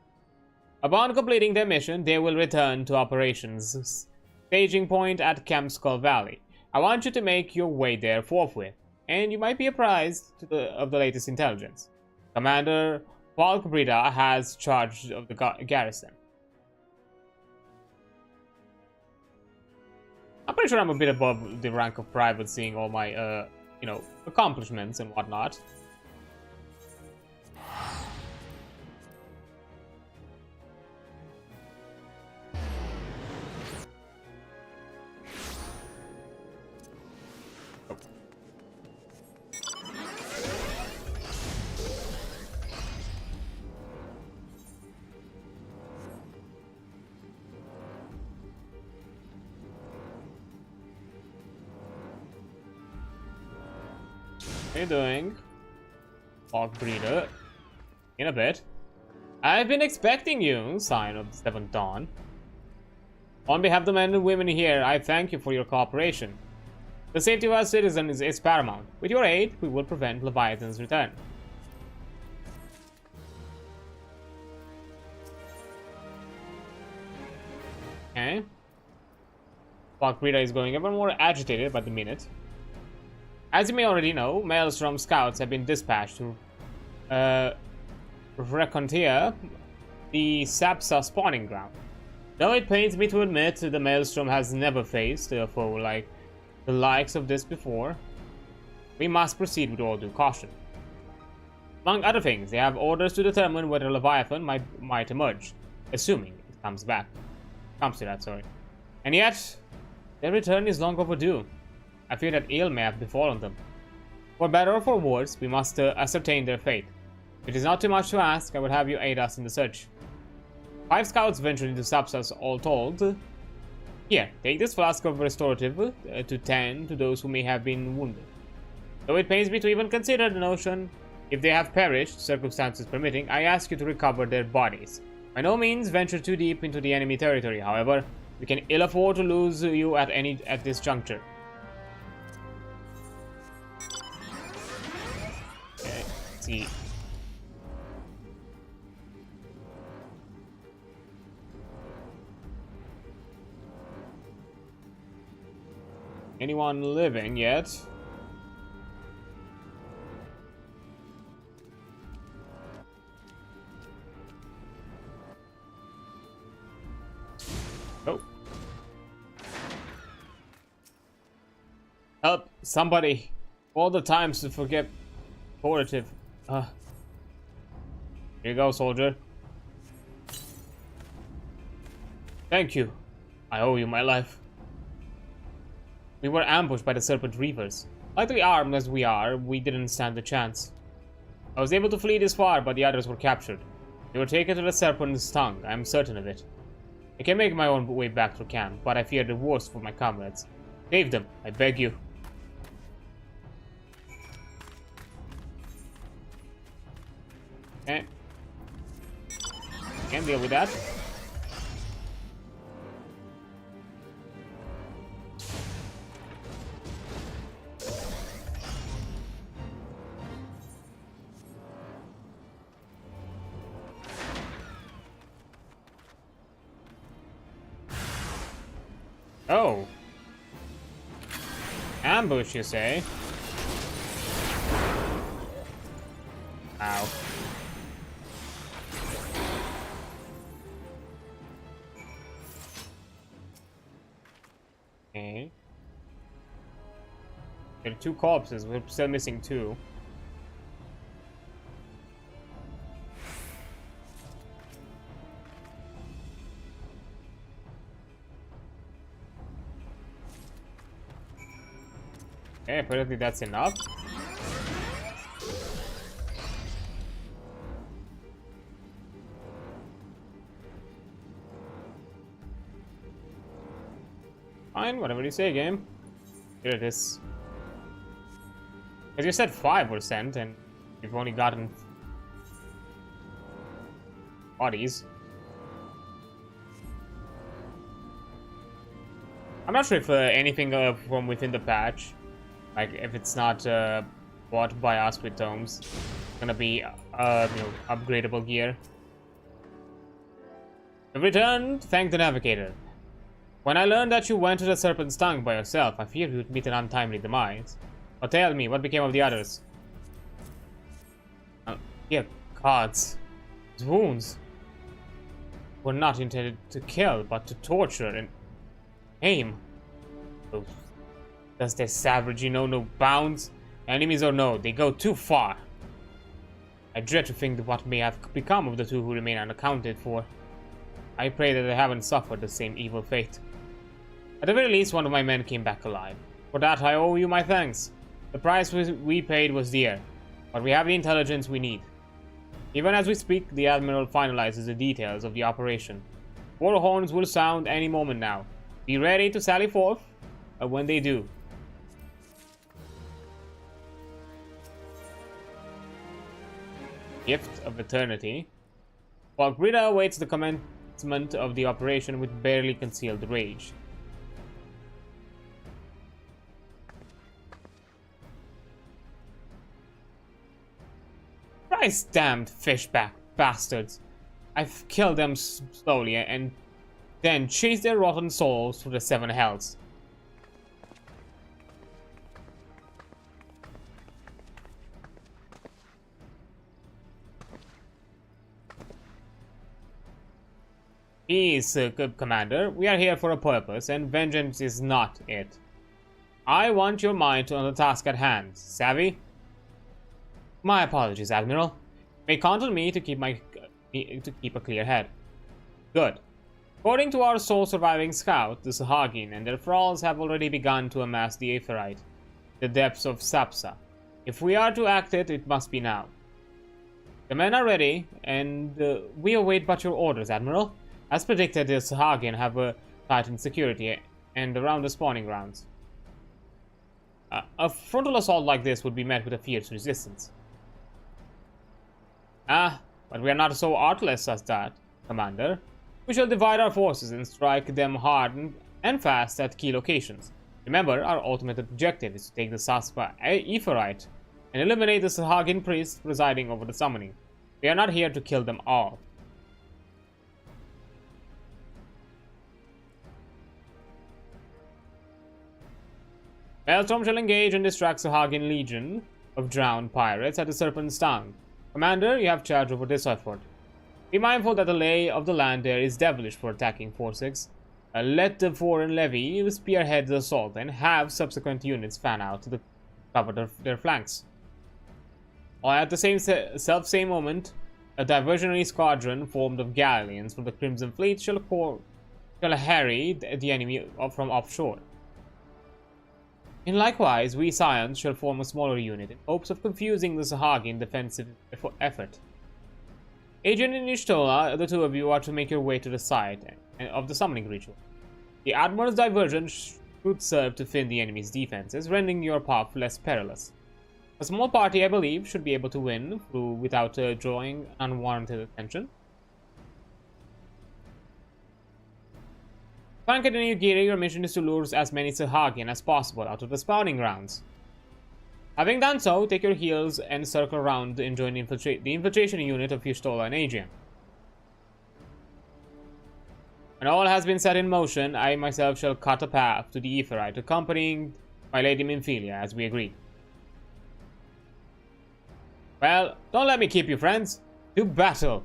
Upon completing their mission, they will return to operations staging point at Camp Skull Valley. I want you to make your way there forthwith, and you might be apprised of the latest intelligence. Commander Valkbrida has charge of the garrison. I'm pretty sure I'm a bit above the rank of private, seeing all my, you know, accomplishments and whatnot. How you doing? Hog breeder. In a bit. I've been expecting you, Sign of the Seventh Dawn. On behalf of the men and women here, I thank you for your cooperation. The safety of our citizens is paramount. With your aid, we will prevent Leviathan's return. Okay. Hog breeder is going ever more agitated by the minute. As you may already know, Maelstrom scouts have been dispatched to reconnoiter the Sapsa spawning ground. Though it pains me to admit the Maelstrom has never faced a foe like the likes of this before, we must proceed with all due caution. Among other things, they have orders to determine whether Leviathan might emerge, assuming it comes to that, sorry. And yet, their return is long overdue. I fear that ill may have befallen them. For better or for worse, we must ascertain their fate. If it is not too much to ask, I would have you aid us in the search. 5 scouts ventured into Sapsas all told. Here, take this flask of restorative to tend to those who may have been wounded. Though it pains me to even consider the notion, if they have perished, circumstances permitting, I ask you to recover their bodies. By no means venture too deep into the enemy territory, however. We can ill afford to lose you at this juncture. Okay, let's see. Anyone living yet? Oh. Help, somebody. All the times to forget formative. Here you go, soldier. Thank you. I owe you my life. We were ambushed by the Serpent Reavers. Lightly armed as we are, we didn't stand a chance. I was able to flee this far, but the others were captured. They were taken to the Serpent's tongue, I am certain of it. I can make my own way back to camp, but I fear the worst for my comrades. Save them, I beg you. Okay. Can't deal with that. Oh. Ambush, you say? Ow. Okay. There are 2 corpses, we're still missing 2. Okay, apparently that's enough. Fine, whatever you say, game. Here it is. As you said, 5 were sent, and we've only gotten bodies. I'm not sure if anything from within the patch, like if it's not bought by us with tomes. Gonna be, upgradable gear. I've returned, thank the navigator. When I learned that you went to the Serpent's Tongue by yourself, I feared you'd meet an untimely demise. But tell me, what became of the others? Dear gods, his wounds were not intended to kill, but to torture and aim. Does their savagery know no bounds? Enemies or no, they go too far. I dread to think of what may have become of the two who remain unaccounted for. I pray that they haven't suffered the same evil fate. At the very least, one of my men came back alive. For that, I owe you my thanks. The price we paid was dear, but we have the intelligence we need. Even as we speak, the Admiral finalizes the details of the operation. 4 horns will sound any moment now. Be ready to sally forth when they do. Gift of Eternity. While Grida awaits the commencement of the operation with barely concealed rage. Christ damned fishback bastards. I've killed them slowly and then chased their rotten souls through the 7 hells. Peace, Commander. We are here for a purpose, and vengeance is not it. I want your mind on the task at hand. Savvy? My apologies, Admiral. You may count on me to keep a clear head. Good. According to our sole surviving scout, the Sahagin and their thralls have already begun to amass the Aetheryte, the depths of Sapsa. If we are to act it, it must be now. The men are ready, and we await but your orders, Admiral. As predicted, the Sahagin have a tightened security and around the spawning grounds. A frontal assault like this would be met with a fierce resistance. But we are not so artless as that, Commander. We shall divide our forces and strike them hard and fast at key locations. Remember, our ultimate objective is to take the Saspa Aetheryte and eliminate the Sahagin priests presiding over the summoning. We are not here to kill them all. Maelstrom shall engage and distract Sahagin Legion of drowned pirates at the Serpent's Tongue. Commander, you have charge over this effort. Be mindful that the lay of the land there is devilish for attacking forces. Let the foreign levy spearhead the assault and have subsequent units fan out to cover their flanks. Or at the same moment, a diversionary squadron formed of galleons from the Crimson Fleet shall harry the enemy from offshore. In likewise, we Scions shall form a smaller unit in hopes of confusing the Sahagin defensive effort. Adrian and Ishtola, the two of you are to make your way to the site of the summoning ritual. The Admiral's diversion should serve to thin the enemy's defenses, rendering your path less perilous. A small party, I believe, should be able to win through without drawing unwarranted attention. Flank and Yugiri, your mission is to lure as many Sahagin as possible out of the spawning grounds. Having done so, take your heels and circle around and join the infiltration unit of Ishtola and Adrian. When all has been set in motion, I myself shall cut a path to the Aetheryte, accompanying my Lady Minfilia, as we agreed. Well, don't let me keep you, friends. To battle!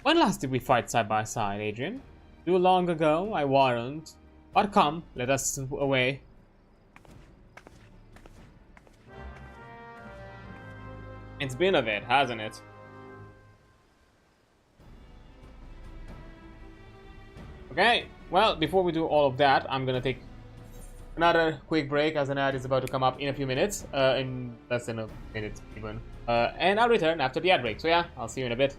When last did we fight side by side, Adrian? Too long ago, I warrant. But come, let us away. It's been a bit, hasn't it? Okay, well, before we do all of that, I'm gonna take another quick break as an ad is about to come up in a few minutes, in less than a minute even. And I'll return after the ad break, so yeah, I'll see you in a bit.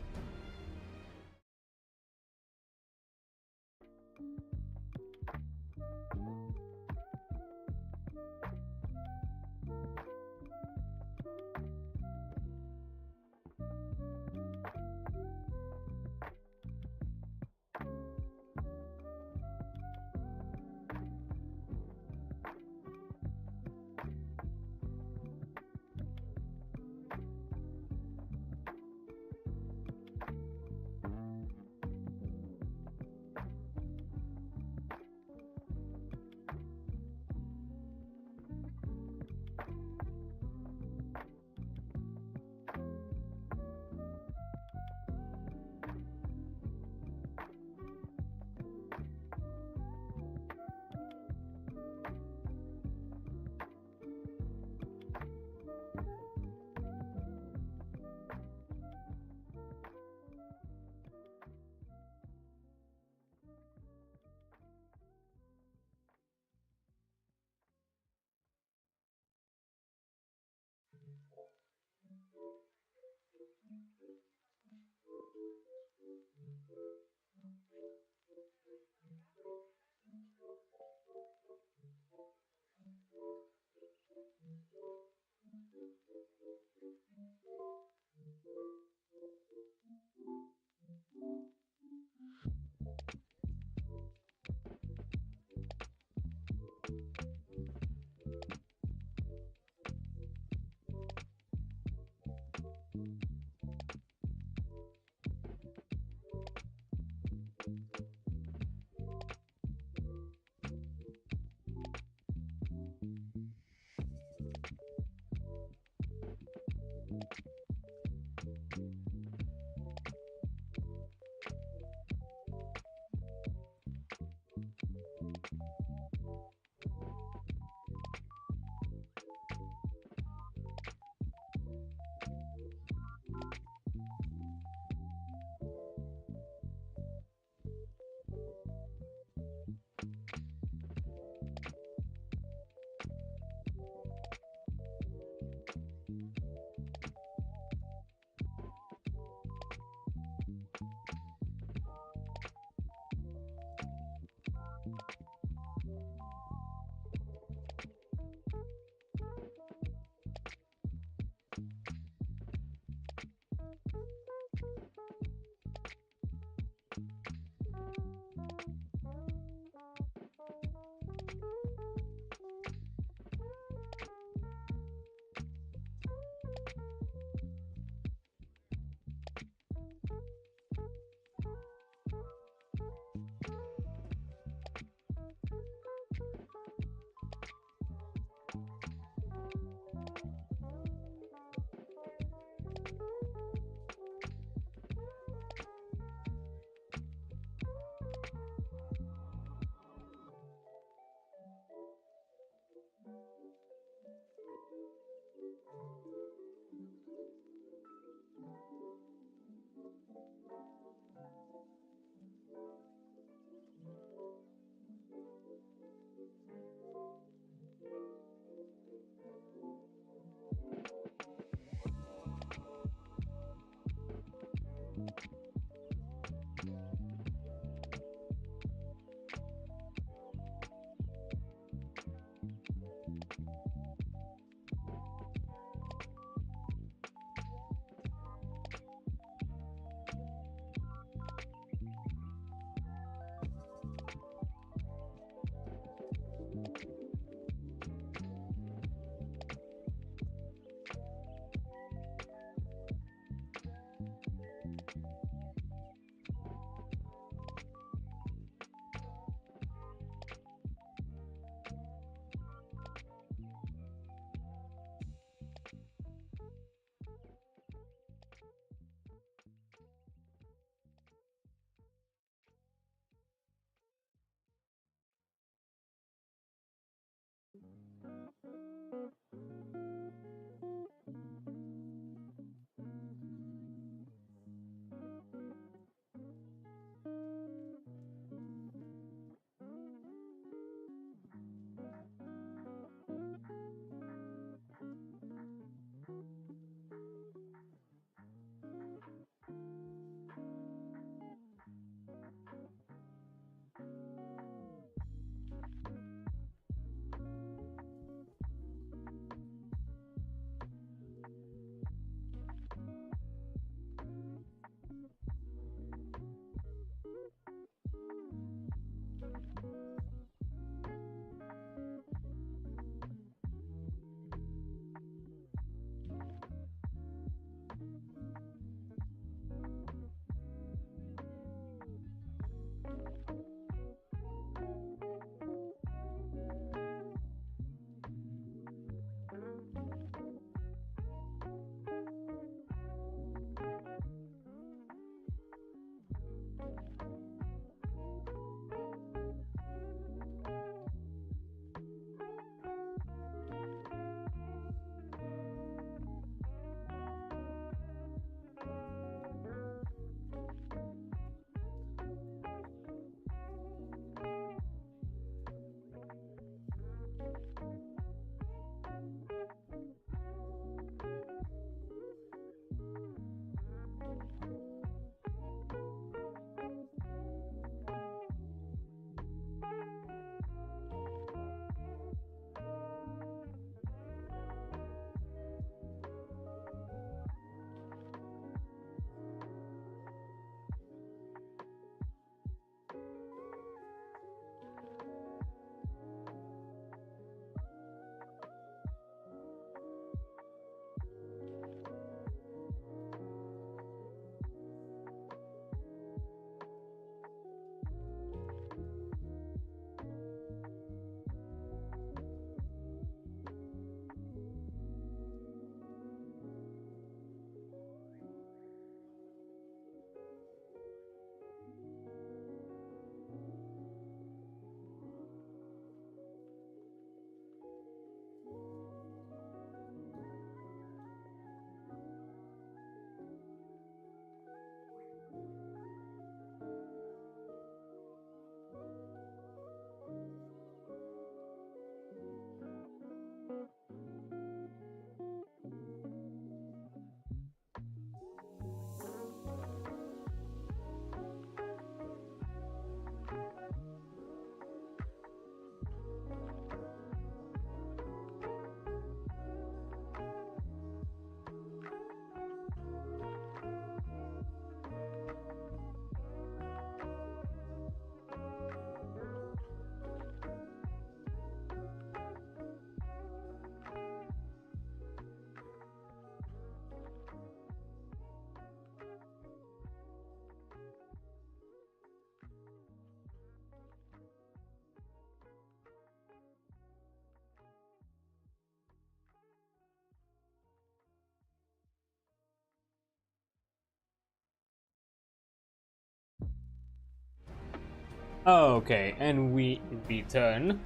Okay, and we return.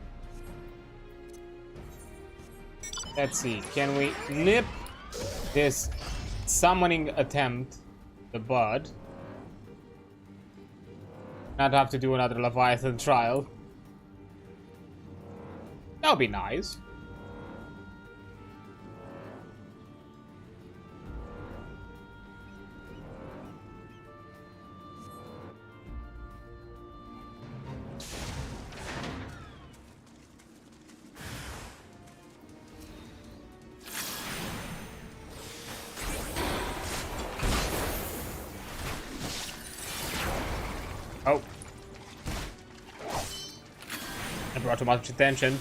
Let's see, can we nip this summoning attempt, the bud? Not have to do another Leviathan trial. That would be nice. Oh. I brought too much attention.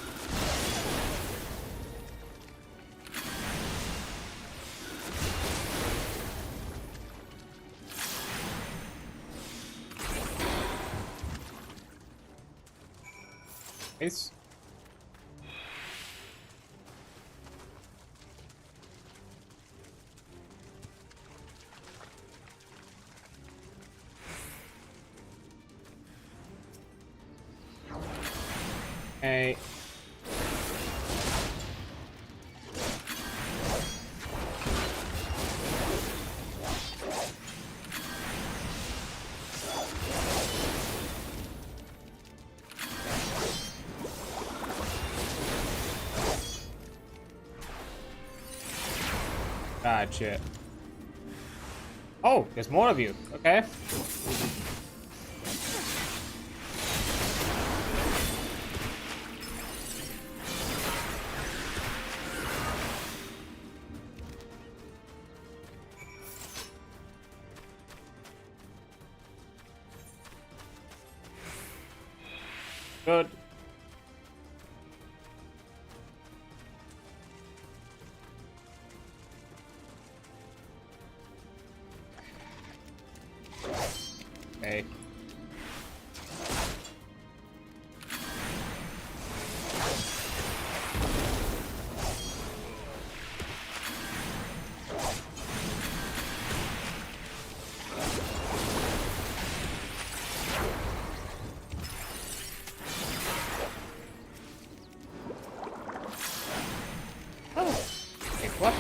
Nice. Hey. Gotcha. Oh, there's more of you. Okay. Good. Okay. What?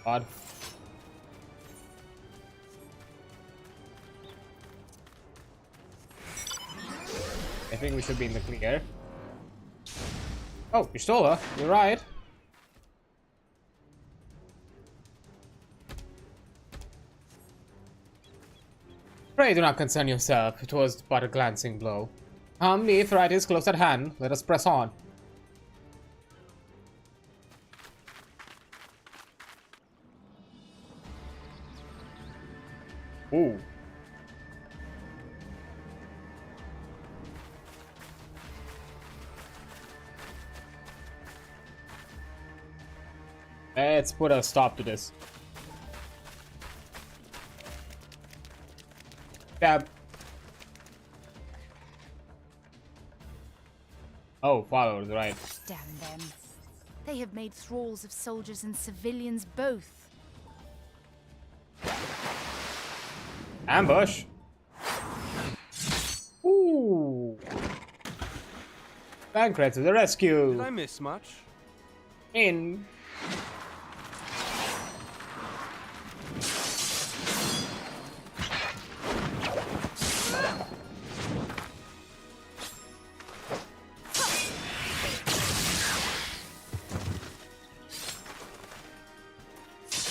Odd. I think we should be in the clear. Oh, you stole her. You're right. Pray do not concern yourself. It was but a glancing blow. The fight is close at hand. Let us press on. Ooh. Let's put a stop to this. Stab. Oh, followers, right. Damn them. They have made thralls of soldiers and civilians both. Ambush. Ooh. Bankrat to the rescue. Did I miss much? In.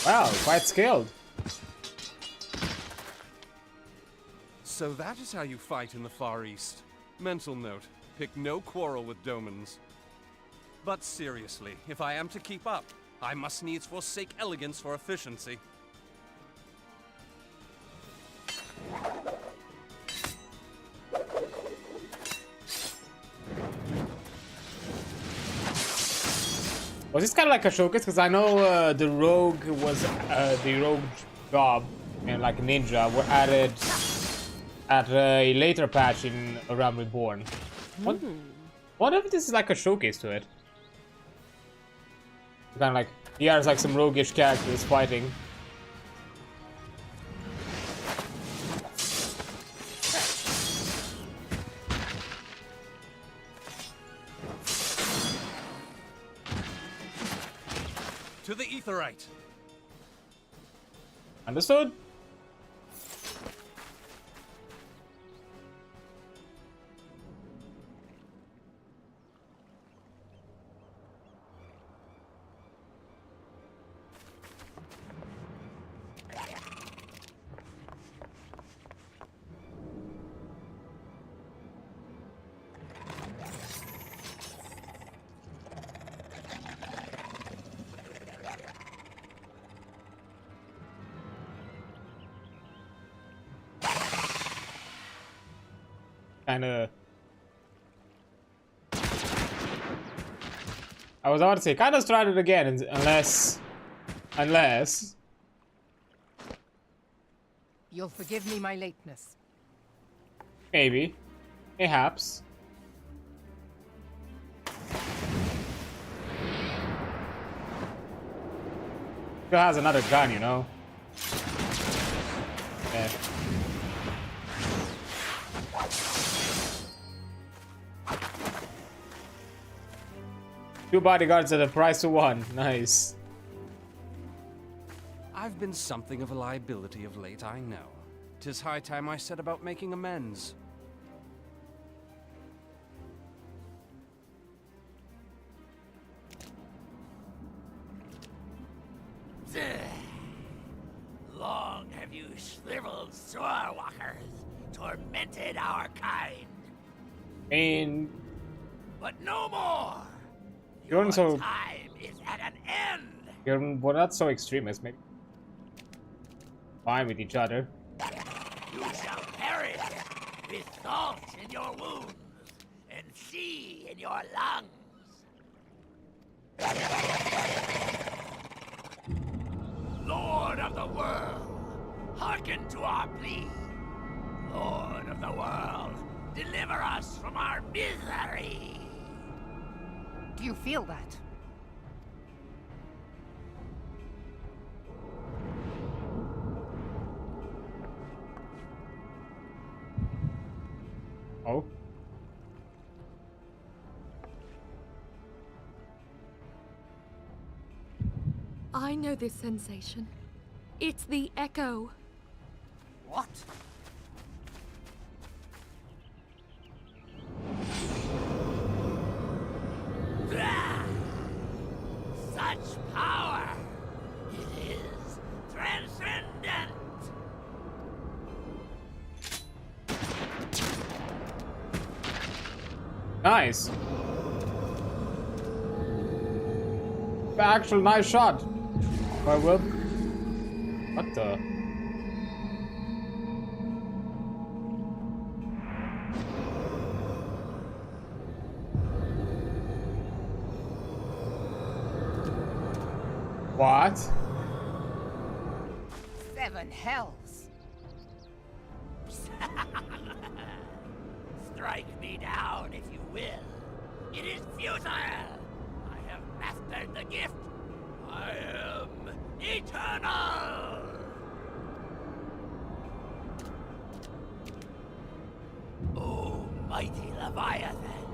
Wow, quite skilled. So that is how you fight in the Far East. Mental note, pick no quarrel with Domans. But seriously, if I am to keep up, I must needs forsake elegance for efficiency. Was this kind of like a showcase? Because I know the rogue was the rogue job and like ninja were added at a later patch in Realm Reborn. What if this is like a showcase to it? Kind of like, here's like some roguish characters fighting. To the Aetheryte. Understood? Kinda. I was about to say, kinda start it again, unless. You'll forgive me my lateness. Maybe. Perhaps. Still has another gun, you know? Yeah. Two bodyguards at the price of one. Nice. I've been something of a liability of late, I know. 'Tis high time I set about making amends. Long have you shriveled swordwalkers tormented our kind. And But no more! you're so Time is at an end! we're not so extremist, maybe. Fine with each other. You shall perish with salt in your wounds and sea in your lungs. Lord of the world, hearken to our plea. Lord of the world, deliver us from our misery. Do you feel that? Oh. I know this sensation. It's the echo. What? Such power! It is transcendent! Nice. Actual nice shot. I will. What the? What? 7 hells. Strike me down if you will. It is futile. I have mastered the gift. I am eternal. O mighty Leviathan,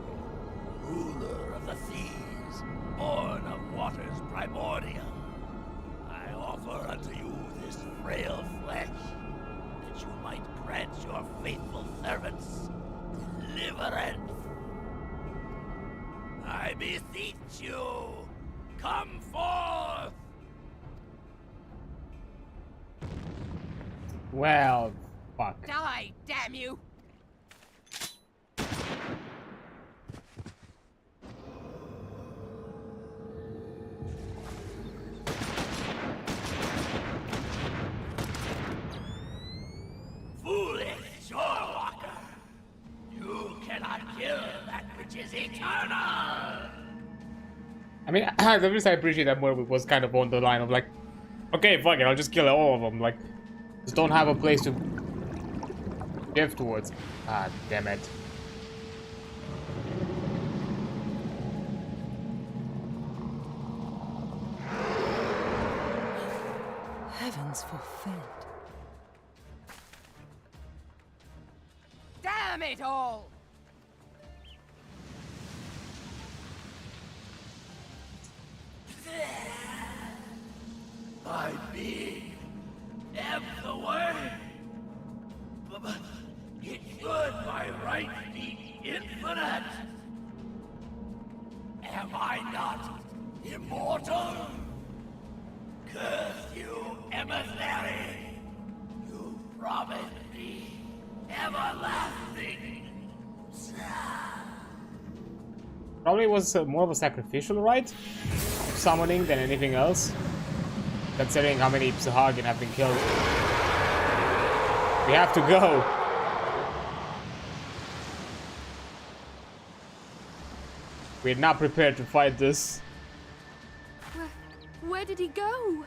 ruler of the seas, born of waters primordial, I offer unto you this frail flesh, that you might grant your faithful servants deliverance. I beseech you, come forth! Well, fuck. Die, damn you! Foolish shorewalker! You cannot kill that which is eternal! I mean, at least I appreciate that more was kind of on the line of like, okay, fuck it, I'll just kill all of them. Like, just don't have a place to give towards. Ah, damn it. demands fulfilled. Damn it all! My being ebb the way. But it should by right be infinite. Am I not immortal? Curse you, emissary! You promised me everlasting. Probably was more of a sacrificial rite, summoning than anything else. Considering how many Sahagin have been killed. We have to go. We're not prepared to fight this. Where did he go?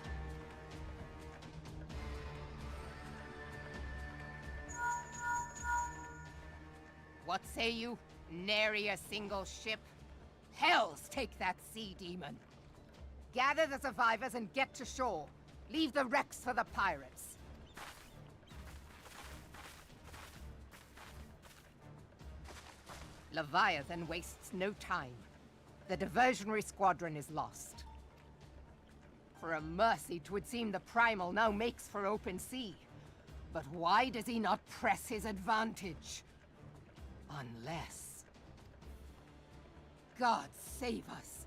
What say you? Nary a single ship? Hells take that sea demon. Gather the survivors and get to shore. Leave the wrecks for the pirates. Leviathan wastes no time. The diversionary squadron is lost. For a mercy, 'twould seem the Primal now makes for open sea. But why does he not press his advantage? Unless... God save us.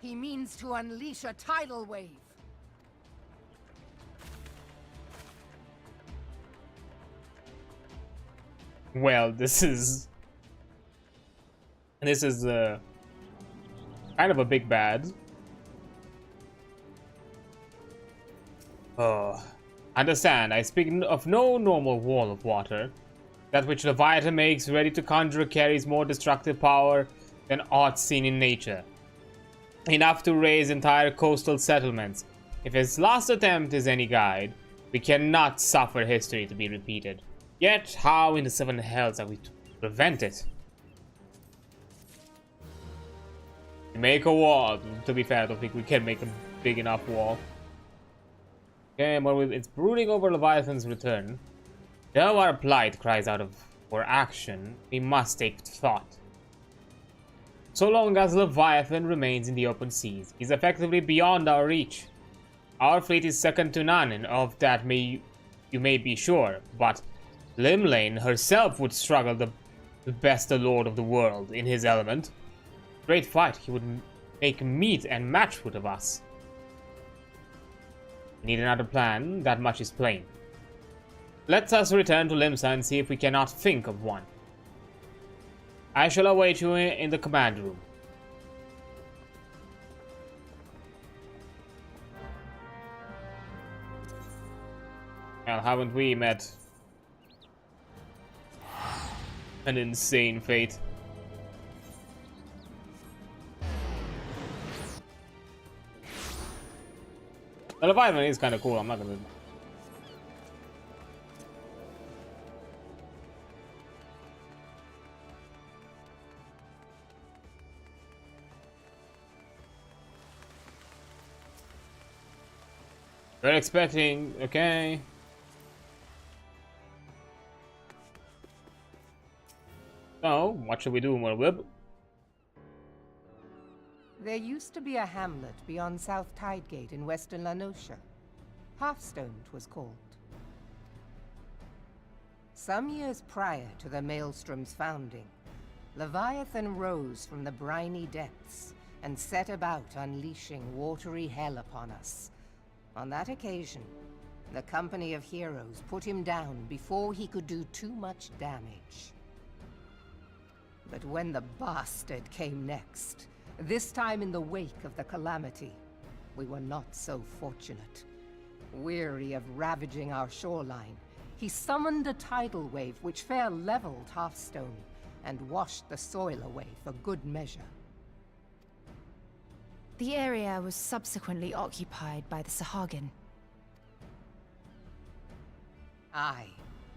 He means to unleash a tidal wave. Well, this is kind of a big bad. Oh, understand, I speak of no normal wall of water. That which Leviathan makes ready to conjure carries more destructive power than aught seen in nature. Enough to raise entire coastal settlements. If his last attempt is any guide, we cannot suffer history to be repeated. Yet, how in the seven hells are we to prevent it? Make a wall. To be fair, I don't think we can make a big enough wall. Okay, but with its brooding over Leviathan's return, though our plight cries out for action, we must take thought. So long as Leviathan remains in the open seas, he's effectively beyond our reach. Our fleet is second to none, and of that you may be sure, but Limlane herself would struggle to best the Lord of the World in his element. Great fight, he would make meat and matchwood of us. We need another plan, that much is plain. Let us return to Limsa and see if we cannot think of one. I shall await you in the command room. Well, haven't we met an insane fate? The Leviathan is kind of cool, I'm not gonna... We're expecting, okay. So, what should we do, Merwib? There used to be a hamlet beyond South Tidegate in western Lanosha. Halfstone, 'twas called. Some years prior to the Maelstrom's founding, Leviathan rose from the briny depths and set about unleashing watery hell upon us. On that occasion, the company of heroes put him down before he could do too much damage. But when the bastard came next, this time in the wake of the calamity, we were not so fortunate. Weary of ravaging our shoreline, he summoned a tidal wave which fair leveled Halfstone and washed the soil away for good measure. The area was subsequently occupied by the Sahagin. Aye,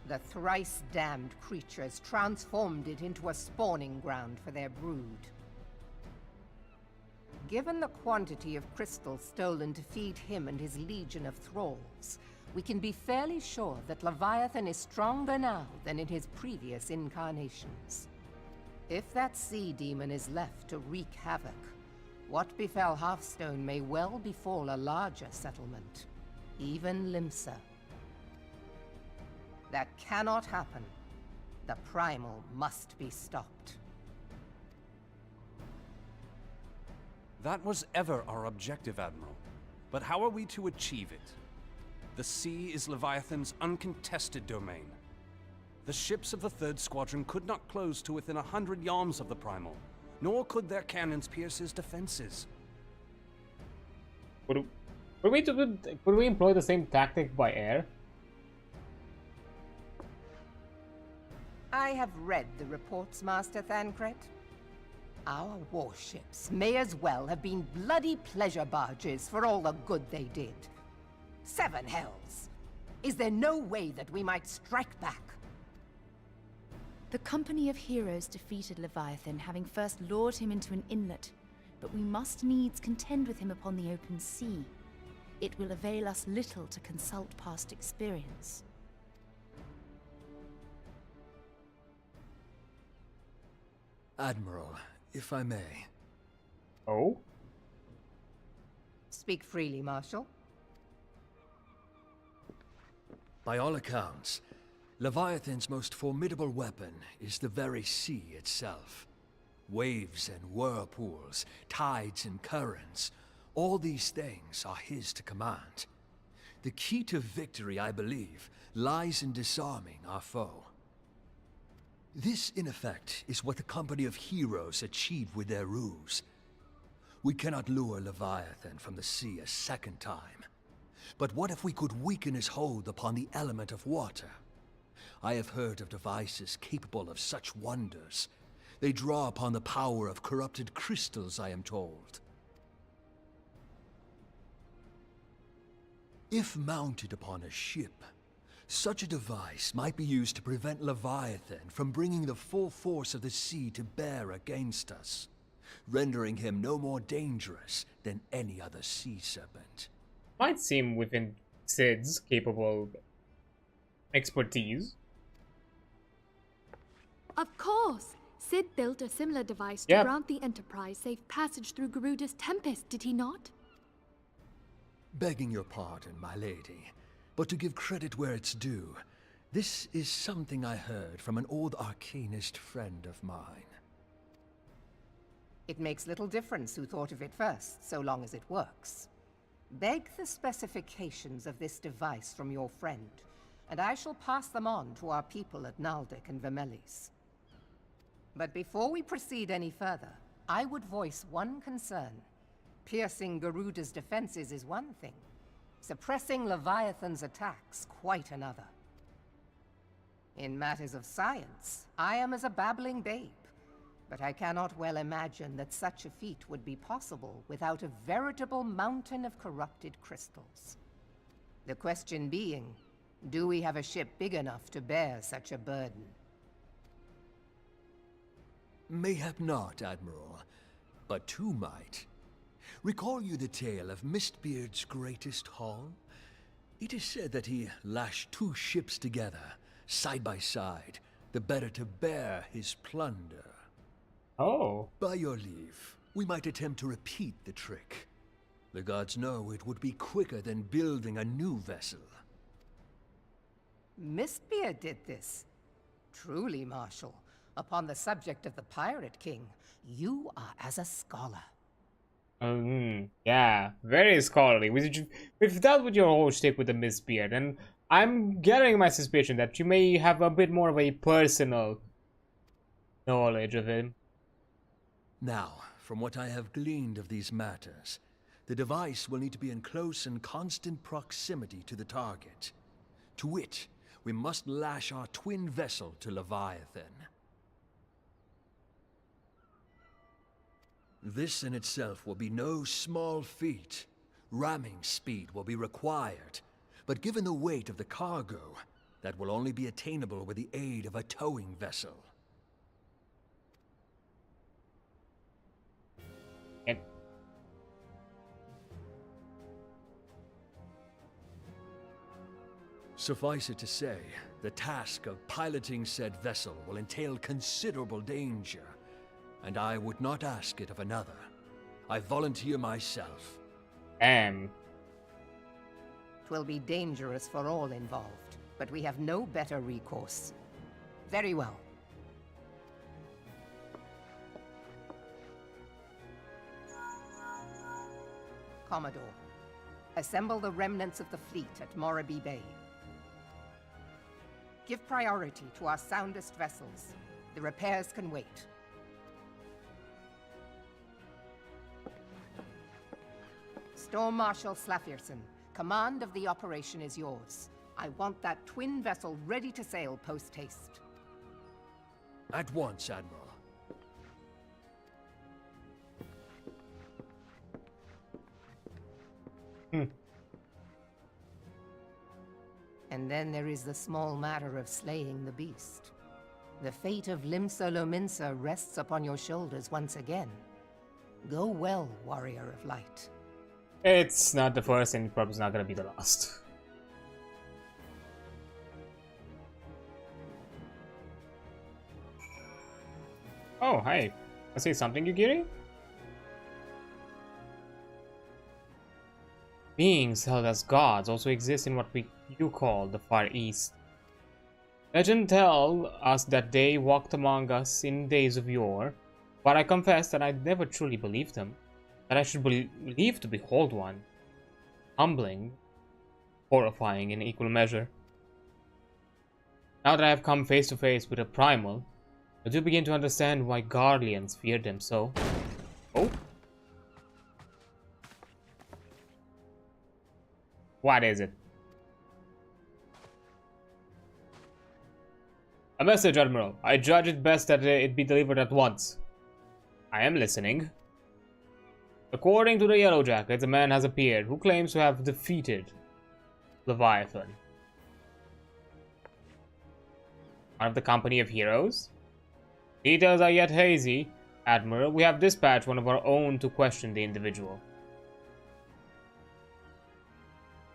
the thrice-damned creatures transformed it into a spawning ground for their brood. Given the quantity of crystal stolen to feed him and his legion of thralls, we can be fairly sure that Leviathan is stronger now than in his previous incarnations. If that sea demon is left to wreak havoc, what befell Hearthstone may well befall a larger settlement, even Limsa. That cannot happen. The Primal must be stopped. That was ever our objective, Admiral. But how are we to achieve it? The sea is Leviathan's uncontested domain. The ships of the 3rd Squadron could not close to within 100 yards of the Primal, nor could their cannons pierce his defenses. Could we employ the same tactic by air? I have read the reports, Master Thancred. Our warships may as well have been bloody pleasure barges for all the good they did. 7 hells! Is there no way that we might strike back? The company of heroes defeated Leviathan, having first lured him into an inlet, but we must needs contend with him upon the open sea. It will avail us little to consult past experience. Admiral, if I may. Oh? Speak freely, Marshal. By all accounts, Leviathan's most formidable weapon is the very sea itself. Waves and whirlpools, tides and currents, all these things are his to command. The key to victory, I believe, lies in disarming our foe. This, in effect, is what the company of heroes achieved with their ruse. We cannot lure Leviathan from the sea a second time. But what if we could weaken his hold upon the element of water? I have heard of devices capable of such wonders. They draw upon the power of corrupted crystals, I am told. If mounted upon a ship, such a device might be used to prevent Leviathan from bringing the full force of the sea to bear against us, rendering him no more dangerous than any other sea serpent. Might seem within Sid's capable expertise. Of course! Sid built a similar device to Yep. grant the Enterprise safe passage through Garuda's Tempest, did he not? Begging your pardon, my lady, but to give credit where it's due, this is something I heard from an old arcanist friend of mine. It makes little difference who thought of it first, so long as it works. Beg the specifications of this device from your friend, and I shall pass them on to our people at Naldic and Vermelis. But before we proceed any further, I would voice one concern. Piercing Garuda's defenses is one thing. Suppressing Leviathan's attacks, quite another. In matters of science, I am as a babbling babe, but I cannot well imagine that such a feat would be possible without a veritable mountain of corrupted crystals. The question being, do we have a ship big enough to bear such a burden? Mayhap not, Admiral, but two might. Recall you the tale of Mistbeard's greatest haul? It is said that he lashed 2 ships together, side by side, the better to bear his plunder. Oh. By your leave, we might attempt to repeat the trick. The gods know it would be quicker than building a new vessel. Mistbeard did this. Truly, Marshal, upon the subject of the Pirate King, you are as a scholar. Yeah, very scholarly. We've dealt with your whole shtick with the Mistbeard, and I'm getting my suspicion that you may have a bit more of a personal knowledge of him. Now, from what I have gleaned of these matters, the device will need to be in close and constant proximity to the target. To wit, we must lash our twin vessel to Leviathan. This in itself will be no small feat. Ramming speed will be required, but given the weight of the cargo, that will only be attainable with the aid of a towing vessel. Suffice it to say, the task of piloting said vessel will entail considerable danger, and I would not ask it of another. I volunteer myself. 'Twill be dangerous for all involved, but we have no better recourse. Very well. Commodore, assemble the remnants of the fleet at Morrowby Bay. Give priority to our soundest vessels. The repairs can wait. Storm Marshal Slafirson, command of the operation is yours. I want that twin vessel ready to sail post-haste. At once, Admiral. And then there is the small matter of slaying the beast. The fate of Limsa Lominsa rests upon your shoulders once again. Go well, Warrior of Light. It's not the first and probably not gonna be the last. Oh, hi. I say something, Yugiri? Beings held as gods also exist in what you call the Far East. Legend tells us that they walked among us in days of yore, but I confess that I never truly believed them. That I should believe to behold one. Humbling, horrifying in equal measure. Now that I have come face to face with a primal, I do begin to understand why Guardians feared them so. Oh? What is it? A message, Admiral. I judge it best that it be delivered at once. I am listening. According to the Yellow Jackets, a man has appeared who claims to have defeated Leviathan. One of the company of heroes? Details are yet hazy, Admiral. We have dispatched one of our own to question the individual.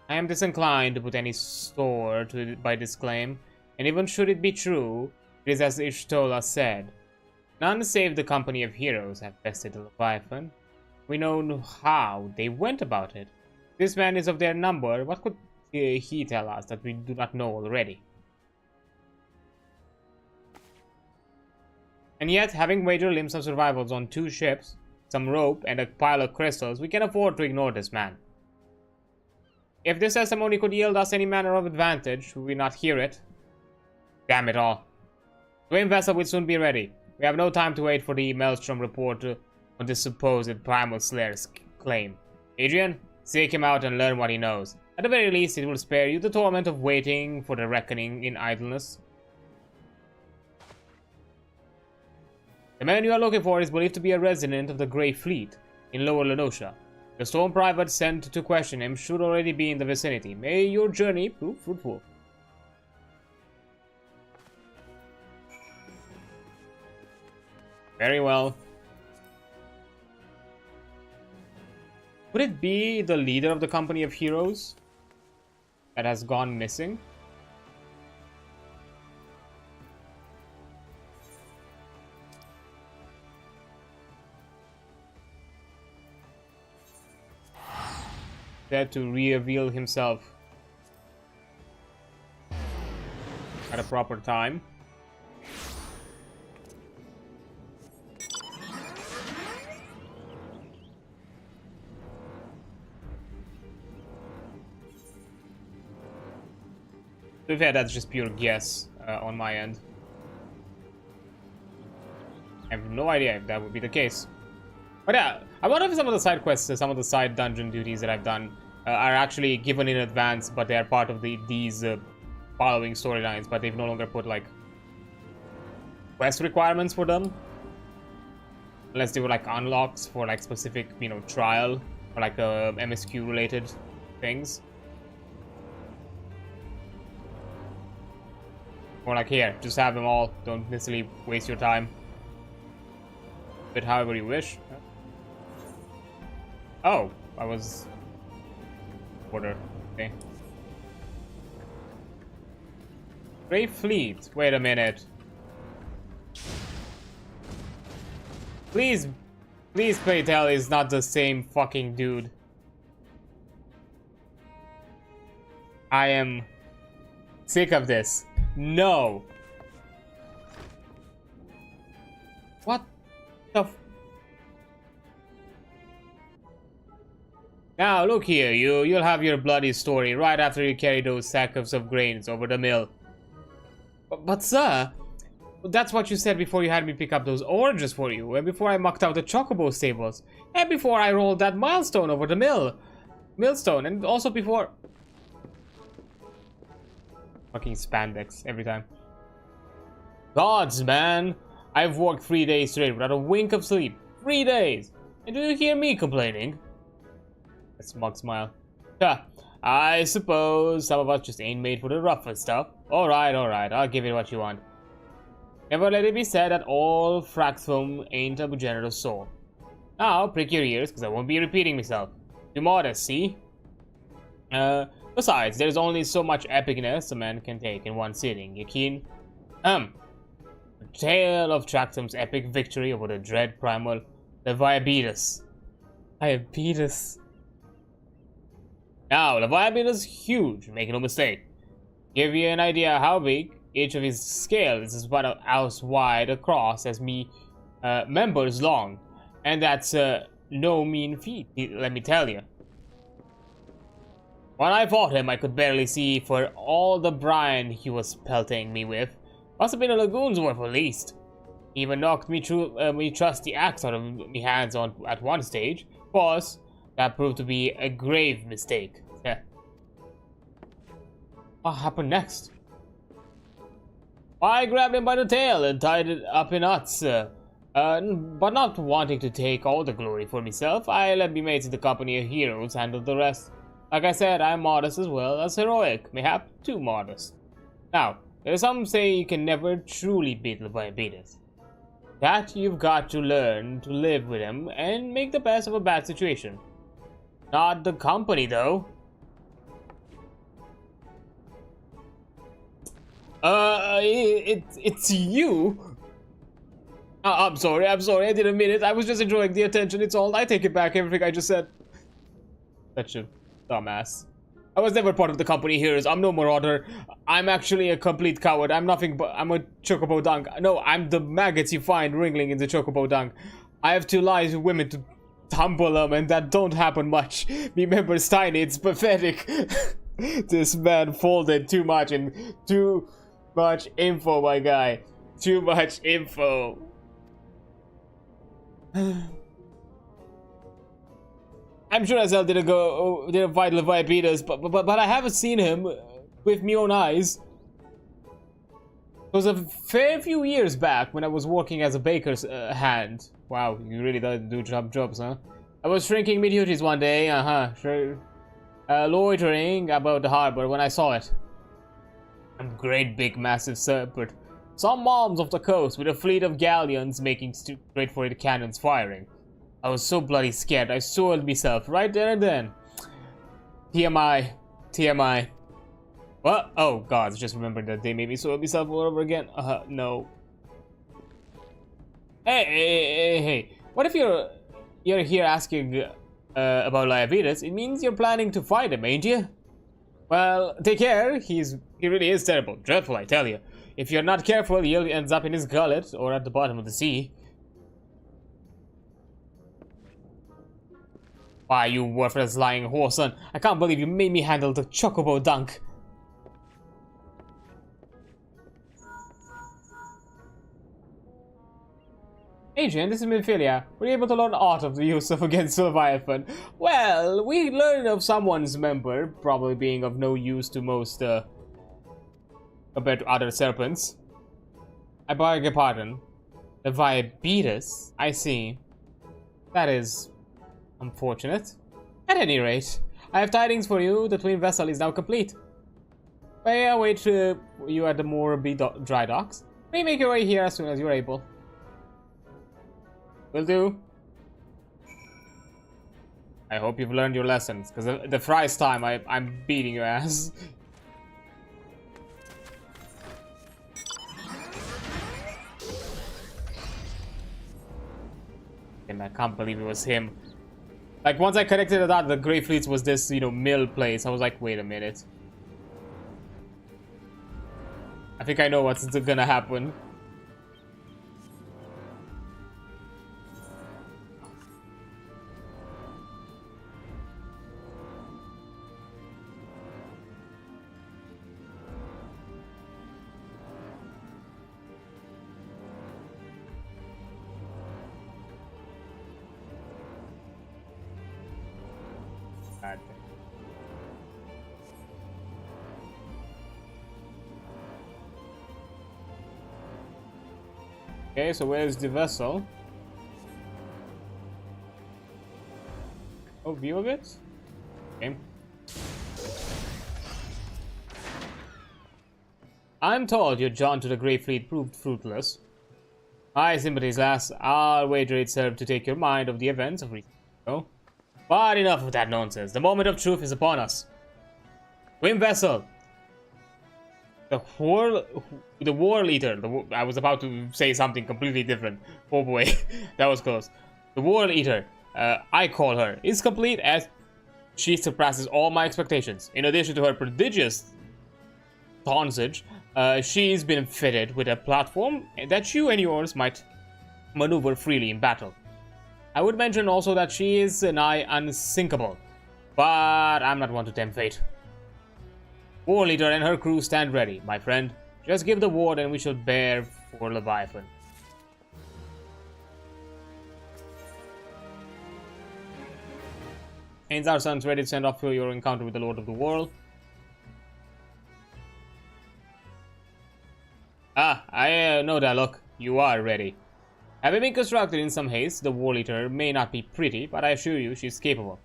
I am disinclined to put any store by this claim, and even should it be true, it is as Ishtola said. None save the company of heroes have bested the Leviathan. We know how they went about it. This man is of their number. What could he tell us that we do not know already? And yet, having wagered limbs of survivals on 2 ships, some rope, and a pile of crystals, we can afford to ignore this man. If this testimony could yield us any manner of advantage, would we not hear it? Damn it all. The twin vessel will soon be ready. We have no time to wait for the Maelstrom report on this supposed Primal Slayer's claim. Adrian, seek him out and learn what he knows. At the very least, it will spare you the torment of waiting for the reckoning in idleness. The man you are looking for is believed to be a resident of the Grey Fleet in Lower Lenosha. The Storm Private sent to question him should already be in the vicinity. May your journey prove fruitful. Very well. Could it be the leader of the company of heroes that has gone missing? There to reveal himself at a proper time. To be fair, that's just pure guess on my end. I have no idea if that would be the case. But yeah, I wonder if some of the side quests, some of the side dungeon duties that I've done are actually given in advance, but they are part of these following storylines, but they've no longer put like quest requirements for them. Unless they were like unlocks for like specific, you know, trial or like MSQ related things. Or like, here, just have them all. Don't necessarily waste your time. But however you wish. Oh, I was... Order. Okay. Great Fleet. Wait a minute. Please pray tell it's not the same fucking dude. I am sick of this. No. What the f— Now look here, you'll have your bloody story right after you carry those sacks of grains over the mill. But sir, that's what you said before you had me pick up those oranges for you, and before I mucked out the chocobo stables, and before I rolled that milestone over the millstone, and also before— Fucking spandex every time. Gods, man, I've worked 3 days straight without a wink of sleep. 3 days, and do you hear me complaining? A smug smile. Huh, I suppose some of us just ain't made for the rougher stuff. Alright, I'll give you what you want. Never let it be said that all Fraxfilm ain't a generous soul. Now, prick your ears, because I won't be repeating myself. Too modest, see? Besides, there's only so much epicness a man can take in one sitting, you keen? The tale of Traxum's epic victory over the dread primal Leviabetus. Leviabetus. Now, Leviabetus is huge, make no mistake. Give you an idea how big, each of his scales is about an ounce wide across as members long. And that's no mean feat, let me tell you. When I fought him, I could barely see for all the brine he was pelting me with. Must have been a lagoon's worth at least. He even knocked me through me trusty axe out of me hands at one stage. Of course, that proved to be a grave mistake. Yeah. What happened next? I grabbed him by the tail and tied it up in knots. But not wanting to take all the glory for myself, I let me mates in the company of heroes handle the rest. Like I said, I'm modest as well as heroic, mayhap too modest. Now, there's some say you can never truly beat Leviabetus. That you've got to learn to live with him and make the best of a bad situation. Not the company, though. It's you? I'm sorry, I didn't mean it. I was just enjoying the attention, it's all. I take it back, everything I just said. Such a dumbass. I was never part of the company heroes. I'm no marauder. I'm actually a complete coward. I'm nothing but— I'm a chocobo dung. No, I'm the maggots you find wriggling in the chocobo dung. I have to lie to women to tumble them, and that don't happen much. Remember, tiny, it's pathetic. This man folded too much, and too much info, my guy. Too much info. I'm sure as hell didn't fight Leviabetus, but I haven't seen him with my own eyes. It was a fair few years back when I was working as a baker's hand. Wow, you really do jobs, huh? I was shrinking me duties one day, sure. Loitering about the harbor when I saw it. A great big massive serpent. Some moms off the coast with a fleet of galleons making straight for the cannons firing. I was so bloody scared, I soiled myself right there and then. TMI. TMI. What? Oh god, just remembered that they made me soil myself all over again. No. Hey. What if you're here asking about Leviabetus? It means you're planning to fight him, ain't you? Well, take care. He really is terrible. Dreadful, I tell you. If you're not careful, he ends up in his gullet or at the bottom of the sea. Why, you worthless lying whoreson. I can't believe you made me handle the chocobo dunk. Adrian, this is Minfilia. Were you able to learn art of the use of against Leviathan? Well, we learned of someone's member, probably being of no use to most, compared to other serpents. I beg your pardon. Leviabetus? I see. That is unfortunate. At any rate, I have tidings for you. The twin vessel is now complete. May I wait you at the mmorpg dry docks? May make your way here as soon as you're able. Will do. I hope you've learned your lessons, because the first time I'm beating your ass. him. I can't believe it was him. Like, once I connected to that, the Grey Fleets was this, you know, mill place. I was like, wait a minute. I think I know what's gonna happen. Okay, so where's the vessel? Oh, view of it? Okay. I'm told your jaunt to the Grey Fleet proved fruitless. My sympathies, lass. I'll wager it served to take your mind of the events of recent ago. But enough of that nonsense. The moment of truth is upon us. Swim vessel! The War Eater. I was about to say something completely different. Oh boy, that was close. The War Eater, I call her, is complete as she surpasses all my expectations. In addition to her prodigious tonnage, she's been fitted with a platform that you and yours might maneuver freely in battle. I would mention also that she is nigh unsinkable, but I'm not one to tempt fate. War Leader and her crew stand ready, my friend. Just give the word and we shall bear for Leviathan. Ain't our sons ready to send off for your encounter with the Lord of the World? Ah, I know that look. You are ready. Having been constructed in some haste, the War Eater may not be pretty, but I assure you she's capable.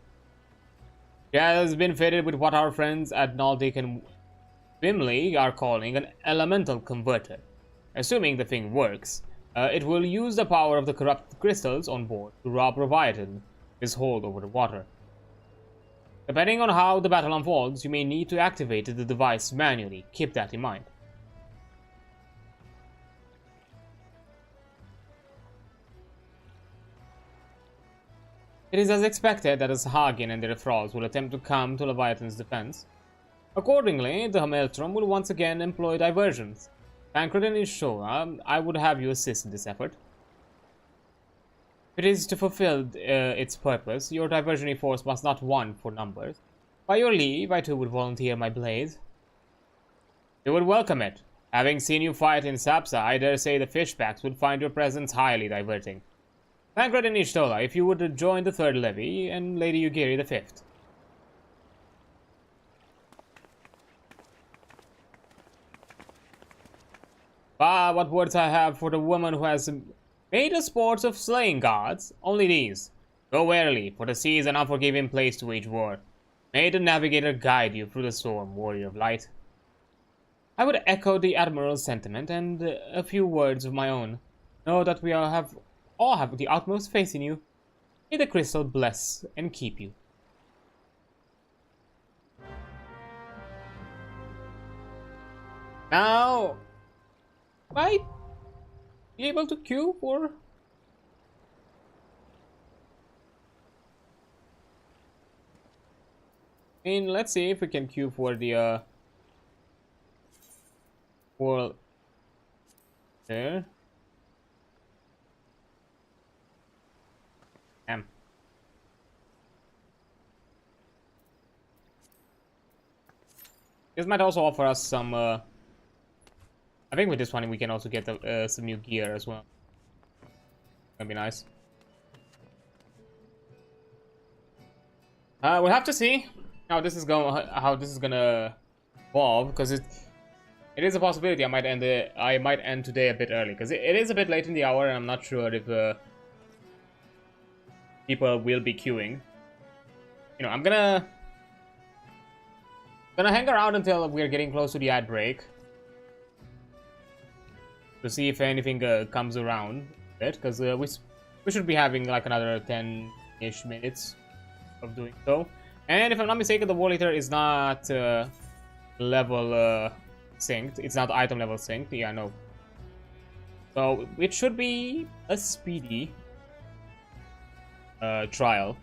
She has been fitted with what our friends at Naldic and Wimley are calling an elemental converter. Assuming the thing works, it will use the power of the corrupt crystals on board to rob Leviathan his hold over the water. Depending on how the battle unfolds, you may need to activate the device manually. Keep that in mind. It is as expected that the Hagen and their thralls will attempt to come to Leviathan's defense. Accordingly, the Maelstrom will once again employ diversions. Tancred and Ishora, I would have you assist in this effort. If it is to fulfill its purpose, your diversionary force must not want for numbers. By your leave, I too would volunteer my blade. You would welcome it. Having seen you fight in Sapsa, I dare say the fishbacks would find your presence highly diverting. Tancred and Ishtola, if you would join the third levy, and Lady Ugiri the fifth. Ah, what words I have for the woman who has made a sport of slaying gods? Only these. Go warily, for the sea is an unforgiving place to wage war. May the navigator guide you through the storm, warrior of light. I would echo the Admiral's sentiment and a few words of my own. Know that we all have the utmost faith in you. May the crystal bless and keep you. Now, might be able to queue for... I mean, let's see if we can queue for the for there. This might also offer us some I think with this one we can also get some new gear as well. That'd be nice. We'll have to see how this is gonna evolve, because it is a possibility I might end today a bit early, because it is a bit late in the hour and I'm not sure if people will be queuing. You know, I'm gonna hang around until we're getting close to the ad break to see if anything comes around it, because we should be having like another 10-ish minutes of doing so. And if I'm not mistaken, the War Eater is not level synced. It's not item level synced. Yeah, no. So it should be a speedy trial.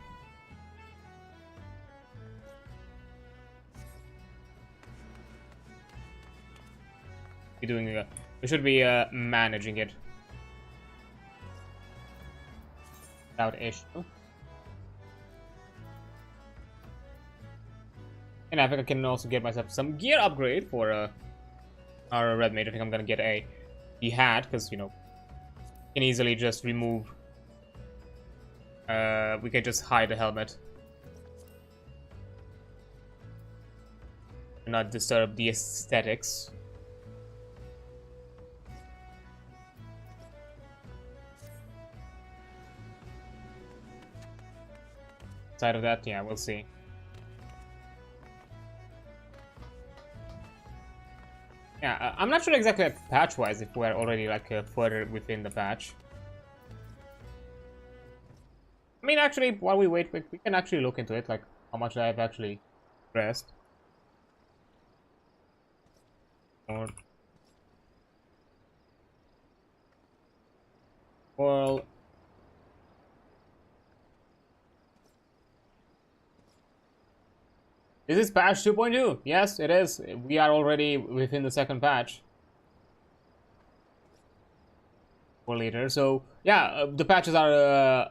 Be doing we should be managing it without issue. And I think I can also get myself some gear upgrade for our red mage. I think I'm gonna get the hat, because, you know, we can easily just remove. We can just hide the helmet and not disturb the aesthetics. Side of that, yeah, we'll see. Yeah, I'm not sure exactly, like, patch-wise, if we're already, like, further within the patch. I mean, actually, while we wait, we can actually look into it, like, how much I've actually pressed. Well... Is this patch 2.2? Yes, it is. We are already within the second patch. 4 later. So yeah, the patches are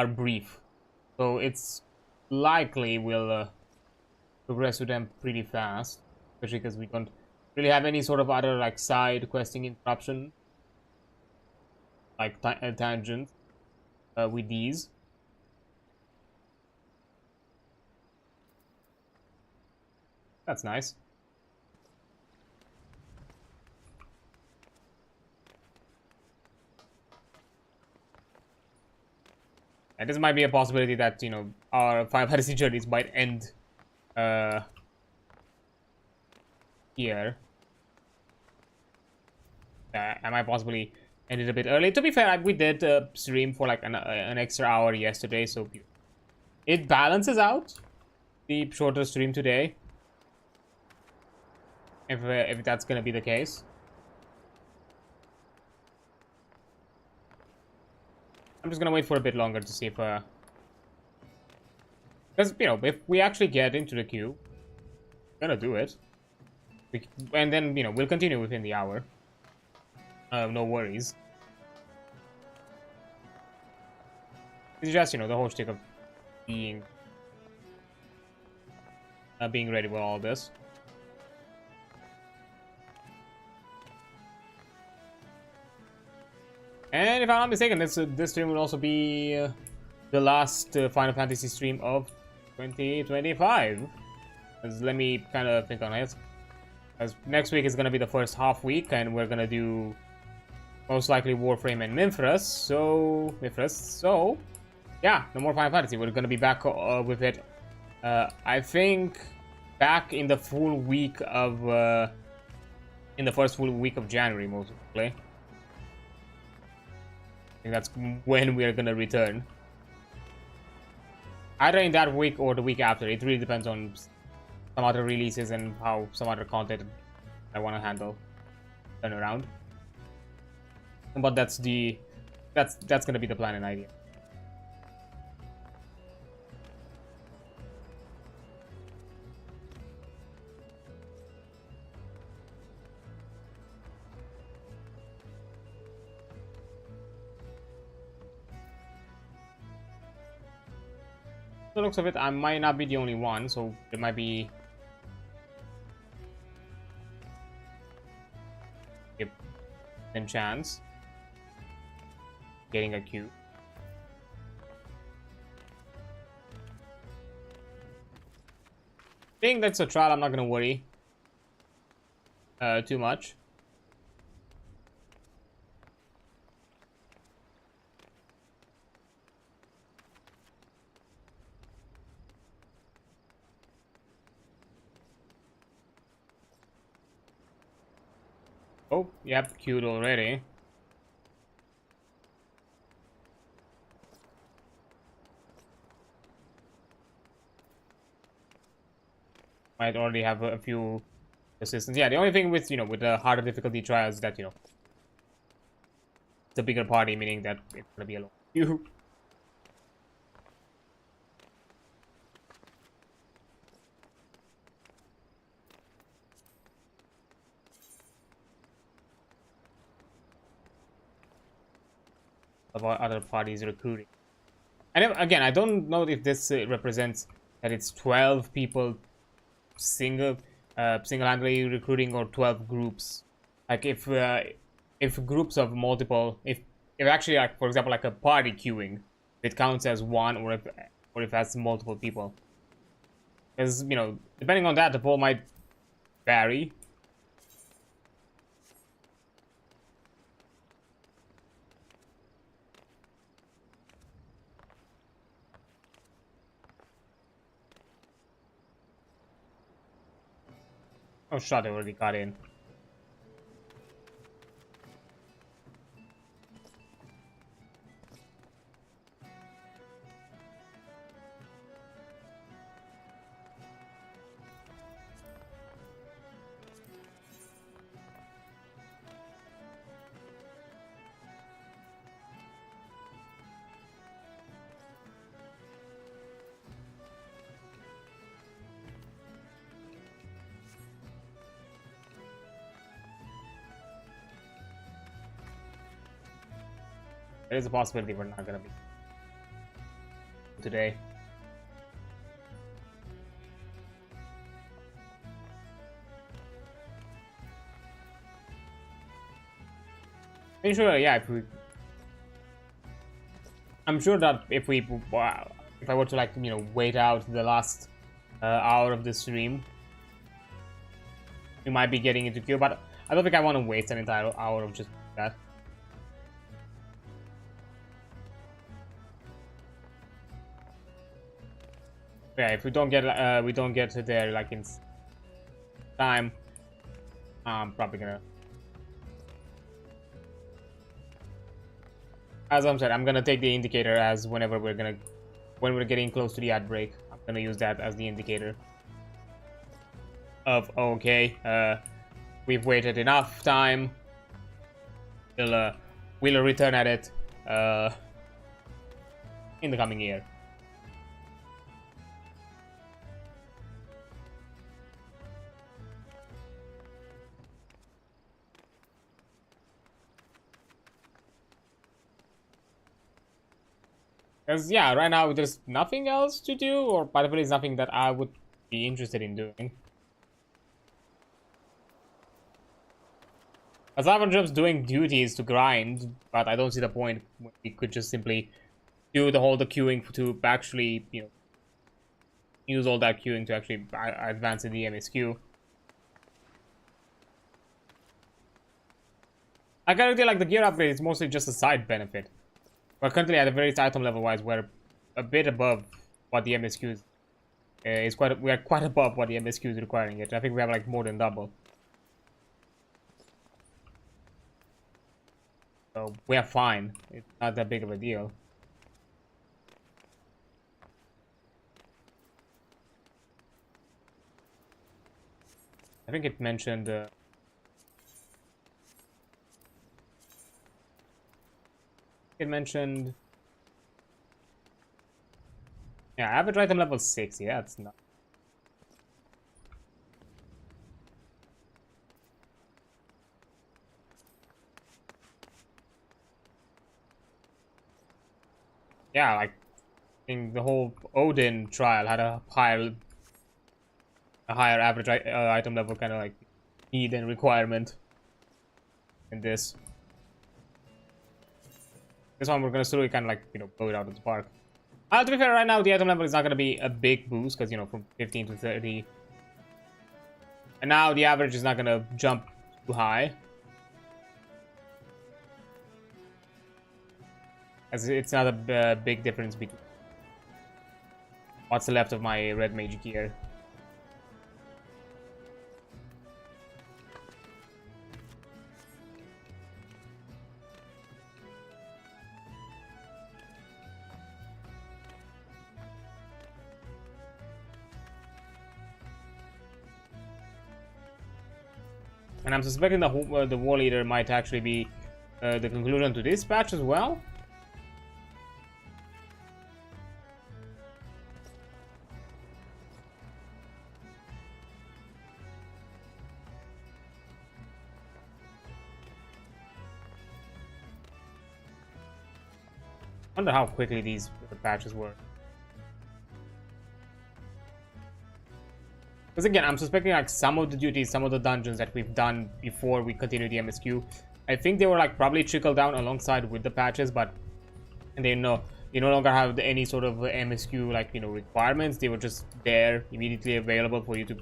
brief. So it's likely we'll progress with them pretty fast, especially because we don't really have any sort of other, like, side questing interruption, like tangent with these. That's nice. And this might be a possibility that, you know, our Final Fantasy journeys might end here. I might possibly end it a bit early. To be fair, we did stream for like an extra hour yesterday, so it balances out the shorter stream today. If that's gonna be the case. I'm just gonna wait for a bit longer to see if because, you know, if we actually get into the queue, we're gonna do it. And then, you know, we'll continue within the hour. No worries. It's just, you know, the whole stick of being ready with all this. And if I'm not mistaken, this stream will also be the last Final Fantasy stream of 2025. Let me kind of think on it. As next week is going to be the first half week, and we're going to do most likely Warframe and Mithras. So, yeah, no more Final Fantasy. We're going to be back with it. I think back in the full week of, in the first full week of January, most likely. I think that's when we are gonna return. Either in that week or the week after. It really depends on some other releases and how some other content I want to handle. Turn around. But that's gonna be the plan and idea. The looks of it, I might not be the only one, so there might be a thin chance getting a queue. I think that's a trial. I'm not gonna worry too much. Oh, yep, queued already. Might already have a few assistants. Yeah, the only thing with, you know, with the harder difficulty trials is that, you know, it's a bigger party, meaning that it's gonna be a long queue. about other parties recruiting. And again, I don't know if this represents that it's 12 people single-handedly recruiting or 12 groups. Like if groups of multiple, if actually, like for example, like a party queuing, it counts as one, or if it has multiple people. Because you know, depending on that, the poll might vary. Oh, shot! I already got in. There is a possibility we're not gonna be today. I'm sure, yeah. I'm sure that if I were to, like, you know, wait out the last hour of the stream, we might be getting into queue. But I don't think I want to waste an entire hour of just that. Yeah, if we don't get there like in time, I'm probably gonna, as I said, I'm gonna take the indicator as when we're getting close to the ad break. I'm gonna use that as the indicator of okay, we've waited enough time. We'll return at it in the coming year. Because, yeah, right now there's nothing else to do, or particularly nothing that I would be interested in doing. Aside from just doing duties to grind, but I don't see the point. We could just simply do the queuing to actually, you know, use all that queuing to actually advance in the MSQ. I kind of feel like the gear upgrade is mostly just a side benefit. We're currently at a very item level wise, we're a bit above what the MSQ is. We are quite above what the MSQ is requiring it. I think we have like more than double. So we are fine. It's not that big of a deal. I think it mentioned. Yeah, average item level 6. Yeah, that's not. Yeah, like, I think the whole Odin trial had a higher average item level kind of like need and requirement in this. This one we're gonna slowly kind of like, you know, blow it out of the park. To be fair, right now the item level is not gonna be a big boost because, you know, from 15 to 30, and now the average is not gonna jump too high, as it's not a big difference between what's left of my red mage gear. And I'm suspecting the war leader might actually be the conclusion to this patch as well. wonder how quickly these patches were. Because again, I'm suspecting like some of the duties, some of the dungeons that we've done before we continue the MSQ, I think they were like probably trickled down alongside with the patches, but they no longer have any sort of MSQ like, you know, requirements. They were just there, immediately available for you to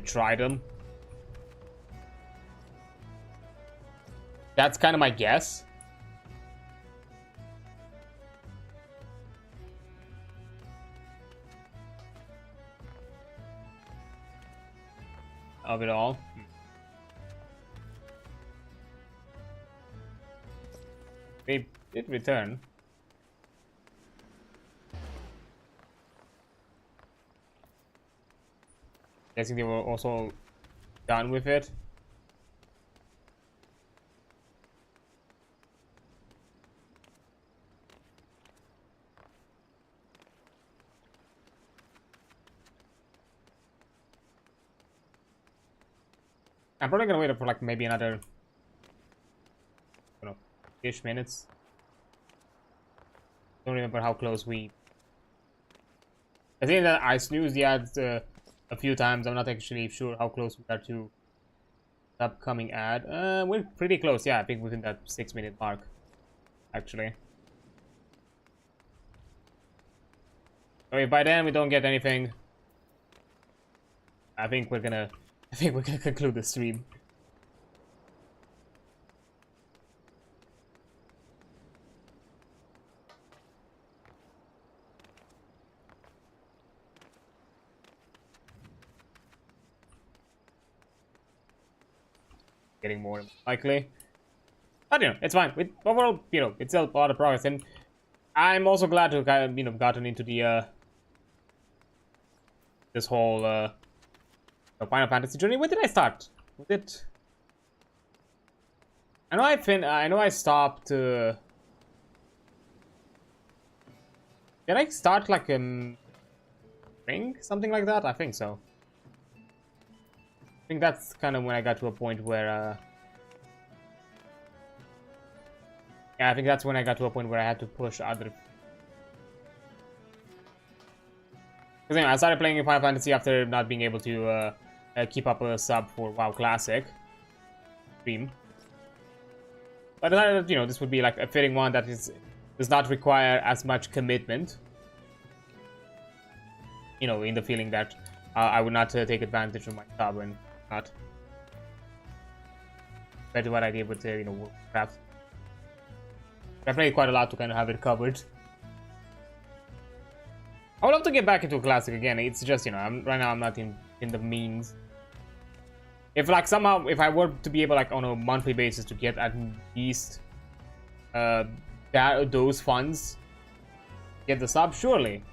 try them. That's kind of my guess. Of it all. They did return. Guessing they were also done with it. I'm probably gonna wait for like maybe another, you know, ish minutes. Don't remember how close we. I think that I snoozed the ads a few times. I'm not actually sure how close we are to the upcoming ad. We're pretty close. Yeah, I think within that 6-minute mark, actually. So if by then we don't get anything, I think we're gonna conclude the stream. Getting more likely, but you know, it's fine. With overall, you know, it's still a lot of progress, and I'm also glad to kind of, you know, gotten into the this whole Final Fantasy journey. When did I start? Was it? I know I stopped. Did I start like spring, something like that? I think so. I think that's kind of when I got to a point where. Yeah, I think that's when I got to a point where I had to push other. Because anyway, I started playing Final Fantasy after not being able to keep up a sub for WoW Classic stream. But I decided that, you know, this would be like a fitting one that does not require as much commitment. You know, in the feeling that I would not take advantage of my sub and not. Compared to what I did with, you know, Warcraft. I played quite a lot to kind of have it covered. I would love to get back into Classic again. It's just, you know, right now I'm not in the means. If like somehow, if I were to be able like on a monthly basis to get at least those funds, get the sub, surely.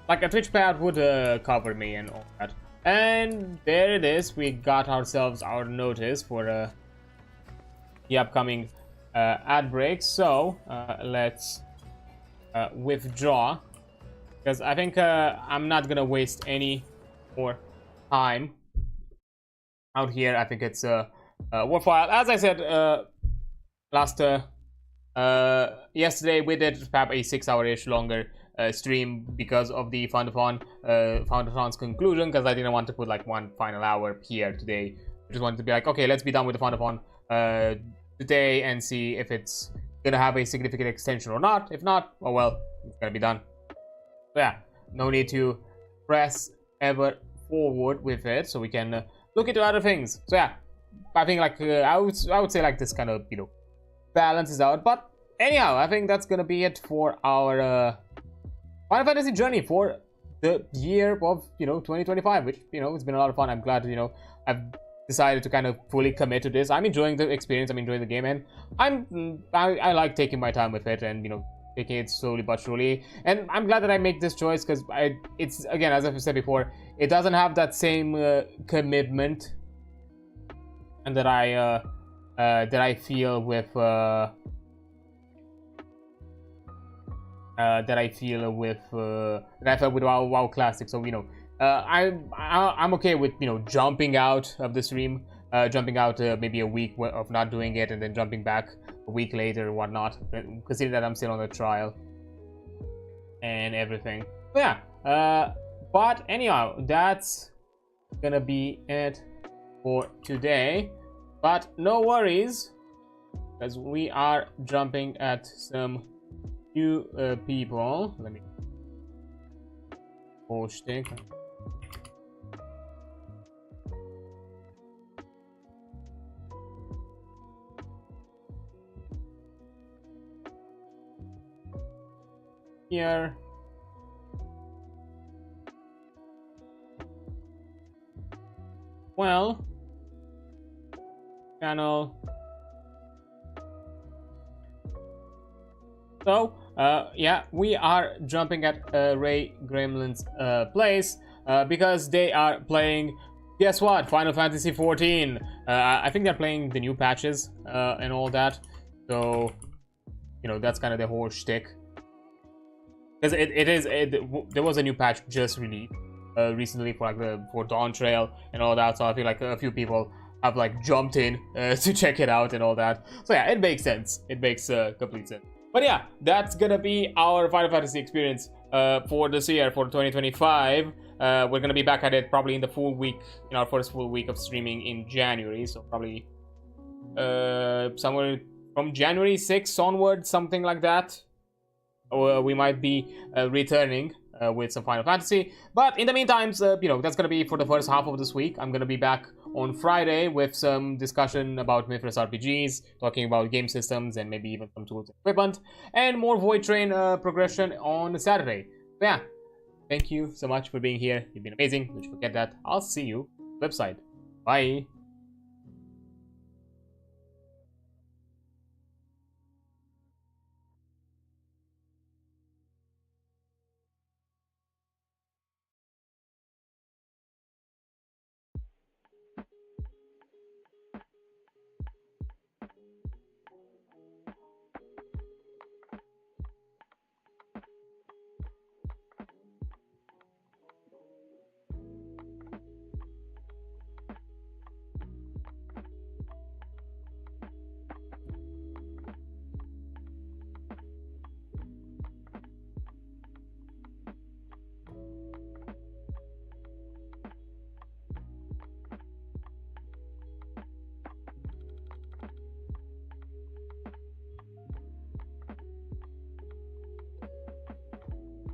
Like a Twitch payout would cover me and all that. And there it is. We got ourselves our notice for the upcoming ad break. So let's withdraw. Because I think I'm not gonna waste any more time out here. I think it's worthwhile. As I said yesterday, we did have a 6-hour-ish longer stream because of the Foundathon's conclusion. Because I didn't want to put like one final hour here today. I just wanted to be like, okay, let's be done with the Foundathon today and see if it's gonna have a significant extension or not. If not, oh well, it's gonna be done. So yeah, no need to press ever forward with it, so we can look into other things. So yeah, I think like I would say like this kind of, you know, balances out. But anyhow, I think that's gonna be it for our Final Fantasy journey for the year of, you know, 2025, which, you know, it's been a lot of fun. I'm glad, you know, I've decided to kind of fully commit to this. I'm enjoying the experience. I'm enjoying the game, and I like taking my time with it, and, you know, taking it slowly but surely. And I'm glad that I make this choice, because it's, again, as I've said before, it doesn't have that same commitment and that I feel with that I felt with WoW Classic. So, you know, I'm okay with, you know, jumping out of the stream jumping out maybe a week of not doing it and then jumping back a week later or whatnot, considering that I'm still on the trial and everything. But yeah, but anyhow, that's gonna be it for today. But no worries, because we are jumping at some new people. Let me post it. Here. Well, channel. So, yeah, we are jumping at Ray Gremlin's place because they are playing, guess what, Final Fantasy XIV. I think they're playing the new patches and all that. So, you know, that's kind of the whole shtick. Because there was a new patch just released recently for like for Dawn Trail and all that, so I feel like a few people have like jumped in to check it out and all that. So yeah, it makes sense. It makes complete sense. But yeah, that's gonna be our Final Fantasy experience for this year, for 2025. We're gonna be back at it probably in the full week, in our first full week of streaming in January. So probably somewhere from January 6th onward, something like that. Or we might be returning with some Final Fantasy. But in the meantime, you know, that's gonna be for the first half of this week. I'm gonna be back on Friday with some discussion about Mithras RPGs, talking about game systems and maybe even some tools and equipment, and more Void Train progression on Saturday. So yeah, thank you so much for being here. You've been amazing. Don't forget that. I'll see you flip side. Bye.